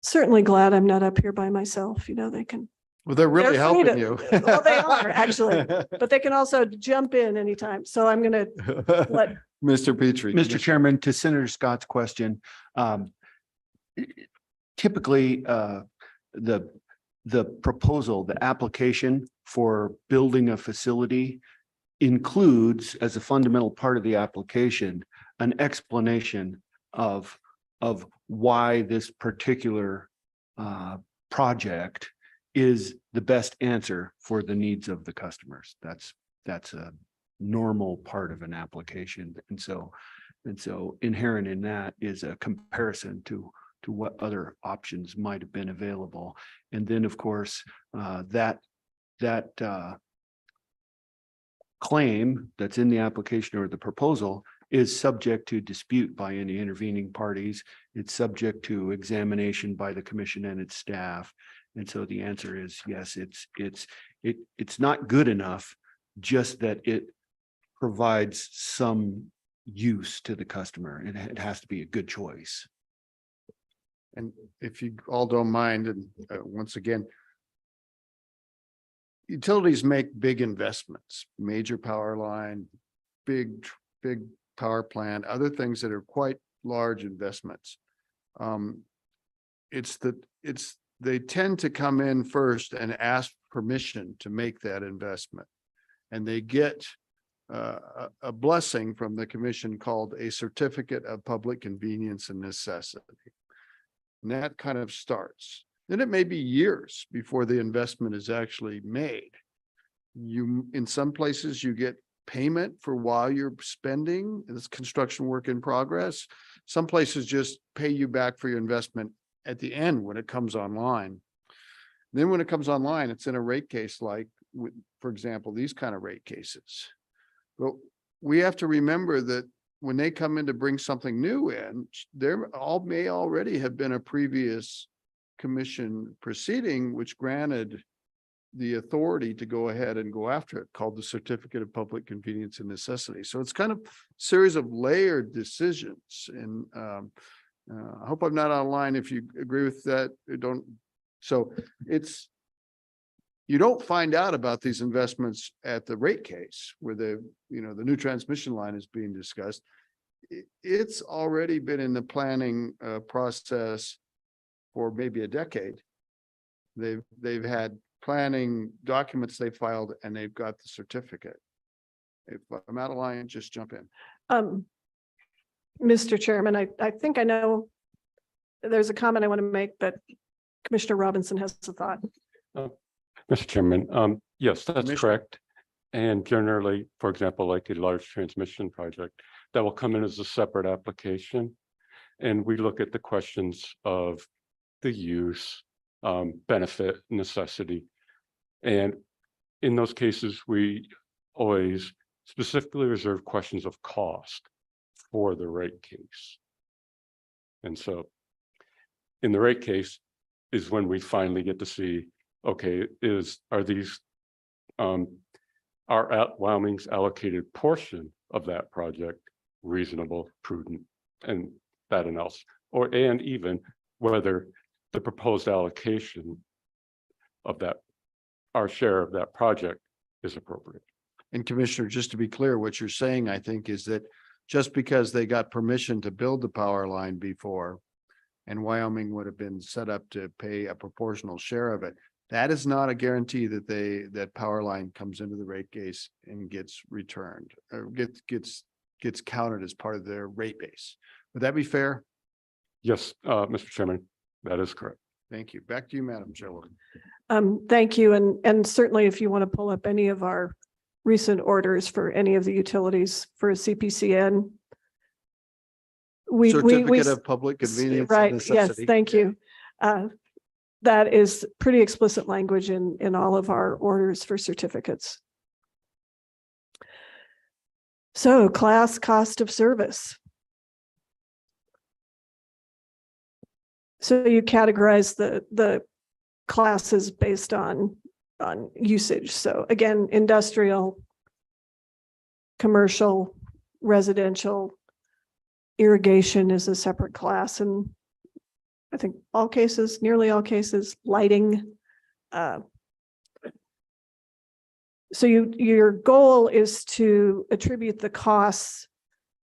Certainly glad I'm not up here by myself. They can. Well, they're really helping you. Well, they are actually, but they can also jump in anytime. So I'm going to let Mr. Petrie. Mr. Chairman, to Senator Scott's question, typically the proposal, the application for building a facility includes, as a fundamental part of the application, an explanation of why this particular project is the best answer for the needs of the customers. That's a normal part of an application. And so inherent in that is a comparison to what other options might have been available. And then, of course, that claim that's in the application or the proposal is subject to dispute by any intervening parties. It's subject to examination by the commission and its staff. And so the answer is yes, it's not good enough, just that it provides some use to the customer, and it has to be a good choice. And if you all don't mind, and once again, utilities make big investments, major power line, big power plant, other things that are quite large investments. They tend to come in first and ask permission to make that investment. And they get a blessing from the commission called a certificate of public convenience and necessity. And that kind of starts. Then it may be years before the investment is actually made. In some places, you get payment for while you're spending this construction work in progress. Some places just pay you back for your investment at the end when it comes online. Then when it comes online, it's in a rate case, like, for example, these kind of rate cases. But we have to remember that when they come in to bring something new in, there may already have been a previous commission proceeding which granted the authority to go ahead and go after it, called the Certificate of Public Convenience and Necessity. So it's kind of series of layered decisions. And I hope I'm not online. If you agree with that, don't. So you don't find out about these investments at the rate case where the new transmission line is being discussed. It's already been in the planning process for maybe a decade. They've had planning documents they filed, and they've got the certificate. If I'm out of line, just jump in. Mr. Chairman, I think I know there's a comment I want to make, but Commissioner Robinson has a thought. Mr. Chairman, yes, that's Commissioner. correct. And generally, for example, like a large transmission project, that will come in as a separate application. And we look at the questions of the use, benefit, necessity. And in those cases, we always specifically reserve questions of cost for the rate case. And so in the rate case is when we finally get to see, okay, are these Wyoming's allocated portion of that project reasonable, prudent, and that analysis, and even whether the proposed allocation of that, our share of that project, is appropriate. And Commissioner, just to be clear, what you're saying, I think, is that just because they got permission to build the power line before, and Wyoming would have been set up to pay a proportional share of it, that is not a guarantee that that power line comes into the rate case and gets returned, or gets counted as part of their rate base. Would that be fair? Yes, Mr. Chairman, that is correct. Thank you. Back to you, Madam Chairwoman. Thank you. And certainly if you want to pull up any of our recent orders for any of the utilities for a CPCN. Certificate of Public Convenience and right, yes, Necessity. thank you. That is pretty explicit language in all of our orders for certificates. So class cost of service. So you categorize the classes based on usage. So again, industrial, commercial, residential, irrigation is a separate class, and I think nearly all cases, lighting. So your goal is to attribute the costs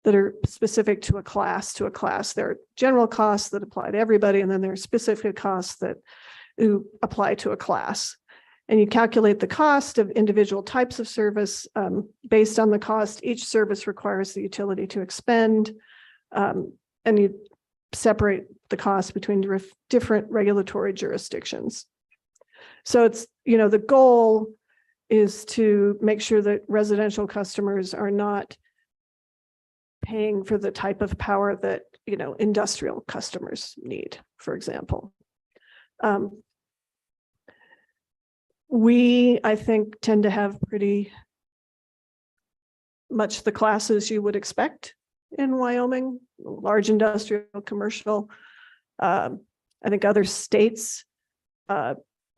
that are specific to a class. There are general costs that apply to everybody, and then there are specific costs that apply to a class. And you calculate the cost of individual types of service. Based on the cost each service requires the utility to expend, and you separate the cost between different regulatory jurisdictions. So it's, the goal is to make sure that residential customers are not paying for the type of power that, industrial customers need, for example. We, I think, tend to have pretty much the classes you would expect in Wyoming, large industrial, commercial. I think other states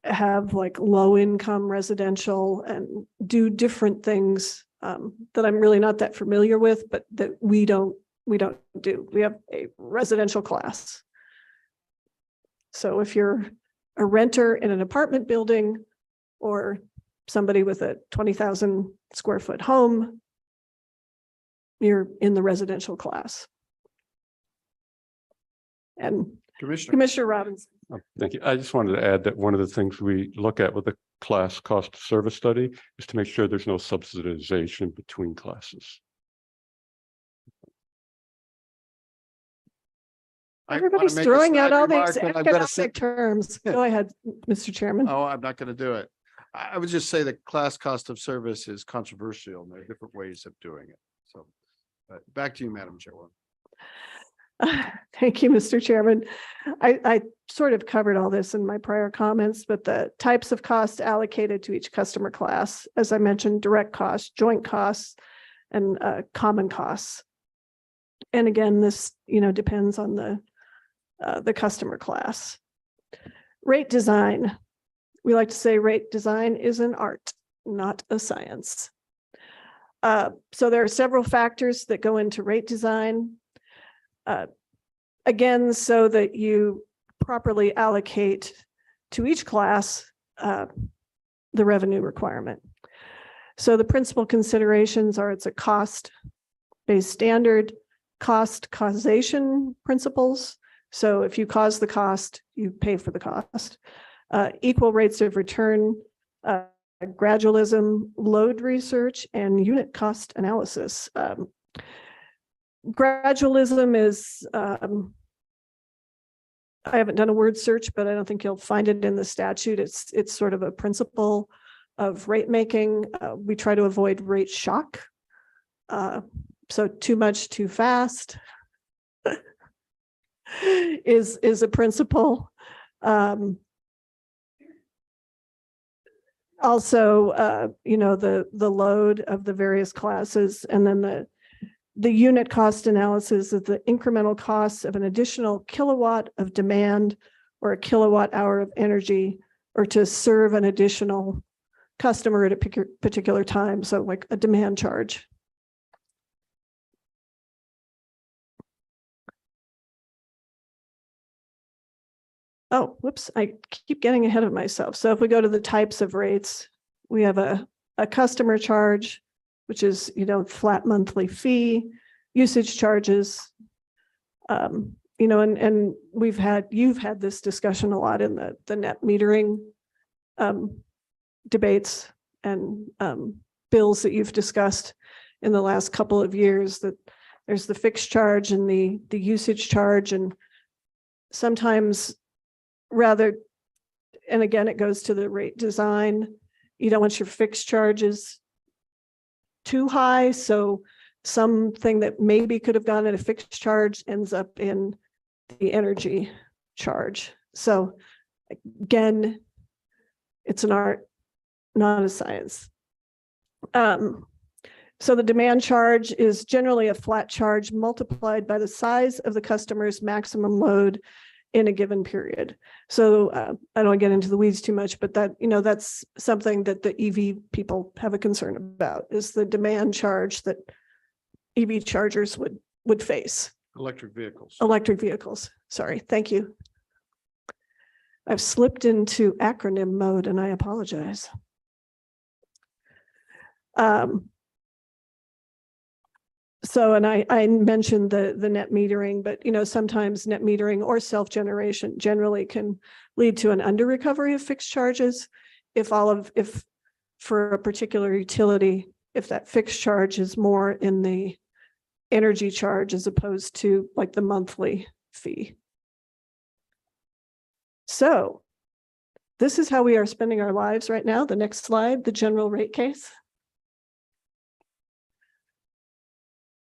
have like low income residential and do different things that I'm really not that familiar with, but that we don't do. We have a residential class. So if you're a renter in an apartment building or somebody with a 20,000 square foot home, you're in the residential class. And Commissioner Robinson. Thank you. I just wanted to add that one of the things we look at with the class cost of service study is to make sure there's no subsidization between classes. Everybody's throwing out all these economic terms. Go ahead, Mr. Chairman. Oh, I'm not going to do it. I would just say that class cost of service is controversial and there are different ways of doing it. So back to you, Madam Chairwoman. Thank you, Mr. Chairman. I sort of covered all this in my prior comments, but the types of costs allocated to each customer class, as I mentioned, direct costs, joint costs, and common costs. And again, this, depends on the customer class. Rate design. We like to say rate design is an art, not a science. So there are several factors that go into rate design. Again, so that you properly allocate to each class the revenue requirement. So the principal considerations are it's a cost-based standard, cost causation principles. So if you cause the cost, you pay for the cost. Equal rates of return, gradualism, load research, and unit cost analysis. Gradualism is, I haven't done a word search, but I don't think you'll find it in the statute. It's sort of a principle of rate making. We try to avoid rate shock. So too much, too fast is a principle. Also, the load of the various classes, and then the unit cost analysis of the incremental costs of an additional kilowatt of demand or a kilowatt hour of energy, or to serve an additional customer at a particular time. So like a demand charge. Oh, whoops, I keep getting ahead of myself. So if we go to the types of rates, we have a customer charge, which is, flat monthly fee, usage charges. And you've had this discussion a lot in the net metering debates and bills that you've discussed in the last couple of years, that there's the fixed charge and the usage charge, and sometimes and again, it goes to the rate design. You don't want your fixed charges too high. So something that maybe could have gone at a fixed charge ends up in the energy charge. So again, it's an art, not a science. So the demand charge is generally a flat charge multiplied by the size of the customer's maximum load in a given period. So I don't want to get into the weeds too much, but that's something that the EV people have a concern about, is the demand charge that EV chargers would face. Electric vehicles. Sorry. Thank you. I've slipped into acronym mode and I apologize. So, and I mentioned the net metering, but sometimes net metering or self-generation generally can lead to an under recovery of fixed charges if for a particular utility, if that fixed charge is more in the energy charge as opposed to like the monthly fee. So this is how we are spending our lives right now. The next slide, the general rate case.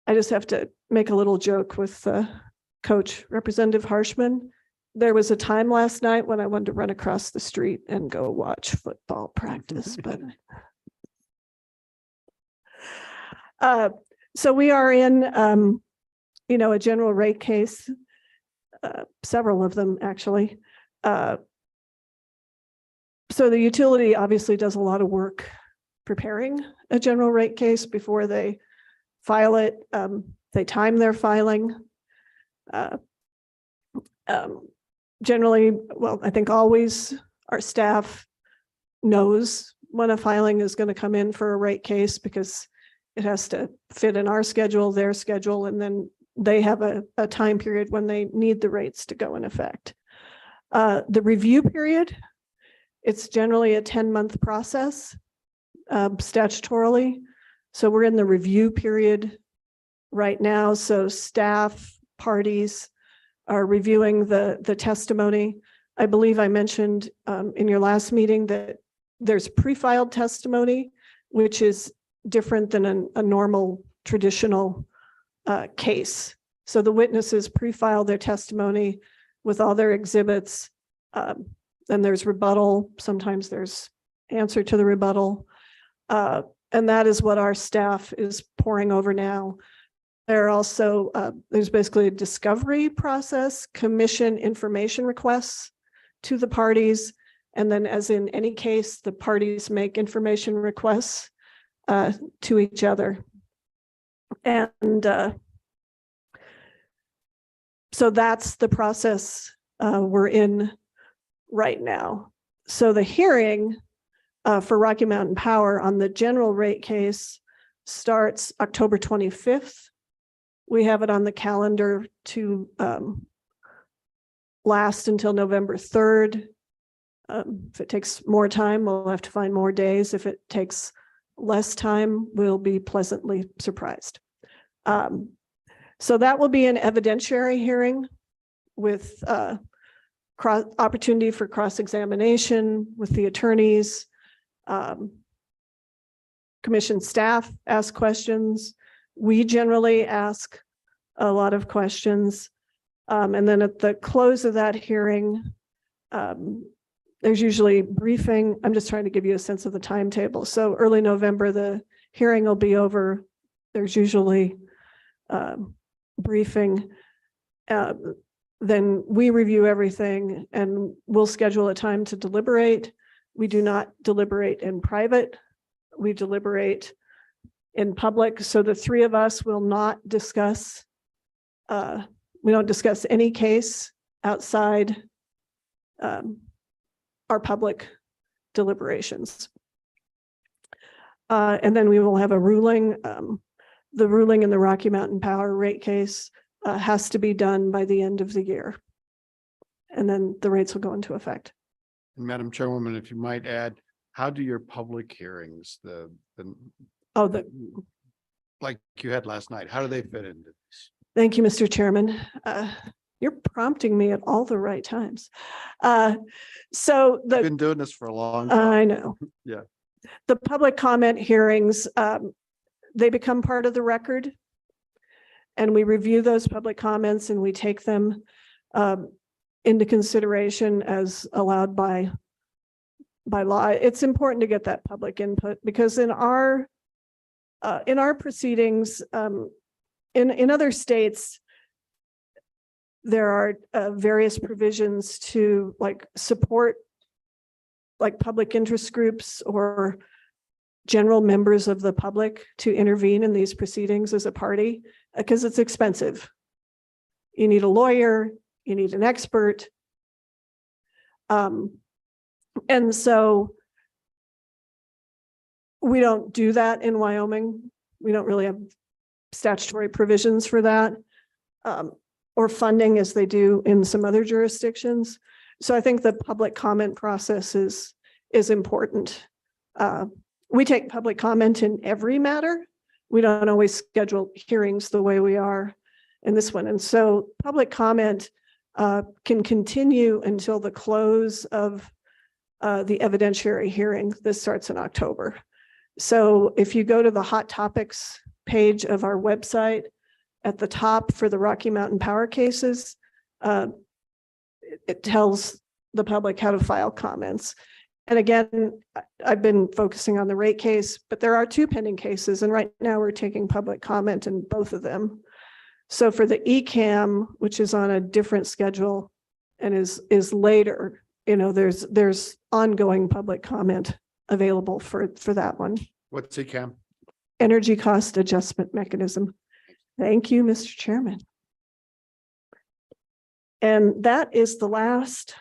I just have to make a little joke with Coach Representative Harshman. There was a time last night when I wanted to run across the street and go watch football practice, but so we are in, a general rate case, several of them actually. So the utility obviously does a lot of work preparing a general rate case before they file it. They time their filing. Generally, well, I think always our staff knows when a filing is going to come in for a rate case because it has to fit in our schedule, their schedule, and then they have a time period when they need the rates to go in effect. The review period, it's generally a 10-month process statutorily. So we're in the review period right now. So staff, parties are reviewing the testimony. I believe I mentioned in your last meeting that there's pre-filed testimony, which is different than a normal traditional case. So the witnesses pre-file their testimony with all their exhibits. Then there's rebuttal. Sometimes there's answer to the rebuttal. And that is what our staff is poring over now. There are also, there's basically a discovery process, commission information requests to the parties. And then as in any case, the parties make information requests to each other. And so that's the process we're in right now. So the hearing for Rocky Mountain Power on the general rate case starts October 25th. We have it on the calendar to last until November 3rd. If it takes more time, we'll have to find more days. If it takes less time, we'll be pleasantly surprised. So that will be an evidentiary hearing with opportunity for cross-examination with the attorneys. Commission staff ask questions. We generally ask a lot of questions. And then at the close of that hearing, there's usually briefing. I'm just trying to give you a sense of the timetable. So early November, the hearing will be over. There's usually briefing. Then we review everything and we'll schedule a time to deliberate. We do not deliberate in private. We deliberate in public. So the three of us will not discuss, we don't discuss any case outside our public deliberations. And then we will have a ruling. The ruling in the Rocky Mountain Power rate case has to be done by the end of the year. And then the rates will go into effect. And Madam Chairwoman, if you might add, how do your public hearings, like you had last night, how do they fit into this? Thank you, Mr. Chairman. You're prompting me at all the right times. So I've been doing this for a long time. I know. Yeah. The public comment hearings, they become part of the record. And we review those public comments and we take them into consideration as allowed by law. It's important to get that public input because in our proceedings, in other states, there are various provisions to support public interest groups or general members of the public to intervene in these proceedings as a party because it's expensive. You need a lawyer, you need an expert. And so we don't do that in Wyoming. We don't really have statutory provisions for that or funding as they do in some other jurisdictions. So I think the public comment process is important. We take public comment in every matter. We don't always schedule hearings the way we are in this one. And so public comment can continue until the close of the evidentiary hearing. This starts in October. So if you go to the hot topics page of our website at the top for the Rocky Mountain Power cases, it tells the public how to file comments. And again, I've been focusing on the rate case, but there are two pending cases. And right now we're taking public comment in both of them. So for the ECAM, which is on a different schedule and is later, there's ongoing public comment available for that one. What's it, Cam? Energy cost adjustment mechanism. Thank you, Mr. Chairman. And that is the last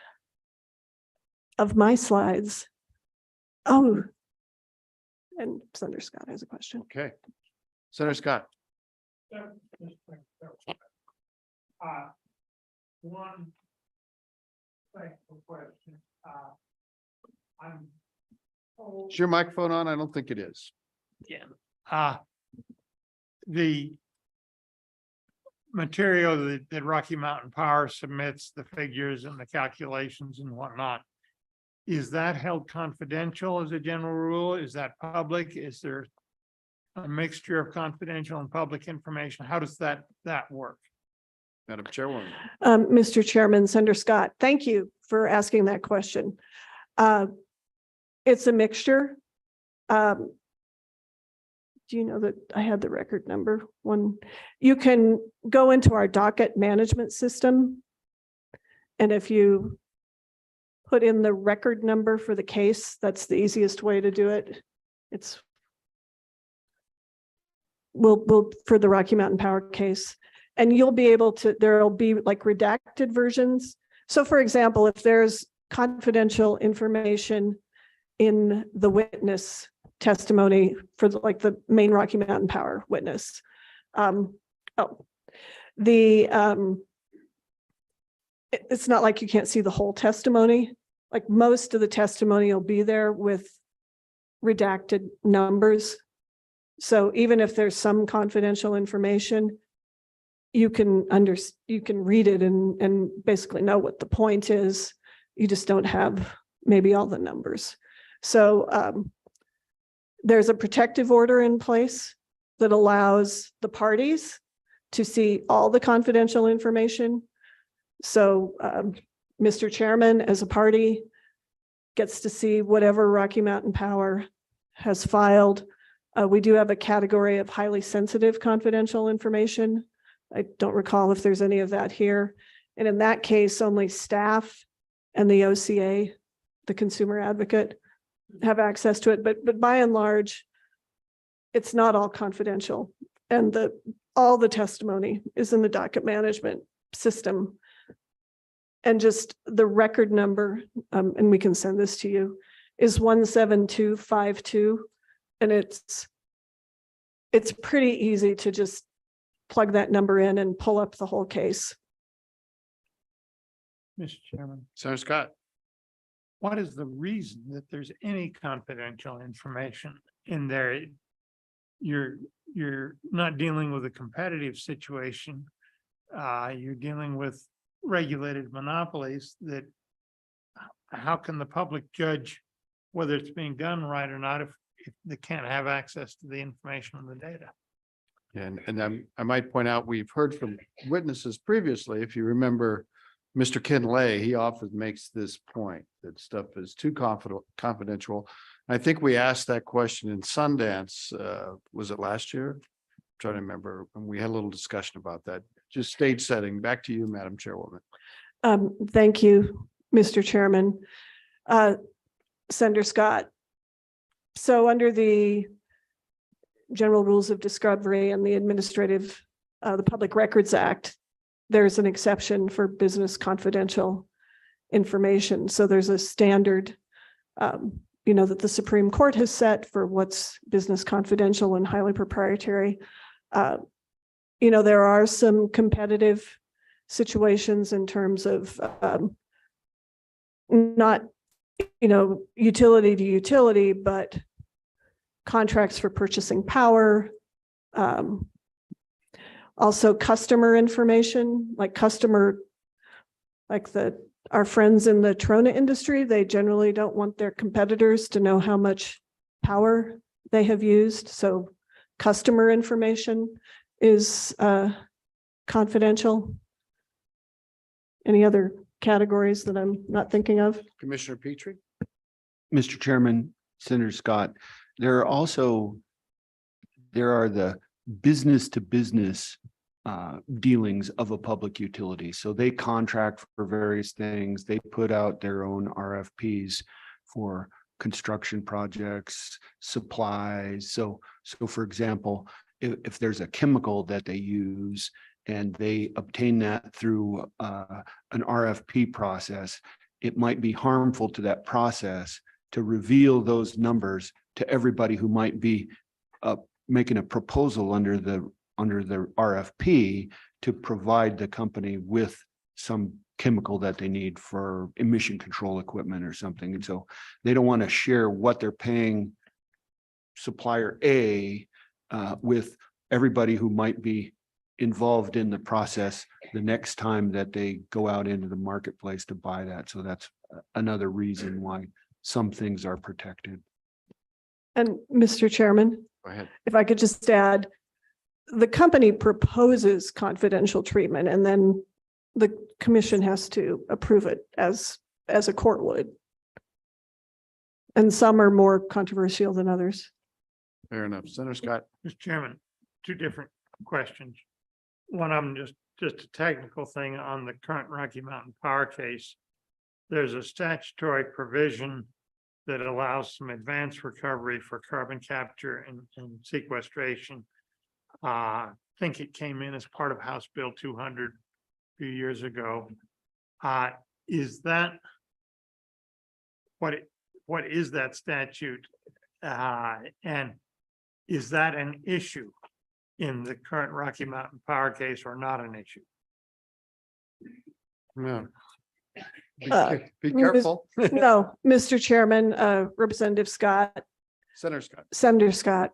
of my slides. Oh, and Senator Scott has a question. Okay. Senator Scott. One question. I'm. Is your microphone on? I don't think it is. Yeah. The material that Rocky Mountain Power submits, the figures and the calculations and whatnot, is that held confidential as a general rule? Is that public? Is there a mixture of confidential and public information? How does that work? Madam Chairwoman. Mr. Chairman, Senator Scott, thank you for asking that question. It's a mixture. Do you know that I had the record number? One, you can go into our docket management system. And if you put in the record number for the case, that's the easiest way to do it. It's we'll for the Rocky Mountain Power case. And you'll be able to, there'll be like redacted versions. So for example, if there's confidential information in the witness testimony for the main Rocky Mountain Power witness. It's not like you can't see the whole testimony. Like most of the testimony will be there with redacted numbers. So even if there's some confidential information, you can read it and basically know what the point is. You just don't have maybe all the numbers. So there's a protective order in place that allows the parties to see all the confidential information. So Mr. Chairman, as a party, gets to see whatever Rocky Mountain Power has filed. We do have a category of highly sensitive confidential information. I don't recall if there's any of that here. And in that case, only staff and the OCA, the consumer advocate, have access to it. But by and large, it's not all confidential. And all the testimony is in the docket management system. And just the record number, and we can send this to you, is 17252. And it's pretty easy to just plug that number in and pull up the whole case. Mr. Chairman. Senator Scott. What is the reason that there's any confidential information in there? You're not dealing with a competitive situation. You're dealing with regulated monopolies that how can the public judge whether it's being done right or not if they can't have access to the information and the data? And I might point out, we've heard from witnesses previously, if you remember, Mr. Kinlay, he often makes this point that stuff is too confidential. I think we asked that question in Sundance, was it last year? I'm trying to remember, and we had a little discussion about that. Just stage setting. Back to you, Madam Chairwoman. Thank you, Mr. Chairman. Senator Scott. So under the General Rules of Discovery and the Public Records Act, there's an exception for business confidential information. So there's a standard, that the Supreme Court has set for what's business confidential and highly proprietary. There are some competitive situations in terms of not, utility to utility, but contracts for purchasing power. Also customer information, our friends in the Trona industry, they generally don't want their competitors to know how much power they have used. So customer information is confidential. Any other categories that I'm not thinking of? Commissioner Petrie. Mr. Chairman, Senator Scott, there are the business to business dealings of a public utility. So they contract for various things. They put out their own RFPs for construction projects, supplies. So for example, if there's a chemical that they use and they obtain that through an RFP process, it might be harmful to that process to reveal those numbers to everybody who might be making a proposal under the RFP to provide the company with some chemical that they need for emission control equipment or something. And so they don't want to share what they're paying supplier A with everybody who might be involved in the process the next time that they go out into the marketplace to buy that. So that's another reason why some things are protected. And Mr. Chairman, Go ahead. if I could just add, the company proposes confidential treatment and then the commission has to approve it as a court would. And some are more controversial than others. Fair enough. Senator Scott. Mr. Chairman, two different questions. One of them just a technical thing on the current Rocky Mountain Power case. There's a statutory provision that allows some advanced recovery for carbon capture and sequestration. I think it came in as part of House Bill 200 a few years ago. Is that what is that statute? And is that an issue in the current Rocky Mountain Power case or not an issue? No. Be Mis- careful. No, Mr. Chairman, Representative Scott, Senator Scott.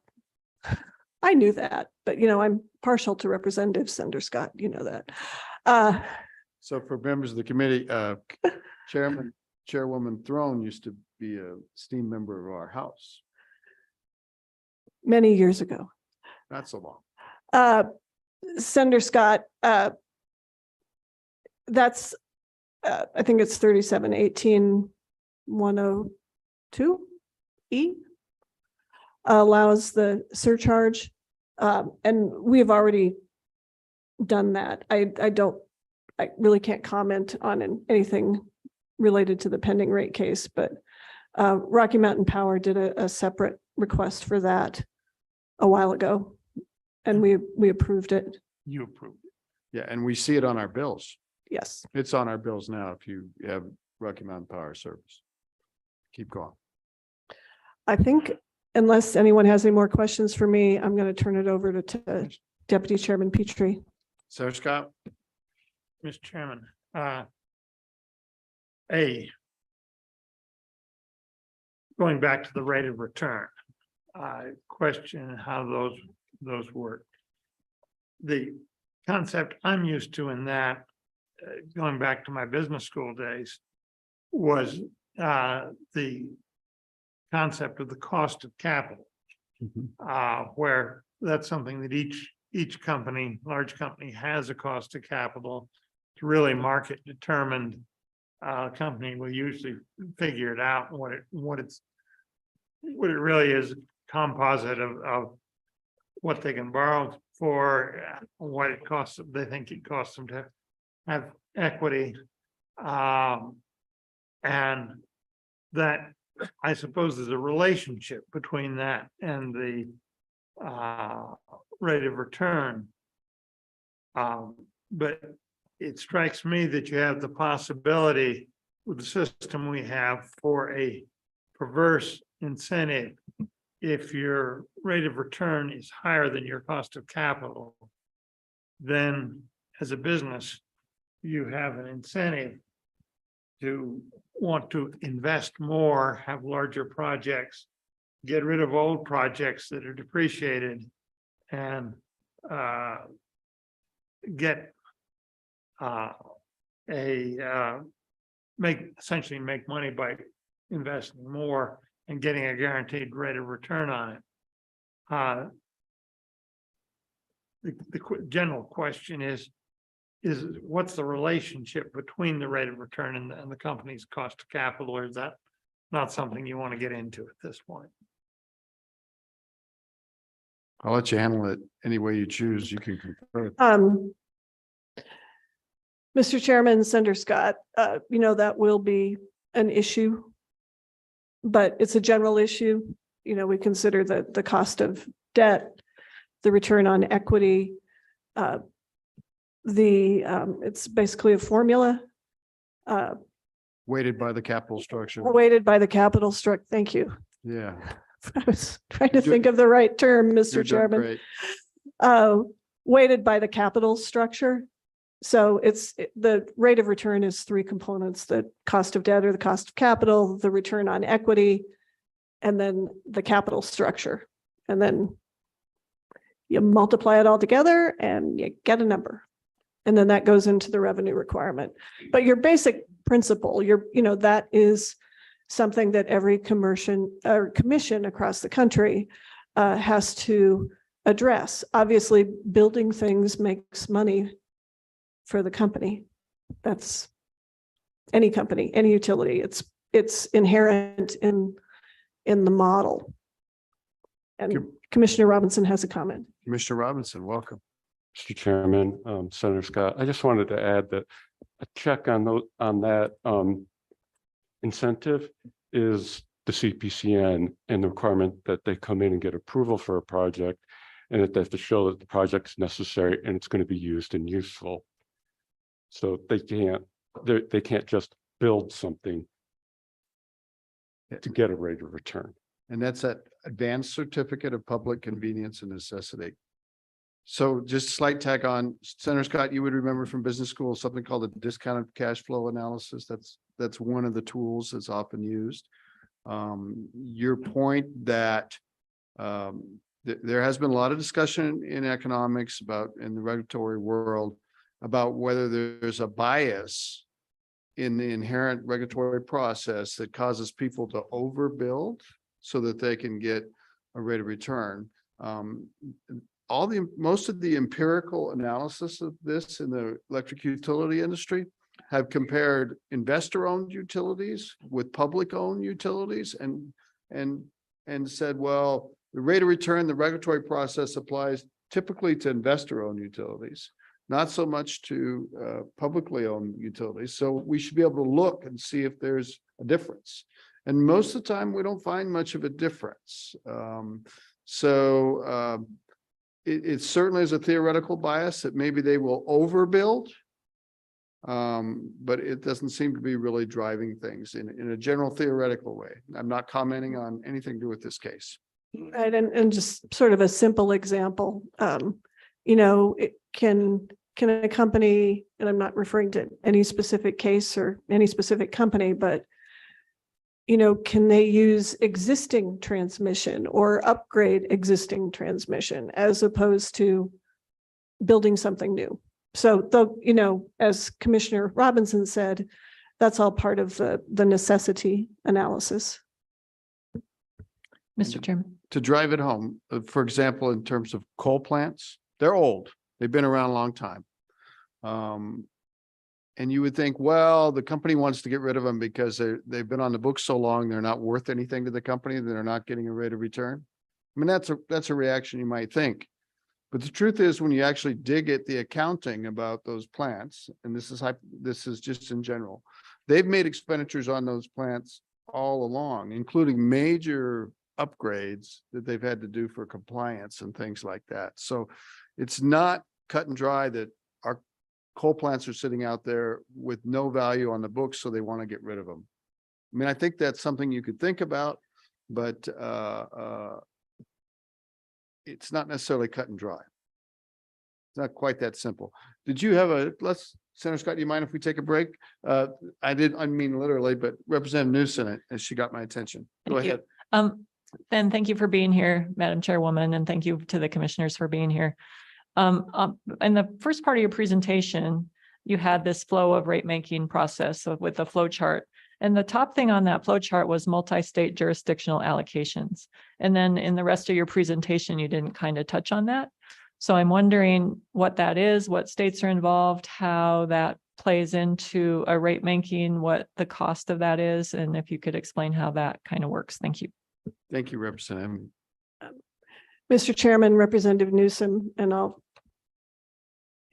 I knew that, but I'm partial to Representative Senator Scott, that. So for members of the committee, Chairwoman Throne used to be a esteemed member of our house. Many years ago. Not so long. Senator Scott, that's, I think it's 3718-102E allows the surcharge. And we have already done that. I really can't comment on anything related to the pending rate case, but Rocky Mountain Power did a separate request for that a while ago, and we approved it. You approved it. Yeah, and we see it on our bills. Yes. It's on our bills now if you have Rocky Mountain Power Service. Keep going. I think unless anyone has any more questions for me, I'm going to turn it over to Deputy Chairman Petrie. Senator Scott. Mr. Chairman, going back to the rate of return, question how those work. The concept I'm used to in that, going back to my business school days, was the concept of the cost of capital, where that's something that each company, large company, has a cost of capital. It's really market determined. Company will usually figure it out what it really is, composite of what they can borrow for, what it costs, they think it costs them to have equity. And that, I suppose, there's a relationship between that and the rate of return. But it strikes me that you have the possibility with the system we have for a perverse incentive. If your rate of return is higher than your cost of capital, then as a business, you have an incentive to want to invest more, have larger projects, get rid of old projects that are depreciated, and get essentially make money by investing more and getting a guaranteed rate of return on it. The general question is what's the relationship between the rate of return and the company's cost of capital, or is that not something you want to get into at this point? I'll let you handle it any way you choose. You can confer. Mr. Chairman, Senator Scott, that will be an issue. But it's a general issue. We consider the cost of debt, the return on equity. It's basically a formula. Weighted by the capital structure. Weighted by the capital structure. Thank you. Yeah. I was trying to think of the right term, Mr. You're doing Chairman. great. Weighted by the capital structure. So the rate of return is three components: the cost of debt or the cost of capital, the return on equity, and then the capital structure. And then you multiply it all together and you get a number. And then that goes into the revenue requirement. But your basic principle, that is something that every commission across the country has to address. Obviously, building things makes money for the company. That's any company, any utility. It's inherent in the model. And Commissioner Robinson has a comment. Commissioner Robinson, welcome. Mr. Chairman, Senator Scott, I just wanted to add that a check on that incentive is the CPCN and the requirement that they come in and get approval for a project, and that they have to show that the project's necessary and it's going to be used and useful. So they can't just build something to get a rate of return. And that's that advanced certificate of public convenience and necessity. So just slight tag on, Senator Scott, you would remember from business school, something called a discounted cash flow analysis. That's one of the tools that's often used. Your point that there has been a lot of discussion in economics in the regulatory world about whether there's a bias in the inherent regulatory process that causes people to overbuild so that they can get a rate of return. Most of the empirical analysis of this in the electric utility industry have compared investor-owned utilities with public-owned utilities and said, well, the rate of return, the regulatory process applies typically to investor-owned utilities, not so much to publicly owned utilities. So we should be able to look and see if there's a difference. And most of the time, we don't find much of a difference. It certainly is a theoretical bias that maybe they will overbuild, but it doesn't seem to be really driving things in a general theoretical way. I'm not commenting on anything to do with this case. Right, and just sort of a simple example, it can a company, and I'm not referring to any specific case or any specific company, but can they use existing transmission or upgrade existing transmission as opposed to building something new? So as Commissioner Robinson said, that's all part of the necessity analysis. Mr. Chairman. To drive it home, for example, in terms of coal plants, they're old. They've been around a long time. And you would think, well, the company wants to get rid of them because they've been on the books so long, they're not worth anything to the company, they're not getting a rate of return. I mean, that's a reaction you might think. But the truth is, when you actually dig at the accounting about those plants, and this is just in general, they've made expenditures on those plants all along, including major upgrades that they've had to do for compliance and things like that. So it's not cut and dry that our coal plants are sitting out there with no value on the books, so they want to get rid of them. I mean, I think that's something you could think about, but it's not necessarily cut and dry. It's not quite that simple. Did you have Senator Scott, do you mind if we take a break? I mean literally, but Representative Newsom, as she got my attention. Go ahead. Ben, thank you for being here, Madam Chairwoman, and thank you to the commissioners for being here. In the first part of your presentation, you had this flow of rate making process with the flow chart. And the top thing on that flow chart was multi-state jurisdictional allocations. And then in the rest of your presentation, you didn't kind of touch on that. So I'm wondering what that is, what states are involved, how that plays into a rate making, what the cost of that is, and if you could explain how that kind of works. Thank you. Thank you, Representative. Mr. Chairman, Representative Newsom, and I'll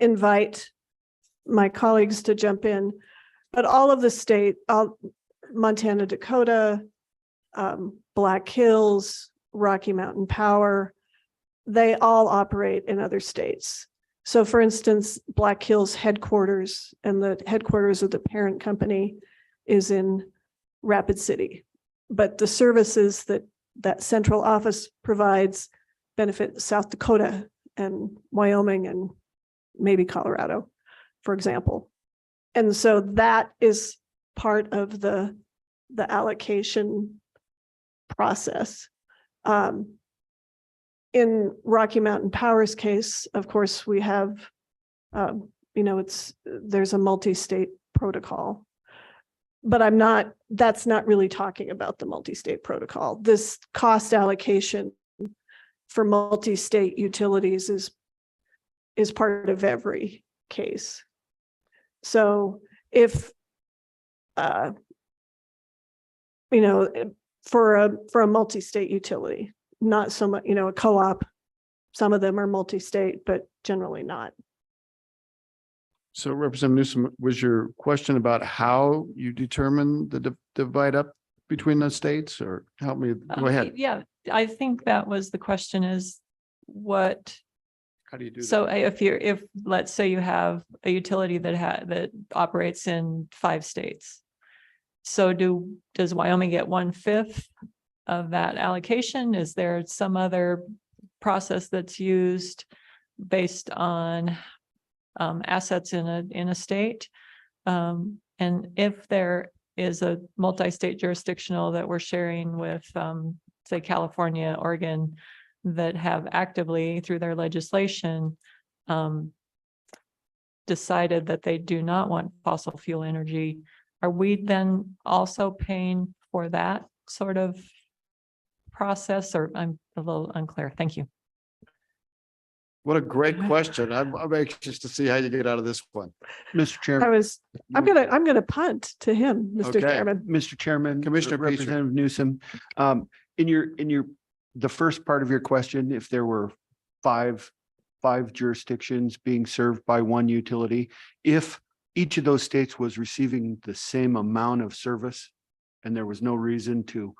invite my colleagues to jump in, but all of the state, Montana, Dakota, Black Hills, Rocky Mountain Power, they all operate in other states. So for instance, Black Hills headquarters and the headquarters of the parent company is in Rapid City. But the services that central office provides benefit South Dakota and Wyoming and maybe Colorado, for example. And so that is part of the allocation process. In Rocky Mountain Power's case, of course, we have, there's a multi-state protocol. But that's not really talking about the multi-state protocol. This cost allocation for multi-state utilities is part of every case. So if, for a multi-state utility, not so much, a co-op, some of them are multi-state, but generally not. So Representative Newsom, was your question about how you determine the divide up between the states, or help me, go ahead. Yeah, I think that was the question, is what, How do you do that? so if let's say you have a utility that operates in 5 states. So does Wyoming get 1/5 of that allocation? Is there some other process that's used based on assets in a state? And if there is a multi-state jurisdictional that we're sharing with, say, California, Oregon, that have actively through their legislation decided that they do not want fossil fuel energy, are we then also paying for that sort of process? Or I'm a little unclear. Thank you. What a great question. I'm anxious to see how you get out of this one. Mr. Chairman. I'm gonna punt to him, Mr. Okay. Chairman. Mr. Chairman. Commissioner Peace. Representative Newsom, the first part of your question, if there were five jurisdictions being served by one utility, if each of those states was receiving the same amount of service and there was no reason to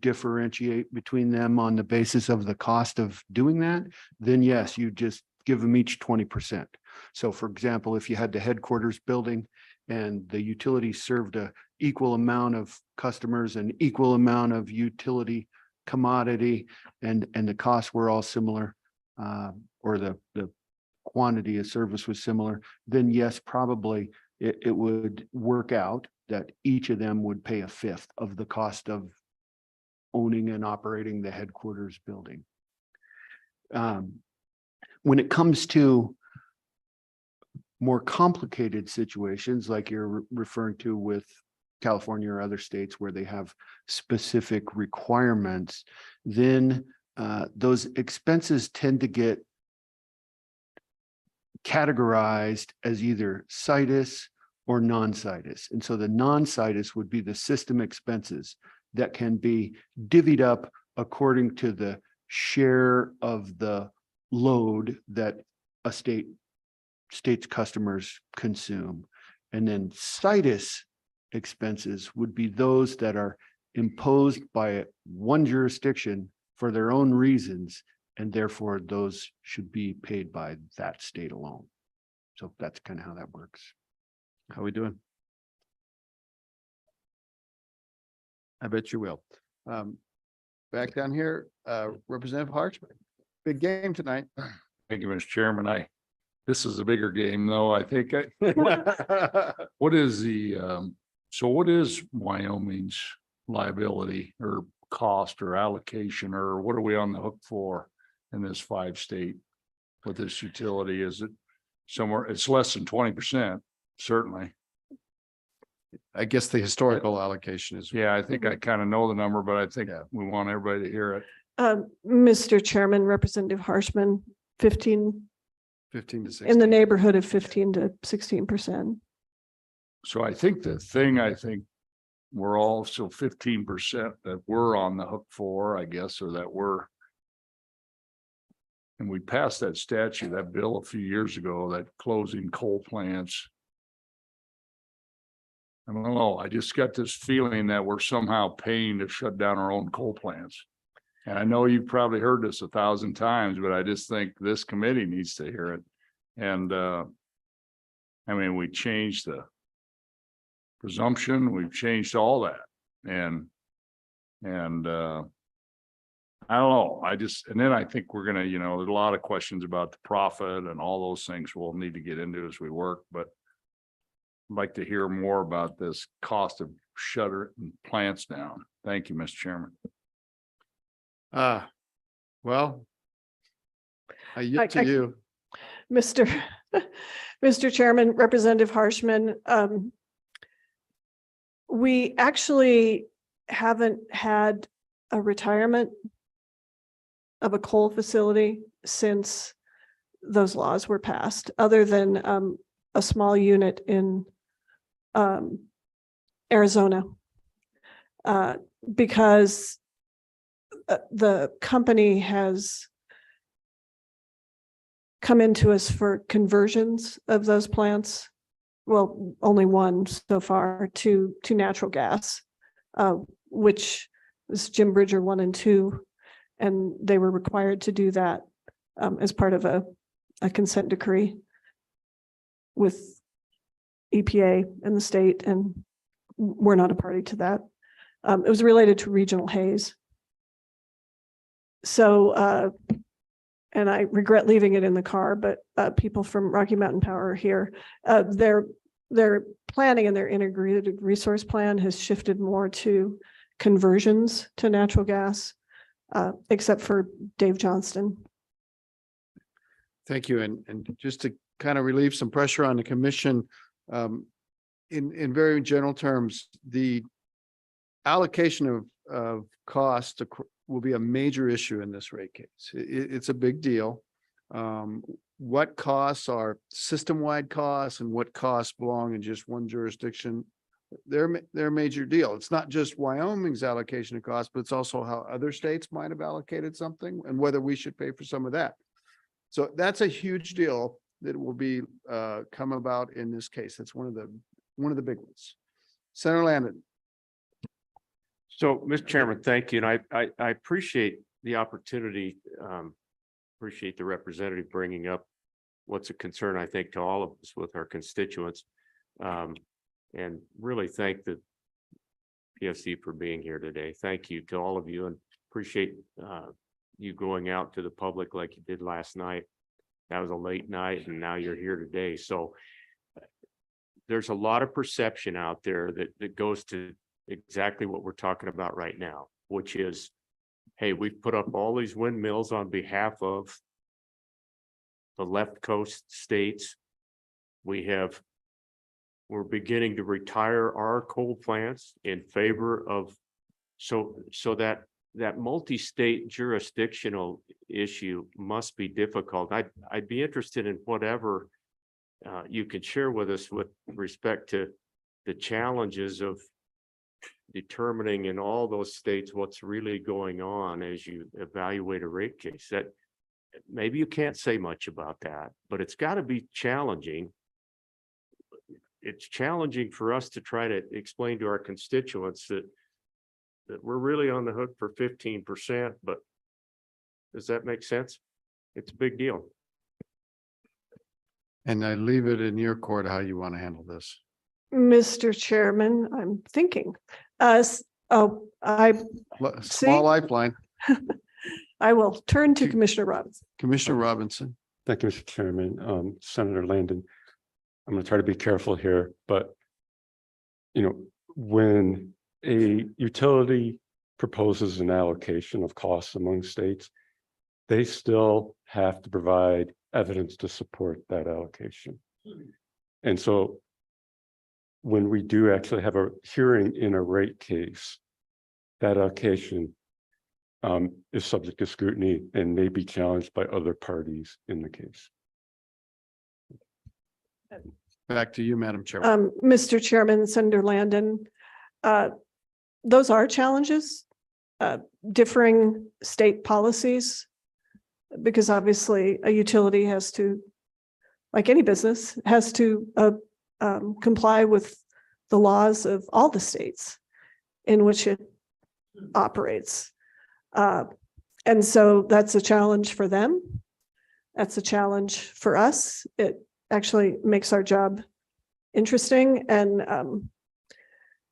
differentiate between them on the basis of the cost of doing that, then yes, you just give them each 20%. So for example, if you had the headquarters building and the utility served a equal amount of customers and equal amount of utility commodity and the costs were all similar, or the quantity of service was similar, then yes, probably it would work out that each of them would pay 1/5 of the cost of owning and operating the headquarters building. When it comes to more complicated situations like you're referring to with California or other states where they have specific requirements, then those expenses tend to get categorized as either situs or non-situs. And so the non-situs would be the system expenses that can be divvied up according to the share of the load that a state's customers consume. And then situs expenses would be those that are imposed by one jurisdiction for their own reasons, and therefore those should be paid by that state alone. So that's kind of how that works. How we doing? I bet you will. Back down here, Representative Hartsman. Big game tonight. Thank you, Mr. Chairman. This is a bigger game though, I think. What is what is Wyoming's liability or cost or allocation, or what are we on the hook for in this 5-state with this utility? Is it somewhere, it's less than 20%, certainly. I guess the historical allocation is. Yeah, I think I kind of know the number, but I think we want everybody to hear it. Mr. Chairman, Representative Harshman, 15 to 16. in the neighborhood of 15 to 16%. So I think we're also 15% that we're on the hook for, I guess, or that we're And we passed that statute, that bill a few years ago, that closing coal plants. I don't know, I just got this feeling that we're somehow paying to shut down our own coal plants. And I know you've probably heard this 1,000 times, but I just think this committee needs to hear it. And I mean, we changed the presumption, we've changed all that. And I don't know, and then I think we're gonna, there's a lot of questions about the profit and all those things we'll need to get into as we work, but I'd like to hear more about this cost of shutting plants down. Thank you, Mr. Chairman. Well, I yield to you. Mr. Chairman, Representative Harshman, we actually haven't had a retirement of a coal facility since those laws were passed, other than a small unit in Arizona, because the company has come into us for conversions of those plants. Well, only one so far to natural gas, which is Jim Bridger 1 and 2. And they were required to do that as part of a consent decree with EPA and the state, and we're not a party to that. It was related to regional haze. So, and I regret leaving it in the car, but people from Rocky Mountain Power are here. Their planning and their integrated resource plan has shifted more to conversions to natural gas, except for Dave Johnston. Thank you. And just to kind of relieve some pressure on the commission, in very general terms, the allocation of cost will be a major issue in this rate case. It's a big deal. What costs are system-wide costs and what costs belong in just one jurisdiction, they're a major deal. It's not just Wyoming's allocation of costs, but it's also how other states might have allocated something and whether we should pay for some of that. So that's a huge deal that will be come about in this case. That's one of the big ones. Senator Landon. So, Mr. Chairman, thank you. And I appreciate the opportunity, appreciate the representative bringing up what's a concern, I think, to all of us with our constituents. And really thank the PSC for being here today. Thank you to all of you, and appreciate you going out to the public like you did last night. That was a late night, and now you're here today. So there's a lot of perception out there that goes to exactly what we're talking about right now, which is, hey, we've put up all these windmills on behalf of the left coast states. We're beginning to retire our coal plants in favor of, so that multi-state jurisdictional issue must be difficult. I'd be interested in whatever you could share with us with respect to the challenges of determining in all those states what's really going on as you evaluate a rate case. That maybe you can't say much about that, but it's got to be challenging. It's challenging for us to try to explain to our constituents that we're really on the hook for 15%, but does that make sense? It's a big deal. And I leave it in your court how you want to handle this. Mr. Chairman, I'm thinking. Small lifeline. I will turn to Commissioner Robinson. Commissioner Robinson. Thank you, Mr. Chairman. Senator Landon, I'm going to try to be careful here, but when a utility proposes an allocation of costs among states, they still have to provide evidence to support that allocation. And so when we do actually have a hearing in a rate case, that allocation is subject to scrutiny and may be challenged by other parties in the case. Back to you, Madam Chair. Mr. Chairman, Senator Landon, those are challenges. Differing state policies Because obviously a utility has to, like any business, has to comply with the laws of all the states in which it operates. And so that's a challenge for them. That's a challenge for us. It actually makes our job interesting. And,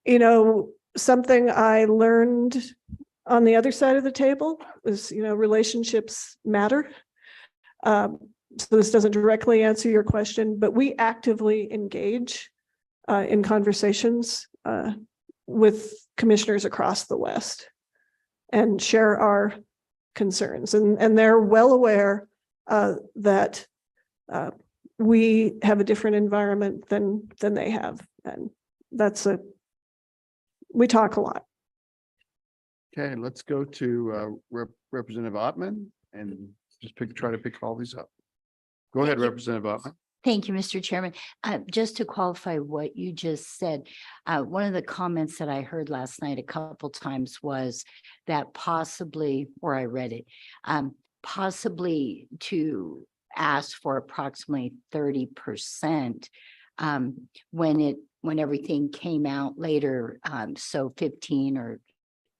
you know, something I learned on the other side of the table is, you know, relationships matter. So this doesn't directly answer your question, but we actively engage in conversations with commissioners across the West and share our concerns. And they're well aware that we have a different environment than they have. And we talk a lot. Okay, let's go to Representative Ottman and just try to pick all these up. Go ahead, Representative Ottman. Thank you, Mr. Chairman. Just to qualify what you just said, one of the comments that I heard last night a couple times was that possibly, or I read it, possibly to ask for approximately 30% when everything came out later. So 15 or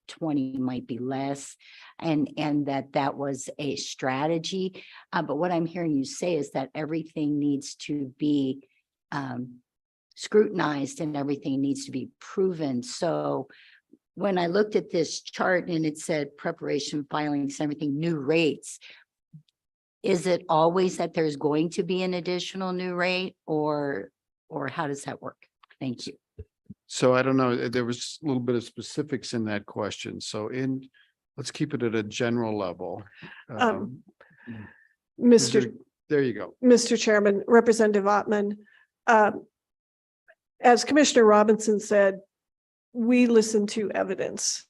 20 might be less, and that was a strategy. But what I'm hearing you say is that everything needs to be scrutinized and everything needs to be proven. So when I looked at this chart and it said preparation, filings, everything, new rates, is it always that there's going to be an additional new rate, or how does that work? Thank you. So I don't know, there was a little bit of specifics in that question. So let's keep it at a general level. There you go. Mr. Chairman, Representative Ottman, as Commissioner Robinson said, we listen to evidence.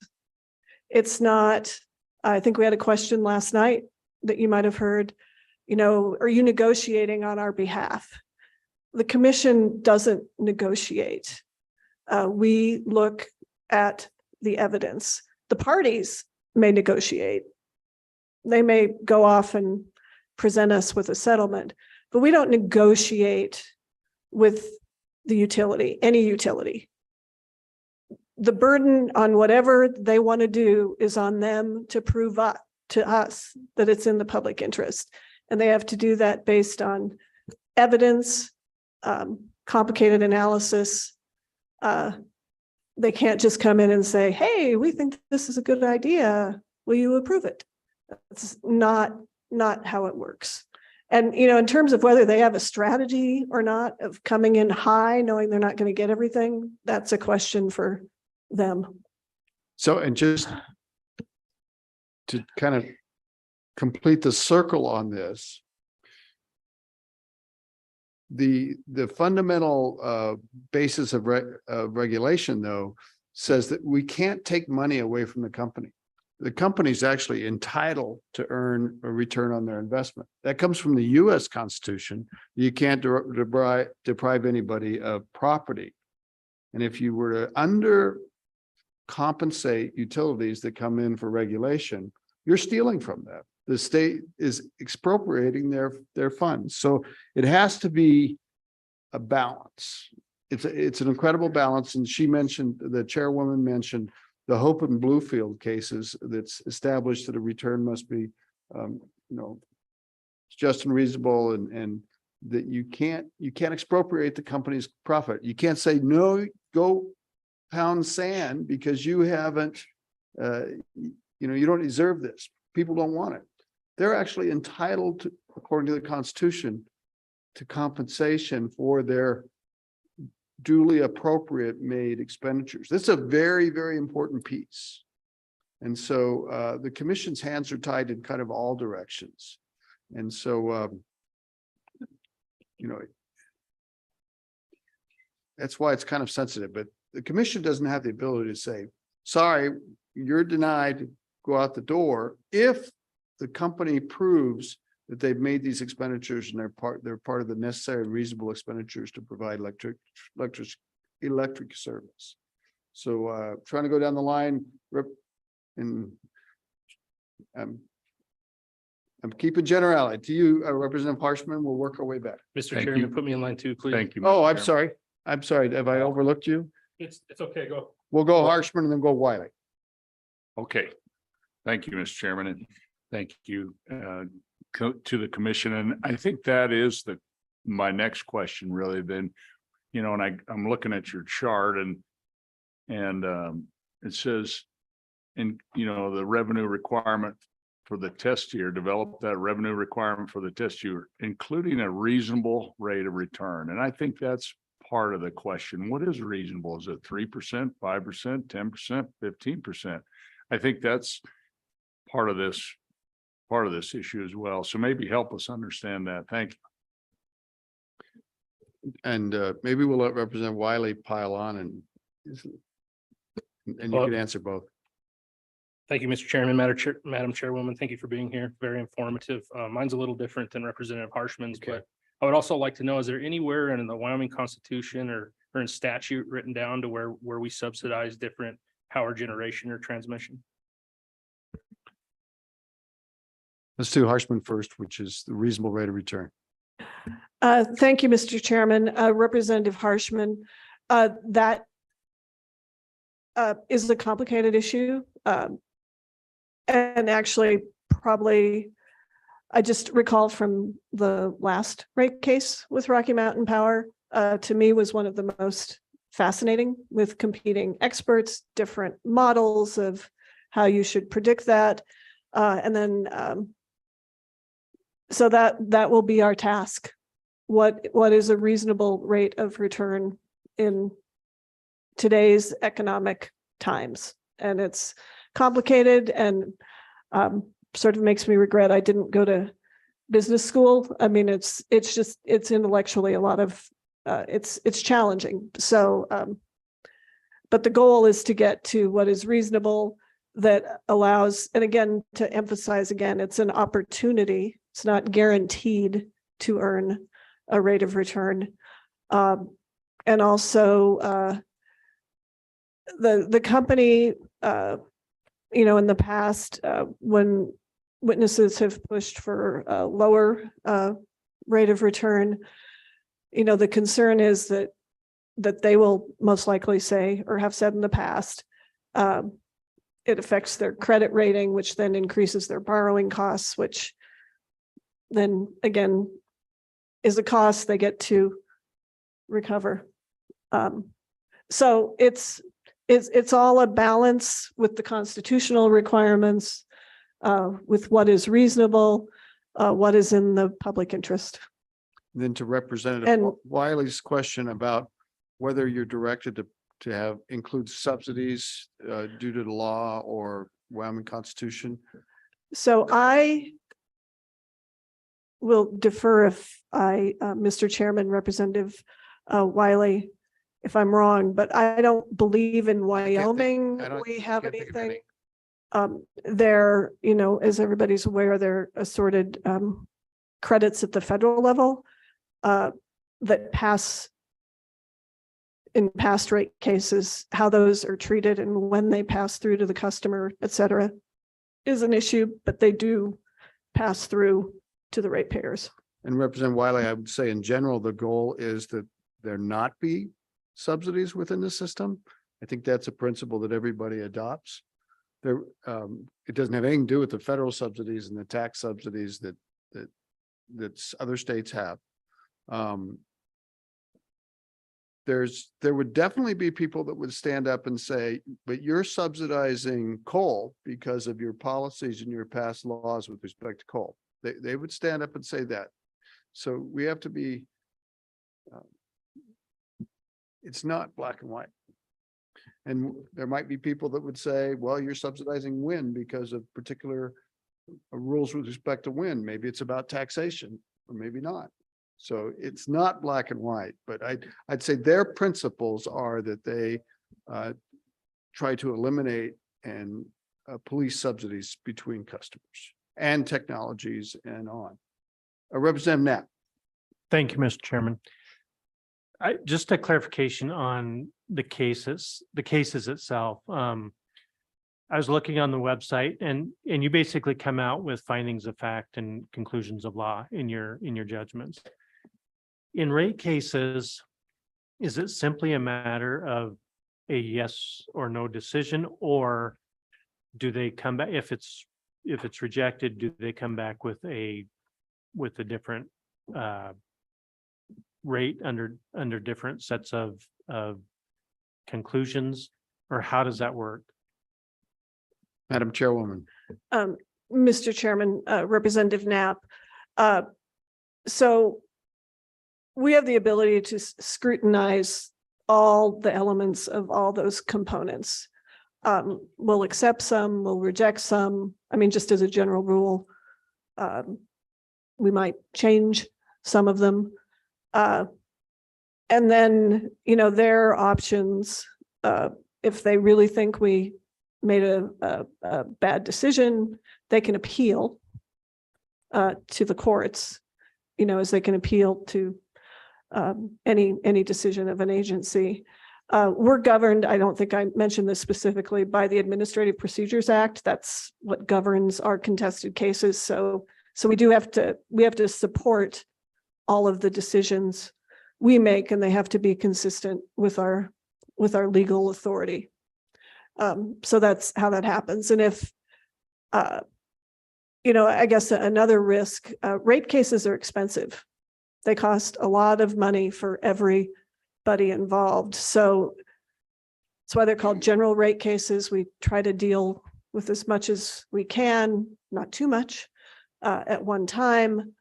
It's not, I think we had a question last night that you might have heard, you know, are you negotiating on our behalf? The commission doesn't negotiate. We look at the evidence. The parties may negotiate. They may go off and present us with a settlement, but we don't negotiate with the utility, any utility. The burden on whatever they want to do is on them to prove to us that it's in the public interest. And they have to do that based on evidence, complicated analysis. They can't just come in and say, hey, we think this is a good idea. Will you approve it? That's not how it works. And, you know, in terms of whether they have a strategy or not of coming in high, knowing they're not going to get everything, that's a question for them. So, and just to kind of complete the circle on this, the fundamental basis of regulation, though, says that we can't take money away from the company. The company is actually entitled to earn a return on their investment. That comes from the U.S. Constitution. You can't deprive anybody of property. And if you were to undercompensate utilities that come in for regulation, you're stealing from them. The state is expropriating their funds. So it has to be a balance. It's an incredible balance. And the chairwoman mentioned the Hope and Bluefield cases that's established that a return must be, just and reasonable, and that you can't expropriate the company's profit. You can't say, no, go pound sand because you haven't, you don't deserve this. People don't want it. They're actually entitled to, according to the Constitution, to compensation for their duly appropriate made expenditures. That's a very, very important piece. And so the commission's hands are tied in kind of all directions. And so, that's why it's kind of sensitive, but the commission doesn't have the ability to say, sorry, you're denied, go out the door. If the company proves that they've made these expenditures and they're part of the necessary reasonable expenditures to provide electric service. So trying to go down the line, and I'm keeping generality to you, Representative Harshman. We'll work our way back. Mr. Thank Chairman, you. put me in line too, please. Thank you. Oh, Mr. I'm Chairman. sorry. I'm sorry. Have I overlooked you? It's okay, go. We'll go Harshman and then go Wiley. Okay. Thank you, Mr. Chairman, and thank you to the commission. And I think that is my next question really then, and I'm looking at your chart and it says, the revenue requirement for the test year, develop that revenue requirement for the test year, including a reasonable rate of return. And I think that's part of the question. What is reasonable? Is it 3%, 5%, 10%, 15%? I think that's part of this issue as well. So maybe help us understand that. Thank you. And maybe we'll let Representative Wiley pile on and you Well, can answer both. Thank you, Mr. Chairman, Madam Chairwoman. Thank you for being here. Very informative. Mine's a little different than Representative Harshman's, but I would also like to know, is there anywhere in the Wyoming Constitution or in statute written down to where we subsidize different power generation or transmission? Let's do Harshman first, which is the reasonable rate of return. Thank you, Mr. Chairman. Representative Harshman, that is a complicated issue. And actually, probably, I just recall from the last rate case with Rocky Mountain Power, to me was one of the most fascinating, with competing experts, different models of how you should predict that. And then so that will be our task. What is a reasonable rate of return in today's economic times? And it's complicated and sort of makes me regret I didn't go to business school. I mean, it's intellectually a lot of it's challenging. So but the goal is to get to what is reasonable that allows, and again, to emphasize again, it's an opportunity. It's not guaranteed to earn a rate of return. And also the company, in the past, when witnesses have pushed for a lower rate of return, the concern is that they will most likely say, or have said in the past, it affects their credit rating, which then increases their borrowing costs, which then again is a cost they get to recover. So it's all a balance with the constitutional requirements, with what is reasonable, what is in the public interest. Then to Representative Wiley's question about whether you're directed to have include subsidies due to the law or Wyoming Constitution. So I will defer if Mr. Chairman, Representative Wiley, if I'm wrong, but I don't believe in Wyoming we have anything. There, as everybody's aware, there are assorted credits at the federal level that pass in past rate cases. How those are treated and when they pass through to the customer, et cetera, is an issue, but they do pass through to the ratepayers. And Representative Wiley, I would say in general, the goal is that there not be subsidies within the system. I think that's a principle that everybody adopts. There, it doesn't have anything to do with the federal subsidies and the tax subsidies that other states have. There would definitely be people that would stand up and say, but you're subsidizing coal because of your policies and your past laws with respect to coal. They would stand up and say that. So we have to be, it's not black and white. And there might be people that would say, well, you're subsidizing wind because of particular rules with respect to wind. Maybe it's about taxation or maybe not. So it's not black and white, but I'd say their principles are that they try to eliminate and police subsidies between customers and technologies and on. Representative Knapp. Thank you, Mr. Chairman. Just a clarification on the cases itself. I was looking on the website and you basically come out with findings of fact and conclusions of law in your judgments. In rate cases, is it simply a matter of a yes or no decision, or do they come back, if it's rejected, do they come back with a different rate under different sets of conclusions, or how does that work? Madam Chairwoman. Mr. Chairman, Representative Knapp. So we have the ability to scrutinize all the elements of all those components. We'll accept some, we'll reject some. I mean, just as a general rule, we might change some of them. And then, their options, if they really think we made a bad decision, they can appeal to the courts, as they can appeal to any decision of an agency. We're governed, I don't think I mentioned this specifically, by the Administrative Procedures Act. That's what governs our contested cases. So we have to support all of the decisions we make, and they have to be consistent with our legal authority. So that's how that happens. And if, I guess another risk, rate cases are expensive. They cost a lot of money for everybody involved. So that's why they're called general rate cases. We try to deal with as much as we can, not too much, at one time,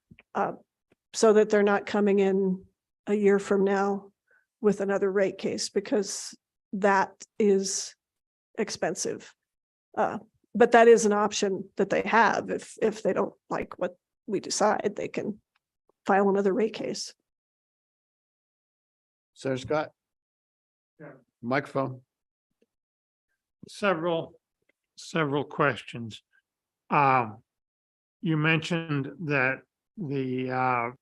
so that they're not coming in a year from now with another rate case, because that is expensive. But that is an option that they have. If they don't like what we decide, they can file another rate case. Senator Scott. Microphone. Several questions. You mentioned that the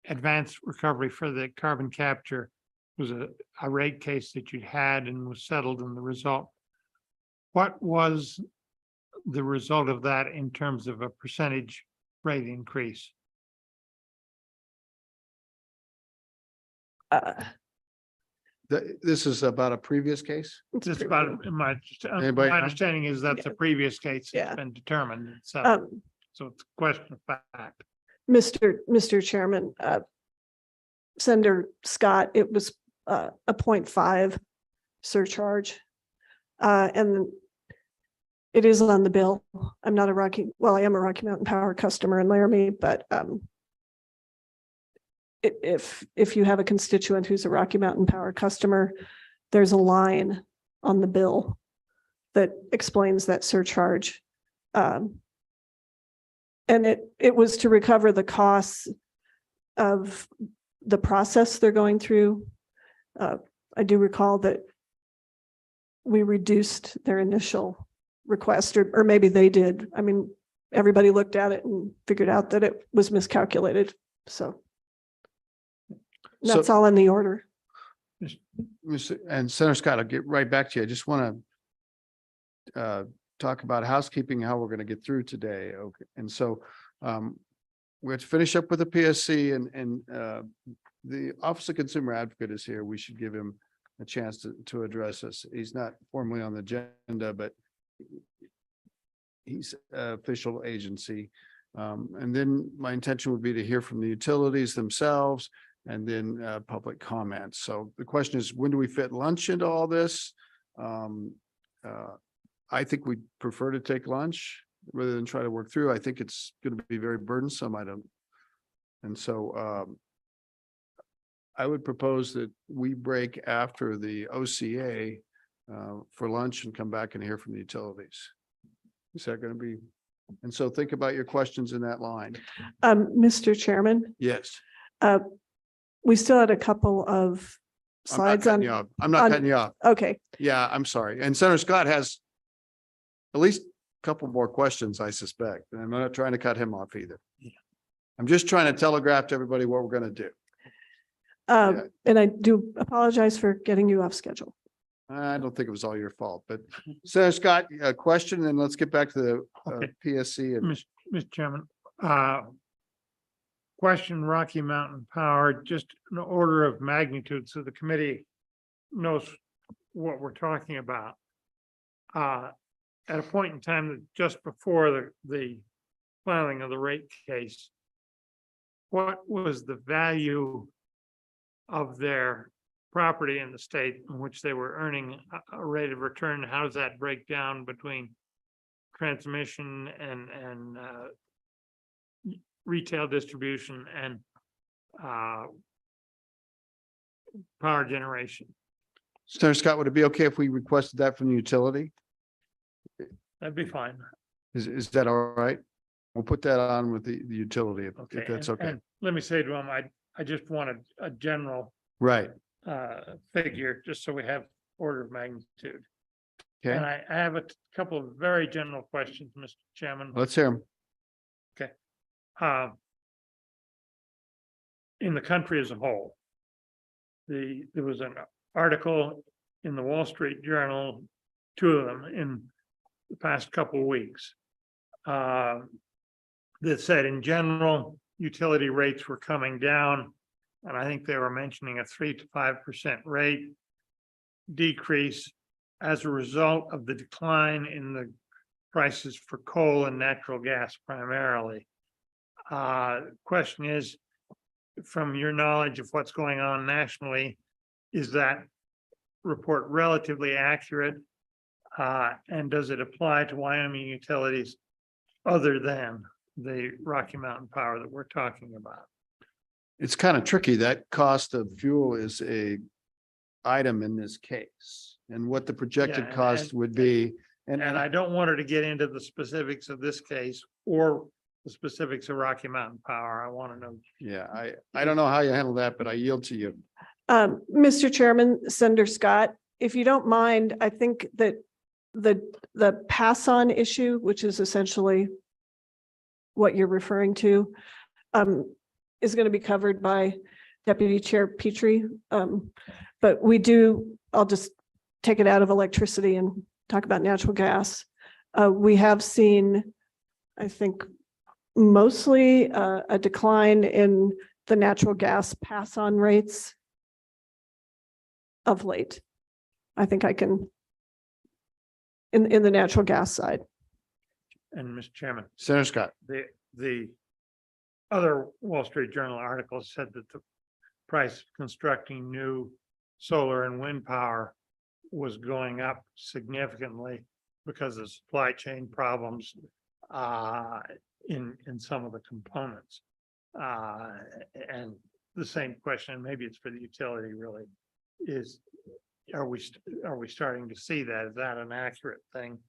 advanced recovery for the carbon capture was a rate case that you had and was settled in the result. What was the result of that in terms of a percentage rate increase? This is about a previous case? Just about my Anybody know? understanding is that's a previous case that's Yeah. been determined. So it's a question of fact. Mr. Chairman, Senator Scott, it was a 0.5 surcharge. And it is on the bill. I'm not I am a Rocky Mountain Power customer in Laramie, but if you have a constituent who's a Rocky Mountain Power customer, there's a line on the bill that explains that surcharge. And it was to recover the costs of the process they're going through. I do recall that we reduced their initial request, or maybe they did. I mean, everybody looked at it and figured out that it was miscalculated. So that's all in the order. And Senator Scott, I'll get right back to you. I just want to talk about housekeeping, how we're going to get through today. Okay. And so we have to finish up with the PSC, and the Office of Consumer Advocate is here. We should give him a chance to address us. He's not formally on the agenda, but he's an official agency. And then my intention would be to hear from the utilities themselves, and then public comments. So the question is, when do we fit lunch into all this? I think we prefer to take lunch rather than try to work through. I think it's going to be very burdensome. And so I would propose that we break after the OCA for lunch and come back and hear from the utilities. Is that going to be? And so think about your questions in that line. Mr. Chairman. Yes. We still had a couple of slides on. I'm not cutting you off. Okay. Yeah, I'm sorry. And Senator Scott has at least a couple more questions, I suspect. And I'm not trying to cut him off either. I'm just trying to telegraph to everybody what we're going to do. And I do apologize for getting you off schedule. I don't think it was all your fault, but Senator Scott, a question, and let's get back to the Okay. PSC and Mr. Chairman, question Rocky Mountain Power, just an order of magnitude, so the committee knows what we're talking about. At a point in time that just before the filing of the rate case, what was the value of their property in the state in which they were earning a rate of return? How does that break down between transmission and retail distribution and power generation? Senator Scott, would it be okay if we requested that from the utility? That'd be fine. Is that all right? We'll put that on with the utility if Okay. that's and- okay. and let me say to him, I just wanted a general Right. figure, just so we have order of magnitude. Okay, And I have a couple of very general questions, Mr. Chairman. let's hear them. In the country as a whole, there was an article in the Wall Street Journal, two of them in the past couple of weeks, that said in general, utility rates were coming down. And I think they were mentioning a 3 to 5% rate decrease as a result of the decline in the prices for coal and natural gas primarily. Question is, from your knowledge of what's going on nationally, is that report relatively accurate? And does it apply to Wyoming utilities other than the Rocky Mountain Power that we're talking about? It's kind of tricky. That cost of fuel is a item in this case and what the projected Yeah, cost would be. And I don't want her to get into the specifics of this case or the specifics of Rocky Mountain Power. I want to know. Yeah, I don't know how you handle that, but I yield to you. Mr. Chairman, Senator Scott, if you don't mind, I think that the pass on issue, which is essentially what you're referring to, is going to be covered by Deputy Chair Petrie. But I'll just take it out of electricity and talk about natural gas. We have seen, I think, mostly a decline in the natural gas pass on rates of late. I think I can in the natural gas side. And Mr. Chairman, Senator Scott. the other Wall Street Journal article said that the price of constructing new solar and wind power was going up significantly because of supply chain problems in some of the components. And the same question, maybe it's for the utility really, is are we starting to see that? Is that an accurate thing?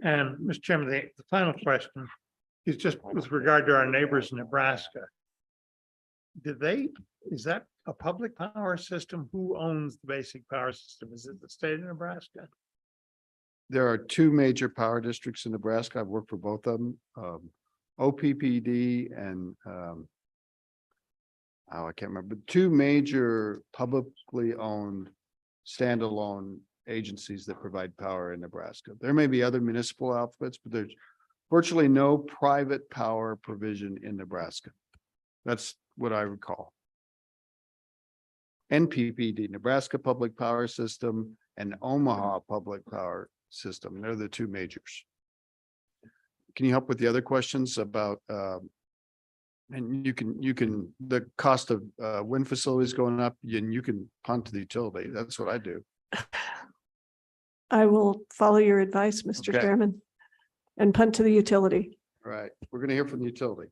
And Mr. Chairman, the final question is just with regard to our neighbors in Nebraska. Is that a public power system? Who owns the basic power system? Is it the state of Nebraska? There are two major power districts in Nebraska. I've worked for both of them. OPPD and I can't remember, two major publicly owned standalone agencies that provide power in Nebraska. There may be other municipal outfits, but there's virtually no private power provision in Nebraska. That's what I recall. NPPD, Nebraska Public Power System, and Omaha Public Power System. They're the two majors. Can you help with the other questions about and you can, the cost of wind facilities going up and you can punt to the utility. That's what I do. I will follow your advice, Mr. Okay. Chairman, and punt to the utility. All right, we're going to hear from the utility.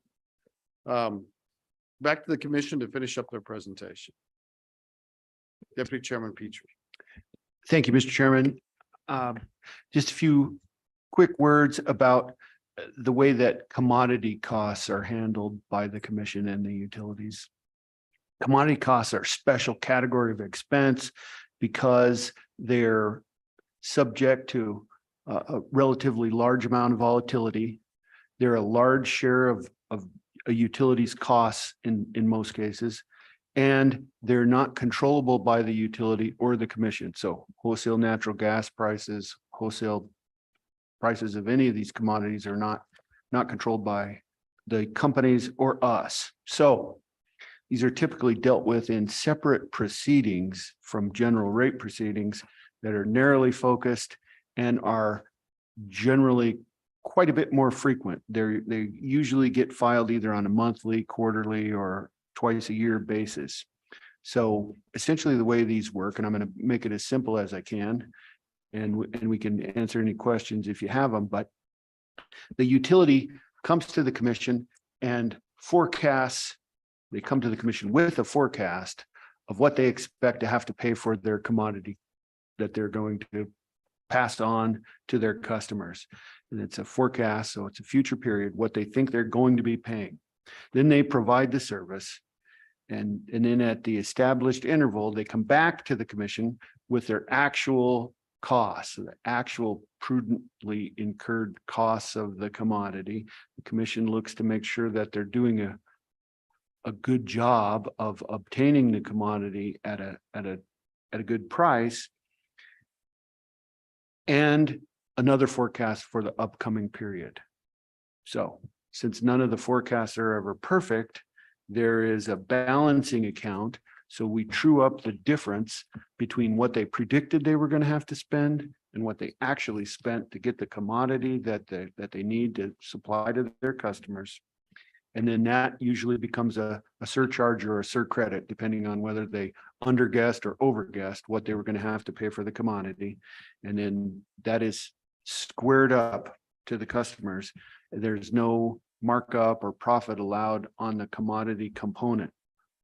Back to the commission to finish up their presentation. Deputy Chairman Petrie. Thank you, Mr. Chairman. Just a few quick words about the way that commodity costs are handled by the commission and the utilities. Commodity costs are a special category of expense because they're subject to a relatively large amount of volatility. They're a large share of a utility's costs in most cases. and they're not controllable by the utility or the commission. So wholesale natural gas prices, wholesale prices of any of these commodities are not controlled by the companies or us. So these are typically dealt with in separate proceedings from general rate proceedings that are narrowly focused and are generally quite a bit more frequent. They usually get filed either on a monthly, quarterly, or twice a year basis. So essentially the way these work, and I'm going to make it as simple as I can, and we can answer any questions if you have them, but the utility comes to the commission and forecasts. They come to the commission with a forecast of what they expect to have to pay for their commodity that they're going to pass on to their customers. And it's a forecast, so it's a future period, what they think they're going to be paying. Then they provide the service. And then at the established interval, they come back to the commission with their actual costs, the actual prudently incurred costs of the commodity. The commission looks to make sure that they're doing a good job of obtaining the commodity at a good price, and another forecast for the upcoming period. So since none of the forecasts are ever perfect, there is a balancing account. So we true up the difference between what they predicted they were going to have to spend and what they actually spent to get the commodity that they need to supply to their customers. And then that usually becomes a surcharge or a surcredit, depending on whether they underguessed or overguessed what they were going to have to pay for the commodity. And then that is squared up to the customers. There's no markup or profit allowed on the commodity component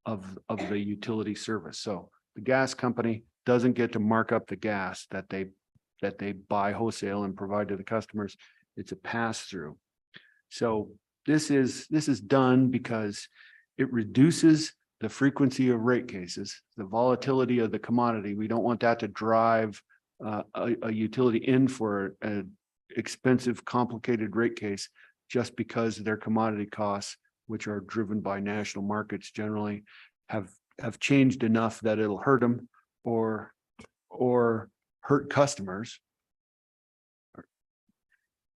of the utility service. So the gas company doesn't get to mark up the gas that they buy wholesale and provide to the customers. It's a pass through. So this is done because it reduces the frequency of rate cases, the volatility of the commodity. We don't want that to drive a utility in for an expensive, complicated rate case just because their commodity costs, which are driven by national markets generally, have changed enough that it'll hurt them or hurt customers.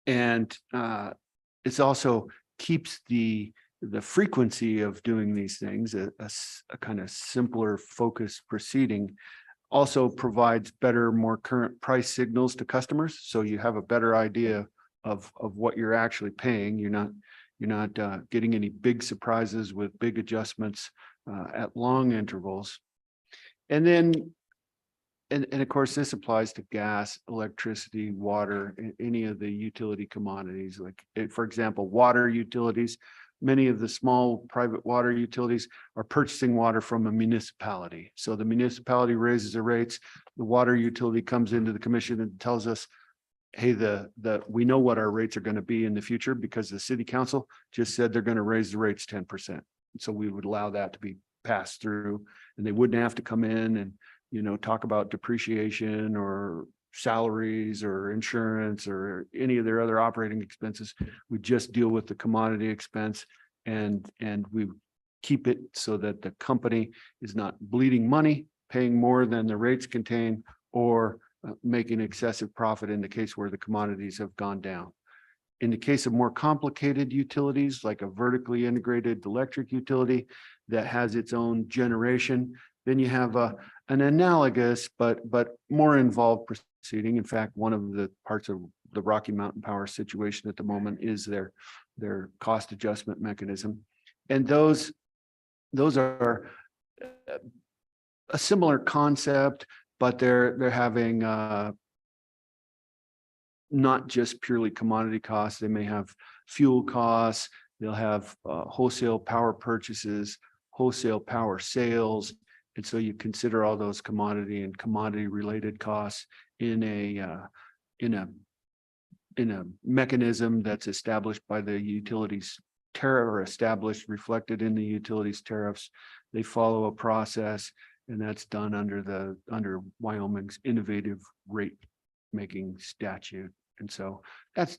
And it's also keeps the frequency of doing these things a kind of simpler focused proceeding. Also provides better, more current price signals to customers, so you have a better idea of what you're actually paying. You're not getting any big surprises with big adjustments at long intervals. And then and of course, this applies to gas, electricity, water, any of the utility commodities. Like, for example, water utilities. Many of the small private water utilities are purchasing water from a municipality. So the municipality raises the rates. The water utility comes into the commission and tells us, hey, we know what our rates are going to be in the future because the city council just said they're going to raise the rates 10%. So we would allow that to be passed through, and they wouldn't have to come in and talk about depreciation or salaries or insurance or any of their other operating expenses. We just deal with the commodity expense, and we keep it so that the company is not bleeding money, paying more than the rates contain, or making excessive profit in the case where the commodities have gone down. In the case of more complicated utilities, like a vertically integrated electric utility that has its own generation, then you have an analogous but more involved proceeding. In fact, one of the parts of the Rocky Mountain Power situation at the moment is their cost adjustment mechanism, and those are a similar concept, but they're having not just purely commodity costs. They may have fuel costs. They'll have wholesale power purchases, wholesale power sales. And so you consider all those commodity and commodity related costs in a mechanism that's established by the utilities tariff, or established, reflected in the utilities tariffs. They follow a process, and that's done under Wyoming's innovative rate making statute. And so that's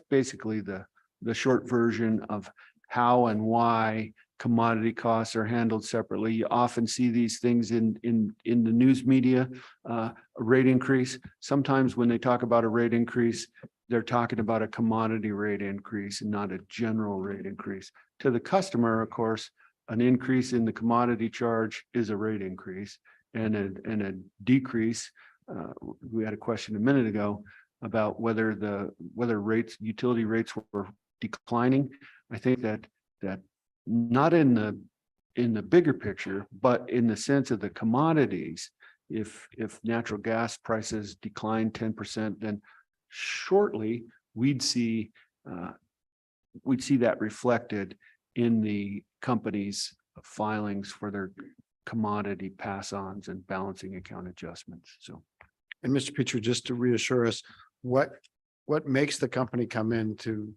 basically the short version of how and why commodity costs are handled separately. You often see these things in the news media, a rate increase. Sometimes when they talk about a rate increase, they're talking about a commodity rate increase and not a general rate increase. To the customer, of course, an increase in the commodity charge is a rate increase, and a decrease. We had a question a minute ago about whether utility rates were declining. I think that not in the bigger picture, but in the sense of the commodities, if natural gas prices decline 10%, then shortly we'd see that reflected in the company's filings for their commodity pass-ons and balancing account adjustments. So, And Mr. Petrie, just to reassure us, what makes the company come in to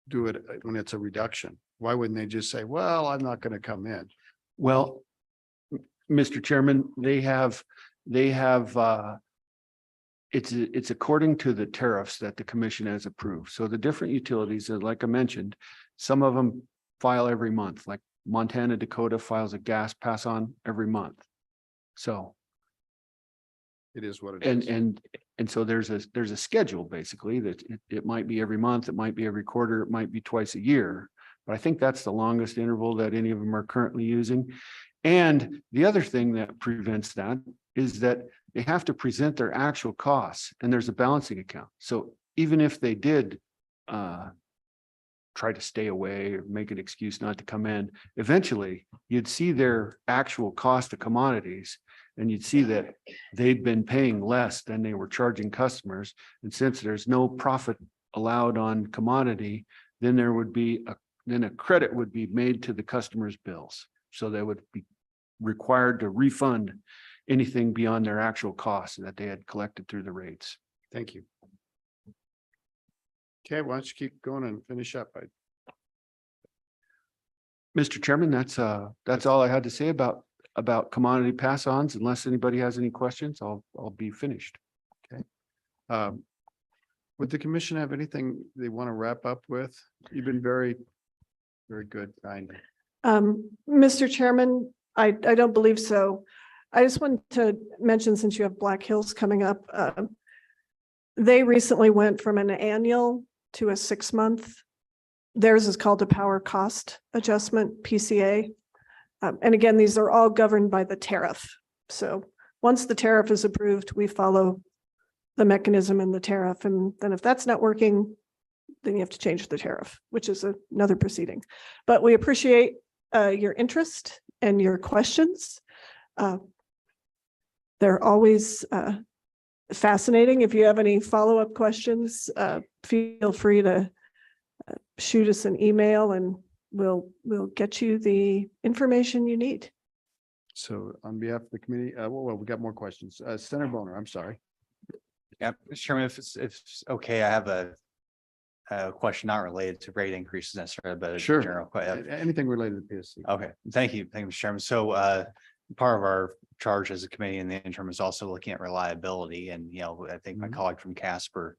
do it when it's a reduction? Why wouldn't they just say, well, I'm not going to come in? well, Mr. Chairman, it's according to the tariffs that the commission has approved. So the different utilities, like I mentioned, some of them file every month, like Montana, Dakota files a gas pass on every month. So It is what it is. and so there's a schedule basically that it might be every month, it might be every quarter, it might be twice a year. But I think that's the longest interval that any of them are currently using. And the other thing that prevents that is that they have to present their actual costs, and there's a balancing account. So even if they did try to stay away or make an excuse not to come in, eventually you'd see their actual cost of commodities, and you'd see that they'd been paying less than they were charging customers. And since there's no profit allowed on commodity, then there would be a credit would be made to the customer's bills. So they would be required to refund anything beyond their actual costs that they had collected through the rates. Thank you. Okay, why don't you keep going and finish up? Mr. Chairman, that's all I had to say about commodity pass-ons. Unless anybody has any questions, I'll be finished. Would the commission have anything they want to wrap up with? You've been very, very good, kind. Mr. Chairman, I don't believe so. I just wanted to mention, since you have Black Hills coming up, they recently went from an annual to a 6-month. Theirs is called a power cost adjustment, PCA. And again, these are all governed by the tariff. So once the tariff is approved, we follow the mechanism in the tariff. And then if that's not working, then you have to change the tariff, which is another proceeding. But we appreciate your interest and your questions. They're always fascinating. If you have any follow-up questions, feel free to shoot us an email and we'll get you the information you need. So on behalf of the committee, well, we got more questions. Senator Boner, I'm sorry. Yeah, Mr. Chairman, if it's okay, I have a question not related to rate increases necessarily, but a Sure. general. Anything related to PSC. Okay, thank you, Mr. Chairman. So part of our charge as a committee in the interim is also looking at reliability. And, I think my colleague from Casper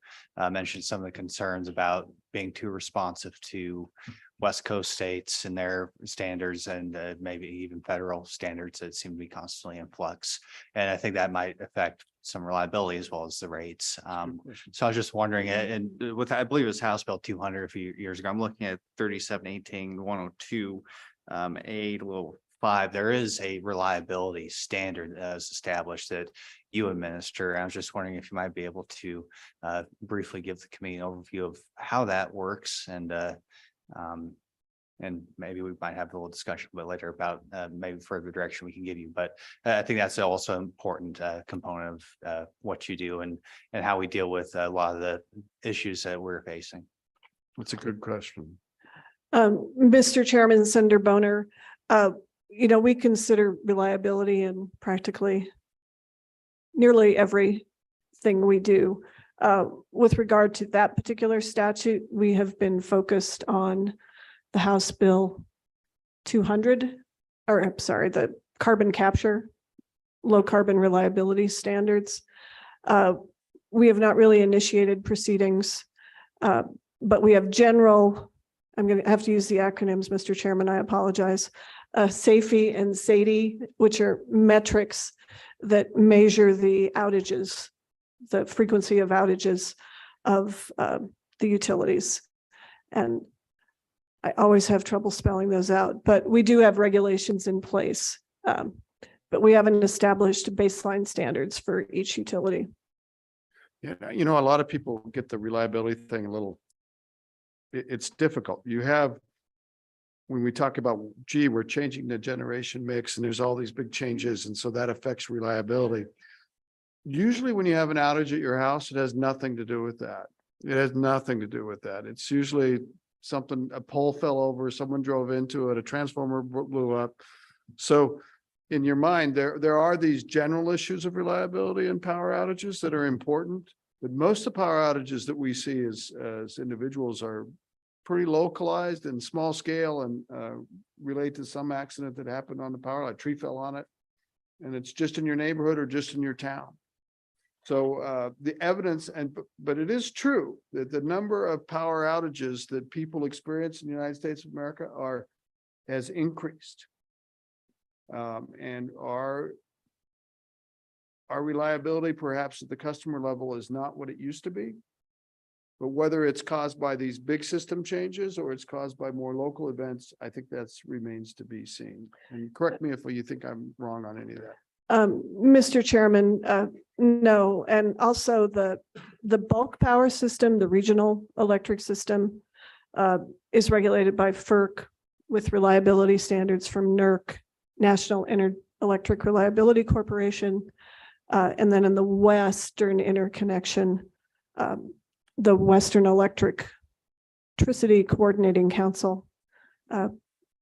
mentioned some of the concerns about being too responsive to West Coast states and their standards, and maybe even federal standards that seem to be constantly in flux. And I think that might affect some reliability as well as the rates. So I was just wondering, and with, I believe it was House Bill 200 a few years ago, I'm looking at 3718-102, A-5. There is a reliability standard as established that you administer. I was just wondering if you might be able to briefly give the committee an overview of how that works, and maybe we might have a little discussion a bit later about maybe further direction we can give you. But I think that's also an important component of what you do and how we deal with a lot of the issues that we're facing. That's a good question. Mr. Chairman, Senator Boner, we consider reliability in practically nearly everything we do. With regard to that particular statute, we have been focused on the House Bill 200, or I'm sorry, the carbon capture, low carbon reliability standards. We have not really initiated proceedings, but we have general I'm going to have to use the acronyms, Mr. Chairman, I apologize. SAFE and SAIDI, which are metrics that measure the outages, the frequency of outages of the utilities. And I always have trouble spelling those out, but we do have regulations in place. But we haven't established baseline standards for each utility. Yeah, you know, a lot of people get the reliability thing a little, it's difficult. You have, when we talk about, gee, we're changing the generation mix and there's all these big changes, and so that affects reliability. Usually when you have an outage at your house, it has nothing to do with that. It has nothing to do with that. It's usually something, a pole fell over, someone drove into it, a transformer blew up. So in your mind, there are these general issues of reliability and power outages that are important, but most of the power outages that we see as individuals are pretty localized and small scale and relate to some accident that happened on the power line, tree fell on it, and it's just in your neighborhood or just in your town. So the evidence, but it is true that the number of power outages that people experience in the United States of America has increased. And our reliability perhaps at the customer level is not what it used to be. But whether it's caused by these big system changes or it's caused by more local events, I think that's remains to be seen. And correct me if you think I'm wrong on any of that. Mr. Chairman, no, and also the bulk power system, the regional electric system, is regulated by FERC with reliability standards from NERC, National Electric Reliability Corporation, and then in the Western interconnection, the Western Electricity Coordinating Council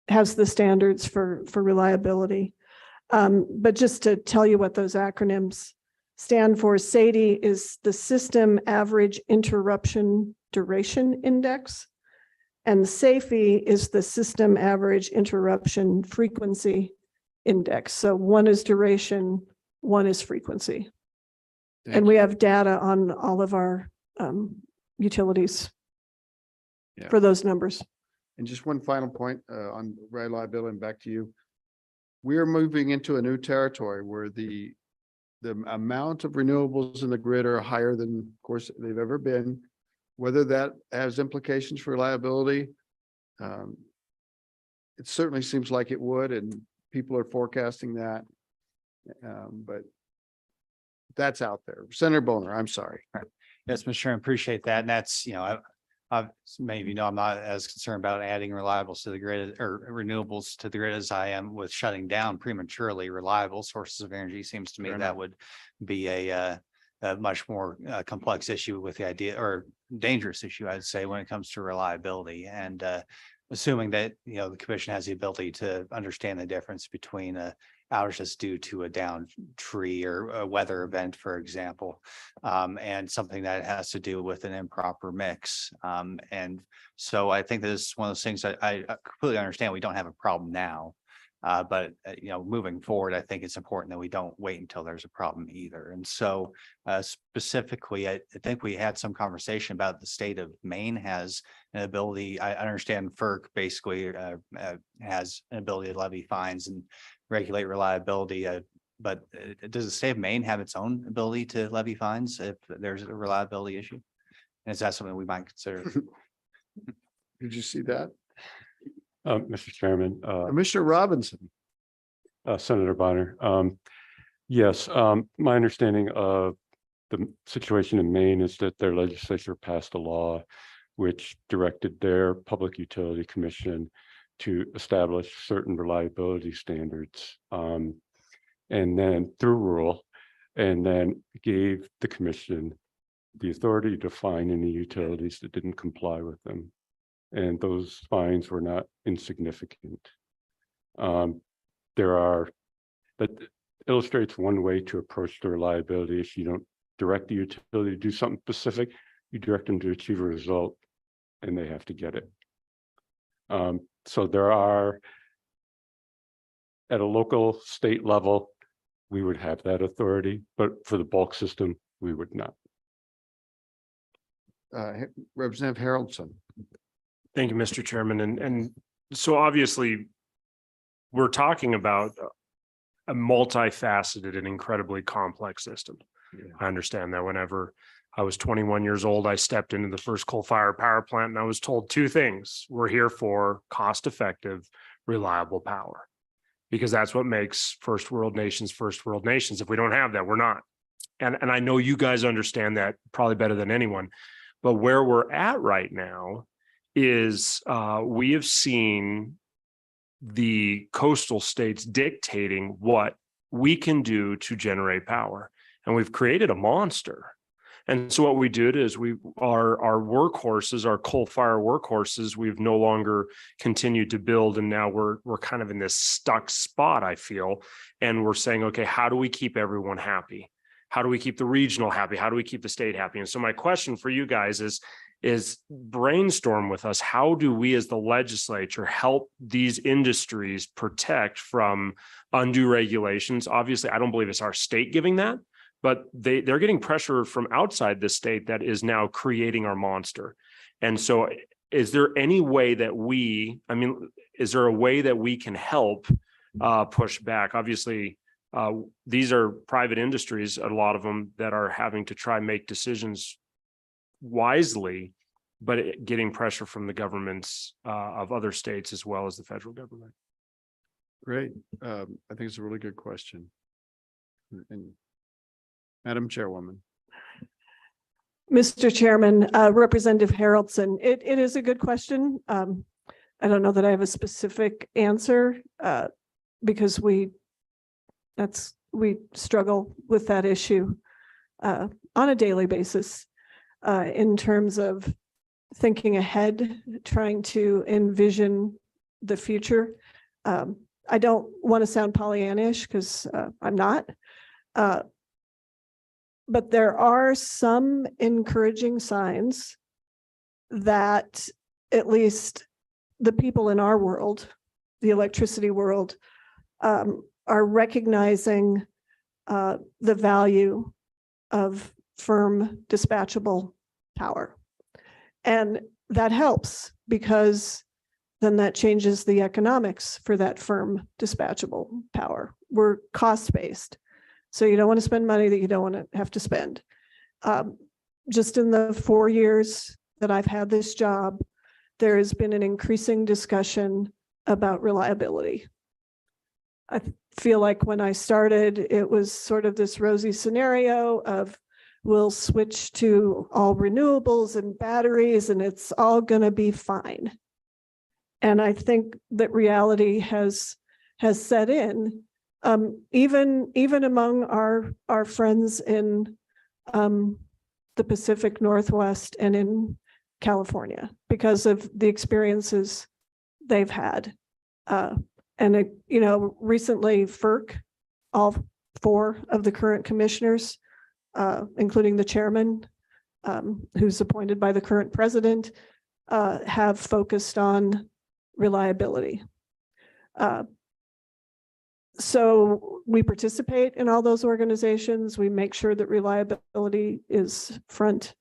has the standards for reliability. But just to tell you what those acronyms stand for, SAIDI is the System Average Interruption Duration Index, and SAFE is the System Average Interruption Frequency Index. So one is duration, one is frequency. And we have data on all of our utilities for those numbers. And just one final point on reliability, and back to you. We are moving into a new territory where the amount of renewables in the grid are higher than, of course, they've ever been. Whether that has implications for reliability, it certainly seems like it would, and people are forecasting that. But that's out there. Senator Boner, I'm sorry. Yes, Mr. Chairman, appreciate that. And that's, I've many of you know, I'm not as concerned about adding renewables to the grid or renewables to the grid as I am with shutting down prematurely reliable sources of energy. Seems to me that would be a much more complex issue with the idea, or dangerous issue, I'd say, when it comes to reliability. And assuming that, the commission has the ability to understand the difference between outage that's due to a downed tree or a weather event, for example, and something that has to do with an improper mix. And so I think this is one of those things that I completely understand. We don't have a problem now. But moving forward, I think it's important that we don't wait until there's a problem either. And so specifically, I think we had some conversation about the state of Maine has an ability. I understand FERC basically has an ability to levy fines and regulate reliability. But does the state of Maine have its own ability to levy fines if there's a reliability issue? And is that something we might consider? Did you see that? Mr. Chairman. Commissioner Robinson. Senator Bonner. Yes, my understanding of the situation in Maine is that their legislature passed a law which directed their Public Utility Commission to establish certain reliability standards. And then through rule, and then gave the commission the authority to fine any utilities that didn't comply with them. And those fines were not insignificant. That illustrates one way to approach the reliability issue. You don't direct the utility to do something specific, you direct them to achieve a result, and they have to get it. So there are, at a local state level, we would have that authority, but for the bulk system, we would not. Representative Haroldson. Thank you, Mr. Chairman. And so obviously we're talking about a multifaceted and incredibly complex system. I understand that. Whenever I was 21 years old, I stepped into the first coal-fired power plant and I was told two things. We're here for cost-effective, reliable power, because that's what makes first world nations first world nations. If we don't have that, we're not. And I know you guys understand that probably better than anyone. But where we're at right now is we have seen the coastal states dictating what we can do to generate power. And we've created a monster. And so what we did is our workhorses, our coal fire workhorses, we've no longer continued to build. And now we're kind of in this stuck spot, I feel. And we're saying, okay, how do we keep everyone happy? How do we keep the regional happy? How do we keep the state happy? And so my question for you guys is brainstorm with us. How do we as the legislature help these industries protect from undue regulations? Obviously, I don't believe it's our state giving that, but they're getting pressure from outside the state that is now creating our monster. And so is there any way that is there a way that we can help push back? Obviously, these are private industries, a lot of them, that are having to try and make decisions wisely, but getting pressure from the governments of other states as well as the federal government. Great. I think it's a really good question. And Madam Chairwoman. Mr. Chairman, Representative Haroldson, it is a good question. I don't know that I have a specific answer because we struggle with that issue on a daily basis in terms of thinking ahead, trying to envision the future. I don't want to sound Pollyannish because I'm not. But there are some encouraging signs that at least the people in our world, the electricity world, are recognizing the value of firm dispatchable power. And that helps because then that changes the economics for that firm dispatchable power. We're cost-based. So you don't want to spend money that you don't want to have to spend. Just in the 4 years that I've had this job, there has been an increasing discussion about reliability. I feel like when I started, it was sort of this rosy scenario of we'll switch to all renewables and batteries and it's all going to be fine. And I think that reality has set in. Even among our friends in the Pacific Northwest and in California, because of the experiences they've had. Recently FERC, all 4 of the current commissioners, including the chairman, who's appointed by the current president, have focused on reliability. So we participate in all those organizations. We make sure that reliability is front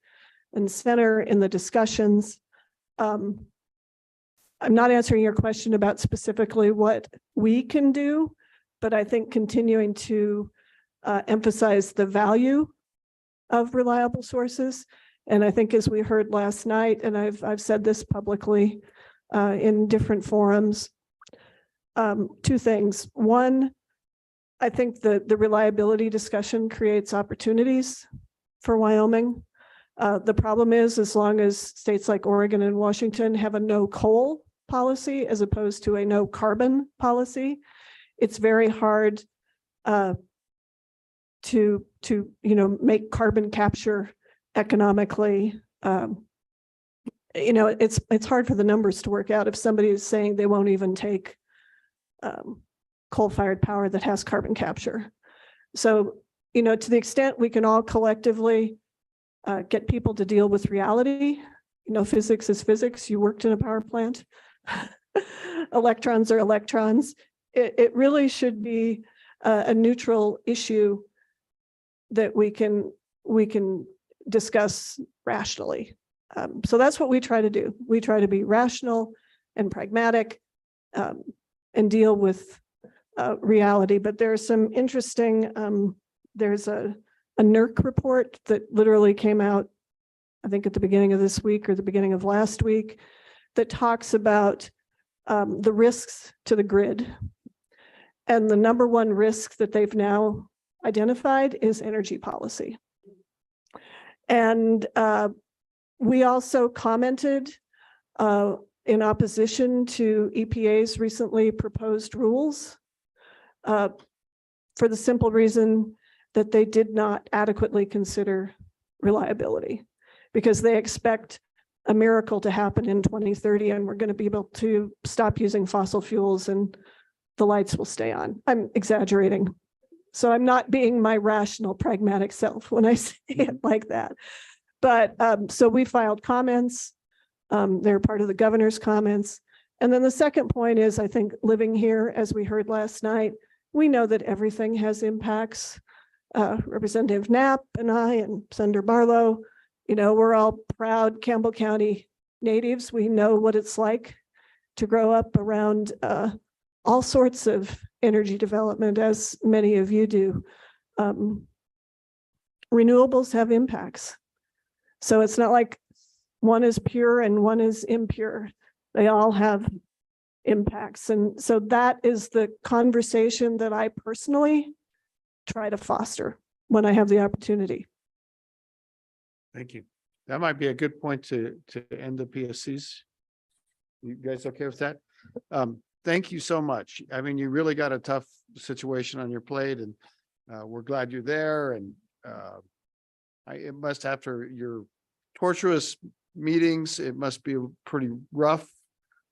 and center in the discussions. I'm not answering your question about specifically what we can do, but I think continuing to emphasize the value of reliable sources. And I think as we heard last night, and I've said this publicly in different forums, 2 things. One, I think the reliability discussion creates opportunities for Wyoming. The problem is, as long as states like Oregon and Washington have a no coal policy as opposed to a no carbon policy, it's very hard to make carbon capture economically. It's hard for the numbers to work out if somebody is saying they won't even take coal-fired power that has carbon capture. So, to the extent we can all collectively get people to deal with reality, physics is physics. You worked in a power plant. Electrons are electrons. It really should be a neutral issue that we can discuss rationally. So that's what we try to do. We try to be rational and pragmatic and deal with reality. But there's some interesting, there's a NERC report that literally came out, I think at the beginning of this week or the beginning of last week, that talks about the risks to the grid. And the number one risk that they've now identified is energy policy. And we also commented in opposition to EPA's recently proposed rules for the simple reason that they did not adequately consider reliability, because they expect a miracle to happen in 2030 and we're going to be able to stop using fossil fuels and the lights will stay on. I'm exaggerating. So I'm not being my rational, pragmatic self when I say it like that. But so we filed comments. They're part of the governor's comments. And then the second point is, I think living here, as we heard last night, we know that everything has impacts. Representative Knapp and I and Senator Barlow, you know, we're all proud Campbell County natives. We know what it's like to grow up around all sorts of energy development, as many of you do. Renewables have impacts. So it's not like one is pure and one is impure. They all have impacts. And so that is the conversation that I personally try to foster when I have the opportunity. Thank you. That might be a good point to end the PSCs. You guys okay with that? Thank you so much. I mean, you really got a tough situation on your plate, and we're glad you're there. And it must, after your torturous meetings, it must be pretty rough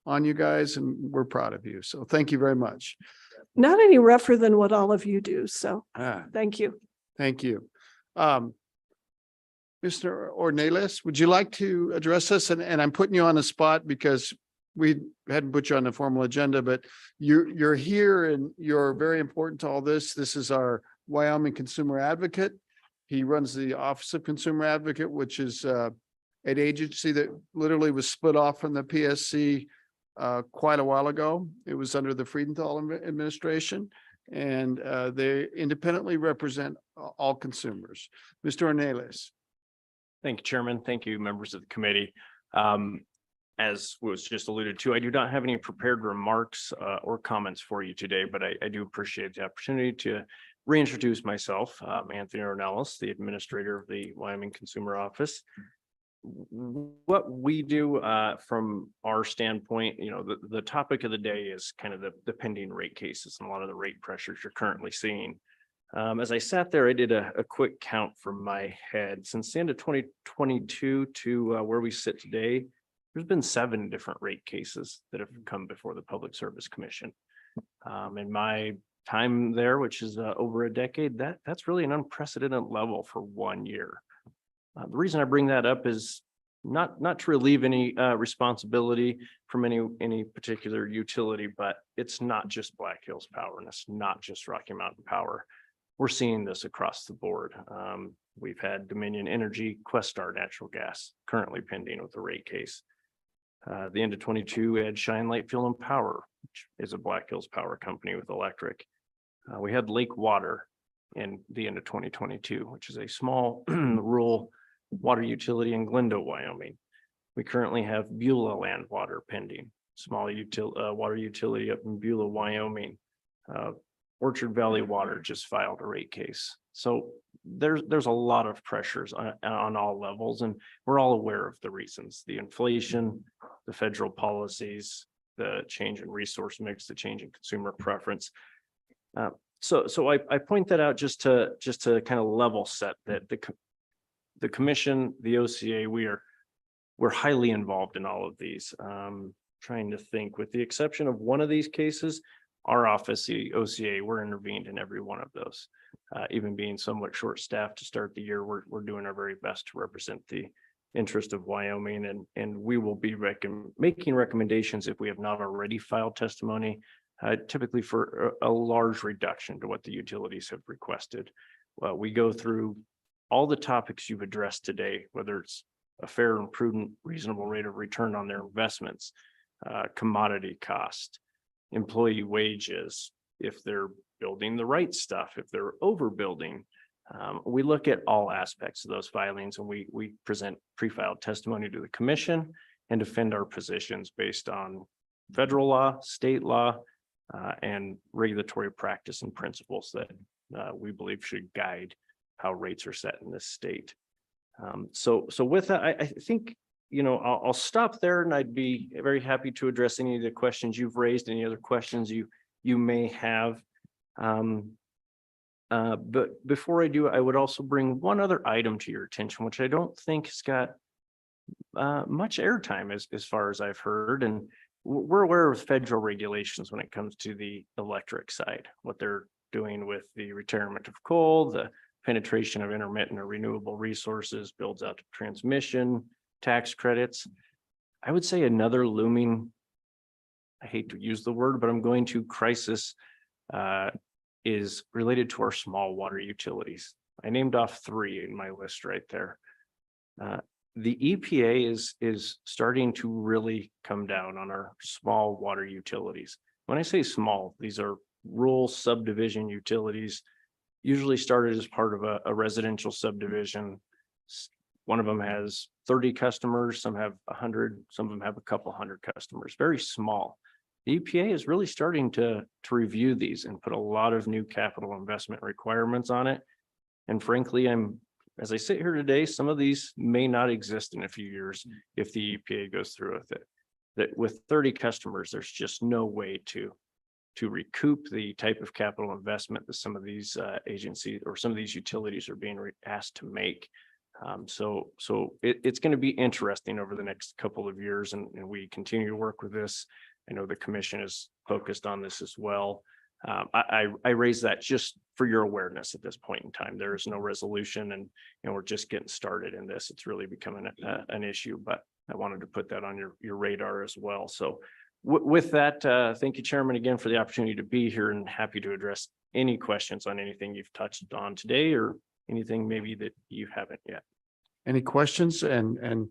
on you guys, and we're proud of you. So thank you very much. Not any rougher than what all of you do. So thank you. Thank you. Mr. Ornelas, would you like to address us? And I'm putting you on the spot because we hadn't put you on the formal agenda, but you're here and you're very important to all this. This is our Wyoming consumer advocate. He runs the Office of Consumer Advocate, which is an agency that literally was split off from the PSC quite a while ago. It was under the Friedenthal administration, and they independently represent all consumers. Mr. Ornelas. Thank you, Chairman. Thank you, members of the committee. As was just alluded to, I do not have any prepared remarks or comments for you today, but I do appreciate the opportunity to reintroduce myself. Anthony Ornelas, the administrator of the Wyoming Consumer Office. What we do from our standpoint, you know, the topic of the day is kind of the pending rate cases and a lot of the rate pressures you're currently seeing. As I sat there, I did a quick count from my head. Since the end of 2022 to where we sit today, there's been 7 different rate cases that have come before the Public Service Commission. In my time there, which is over a decade, that's really an unprecedented level for 1 year. The reason I bring that up is not to relieve any responsibility from any particular utility, but it's not just Black Hills Power and it's not just Rocky Mountain Power. We're seeing this across the board. We've had Dominion Energy, Questar Natural Gas currently pending with the rate case. The end of 22, we had Shine Light Fuel and Power, which is a Black Hills Power company with electric. We had Lake Water in the end of 2022, which is a small rural water utility in Glendale, Wyoming. We currently have Beulah Land Water pending, small water utility up in Beulah, Wyoming. Orchard Valley Water just filed a rate case. So there's a lot of pressures on all levels, and we're all aware of the reasons: the inflation, the federal policies, the change in resource mix, the change in consumer preference. So I point that out just to kind of level set that the commission, the OCA, we're highly involved in all of these. Trying to think, with the exception of one of these cases, our office, the OCA, we're intervened in every one of those. Even being somewhat short-staffed to start the year, we're doing our very best to represent the interest of Wyoming, and we will be making recommendations if we have not already filed testimony, typically for a large reduction to what the utilities have requested. We go through all the topics you've addressed today, whether it's a fair and prudent, reasonable rate of return on their investments, commodity cost, employee wages, if they're building the right stuff, if they're overbuilding. We look at all aspects of those filings and we present pre-filed testimony to the commission and defend our positions based on federal law, state law, and regulatory practice and principles that we believe should guide how rates are set in this state. So with that, I think, I'll stop there, and I'd be very happy to address any of the questions you've raised, any other questions you may have. But before I do, I would also bring one other item to your attention, which I don't think has got much airtime as far as I've heard. And we're aware of federal regulations when it comes to the electric side, what they're doing with the retirement of coal, the penetration of intermittent or renewable resources, builds out to transmission, tax credits. I would say another looming, I hate to use the word, but I'm going to, crisis is related to our small water utilities. I named off 3 in my list right there. The EPA is starting to really come down on our small water utilities. When I say small, these are rural subdivision utilities, usually started as part of a residential subdivision. One of them has 30 customers, some have 100, some of them have a couple hundred customers, very small. The EPA is really starting to review these and put a lot of new capital investment requirements on it. And frankly, as I sit here today, some of these may not exist in a few years if the EPA goes through with it. That with 30 customers, there's just no way to recoup the type of capital investment that some of these agencies or some of these utilities are being asked to make. So it's going to be interesting over the next couple of years, and we continue to work with this. I know the commission is focused on this as well. I raise that just for your awareness at this point in time. There is no resolution, and we're just getting started in this. It's really becoming an issue, but I wanted to put that on your radar as well. So with that, thank you, Chairman, again for the opportunity to be here, and happy to address any questions on anything you've touched on today or anything maybe that you haven't yet. Any questions? And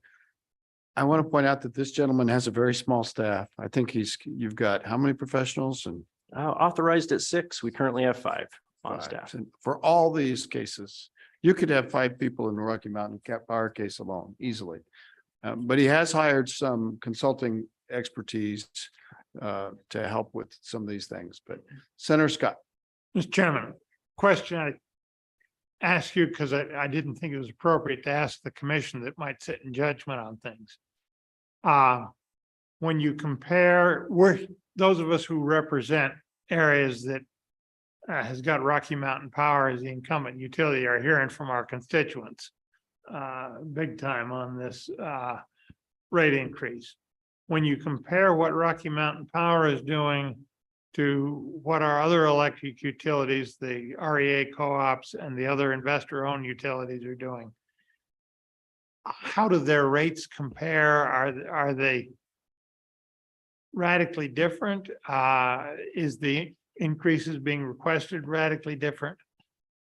I want to point out that this gentleman has a very small staff. I think you've got how many professionals? And Authorized at 6. We currently have 5 on 5. staff. And for all these cases, you could have 5 people in the Rocky Mountain Fire case alone easily. But he has hired some consulting expertise to help with some of these things. But Senator Scott. Mr. Chairman, question I ask you because I didn't think it was appropriate to ask the commission that might sit in judgment on things. When you compare, those of us who represent areas that has got Rocky Mountain Power as the incumbent utility are hearing from our constituents big time on this rate increase. When you compare what Rocky Mountain Power is doing to what our other electric utilities, the REA co-ops and the other investor-owned utilities are doing, how do their rates compare? Are they radically different? Is the increases being requested radically different?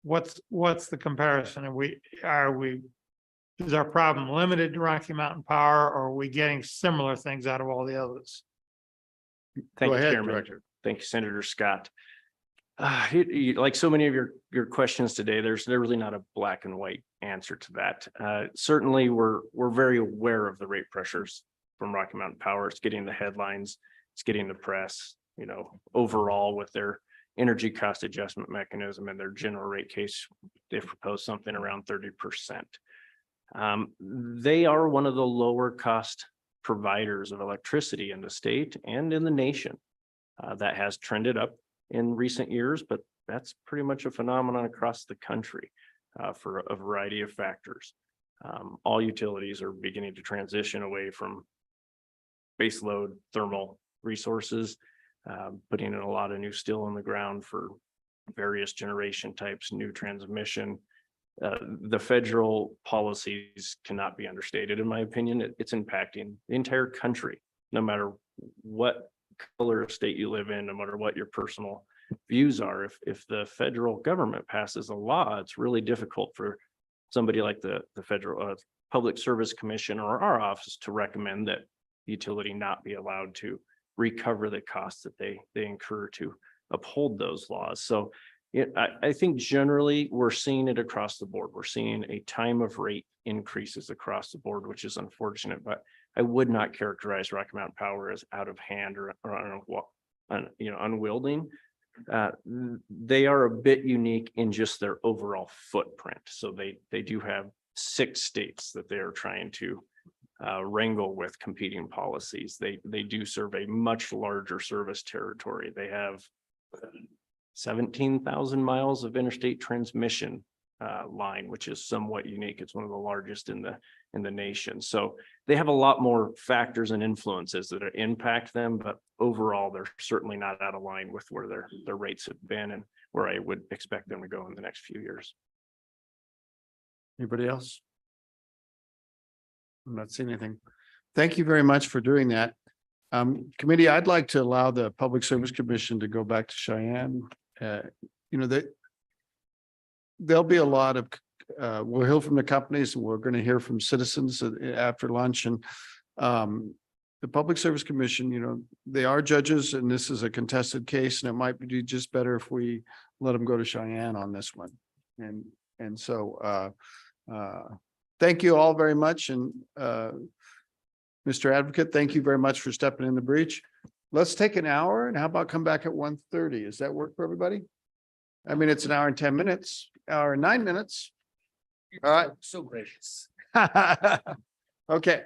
What's the comparison? Is our problem limited to Rocky Mountain Power, or are we getting similar things out of all the others? Thank Go you, ahead, Chairman. Director. Thank you, Senator Scott. Like so many of your questions today, there's really not a black and white answer to that. Certainly, we're very aware of the rate pressures from Rocky Mountain Power. It's getting the headlines, it's getting the press, overall with their energy cost adjustment mechanism and their general rate case, they've proposed something around 30%. They are one of the lower cost providers of electricity in the state and in the nation. That has trended up in recent years, but that's pretty much a phenomenon across the country for a variety of factors. All utilities are beginning to transition away from baseload thermal resources, putting in a lot of new steel in the ground for various generation types, new transmission. The federal policies cannot be understated, in my opinion. It's impacting the entire country, no matter what color of state you live in, no matter what your personal views are. If the federal government passes a law, it's really difficult for somebody like the federal Public Service Commission or our office to recommend that the utility not be allowed to recover the costs that they incur to uphold those laws. So I think generally we're seeing it across the board. We're seeing a time of rate increases across the board, which is unfortunate, but I would not characterize Rocky Mountain Power as out of hand or unwielding. They are a bit unique in just their overall footprint. So they do have 6 states that they are trying to wrangle with competing policies. They do serve a much larger service territory. They have 17,000 miles of interstate transmission line, which is somewhat unique. It's one of the largest in the nation. So they have a lot more factors and influences that impact them, but overall, they're certainly not out of line with where their rates have been and where I would expect them to go in the next few years. Anybody else? I'm not seeing anything. Thank you very much for doing that. Committee, I'd like to allow the Public Service Commission to go back to Cheyenne. There'll be a lot of, we'll hear from the companies and we're going to hear from citizens after lunch. And the Public Service Commission, they are judges and this is a contested case and it might be just better if we let them go to Cheyenne on this one. And so thank you all very much. And Mr. Advocate, thank you very much for stepping in the breach. Let's take an hour and how about come back at 1:30? Does that work for everybody? I mean, it's an hour and 10 minutes, hour and 9 minutes. All right. So gracious. Okay.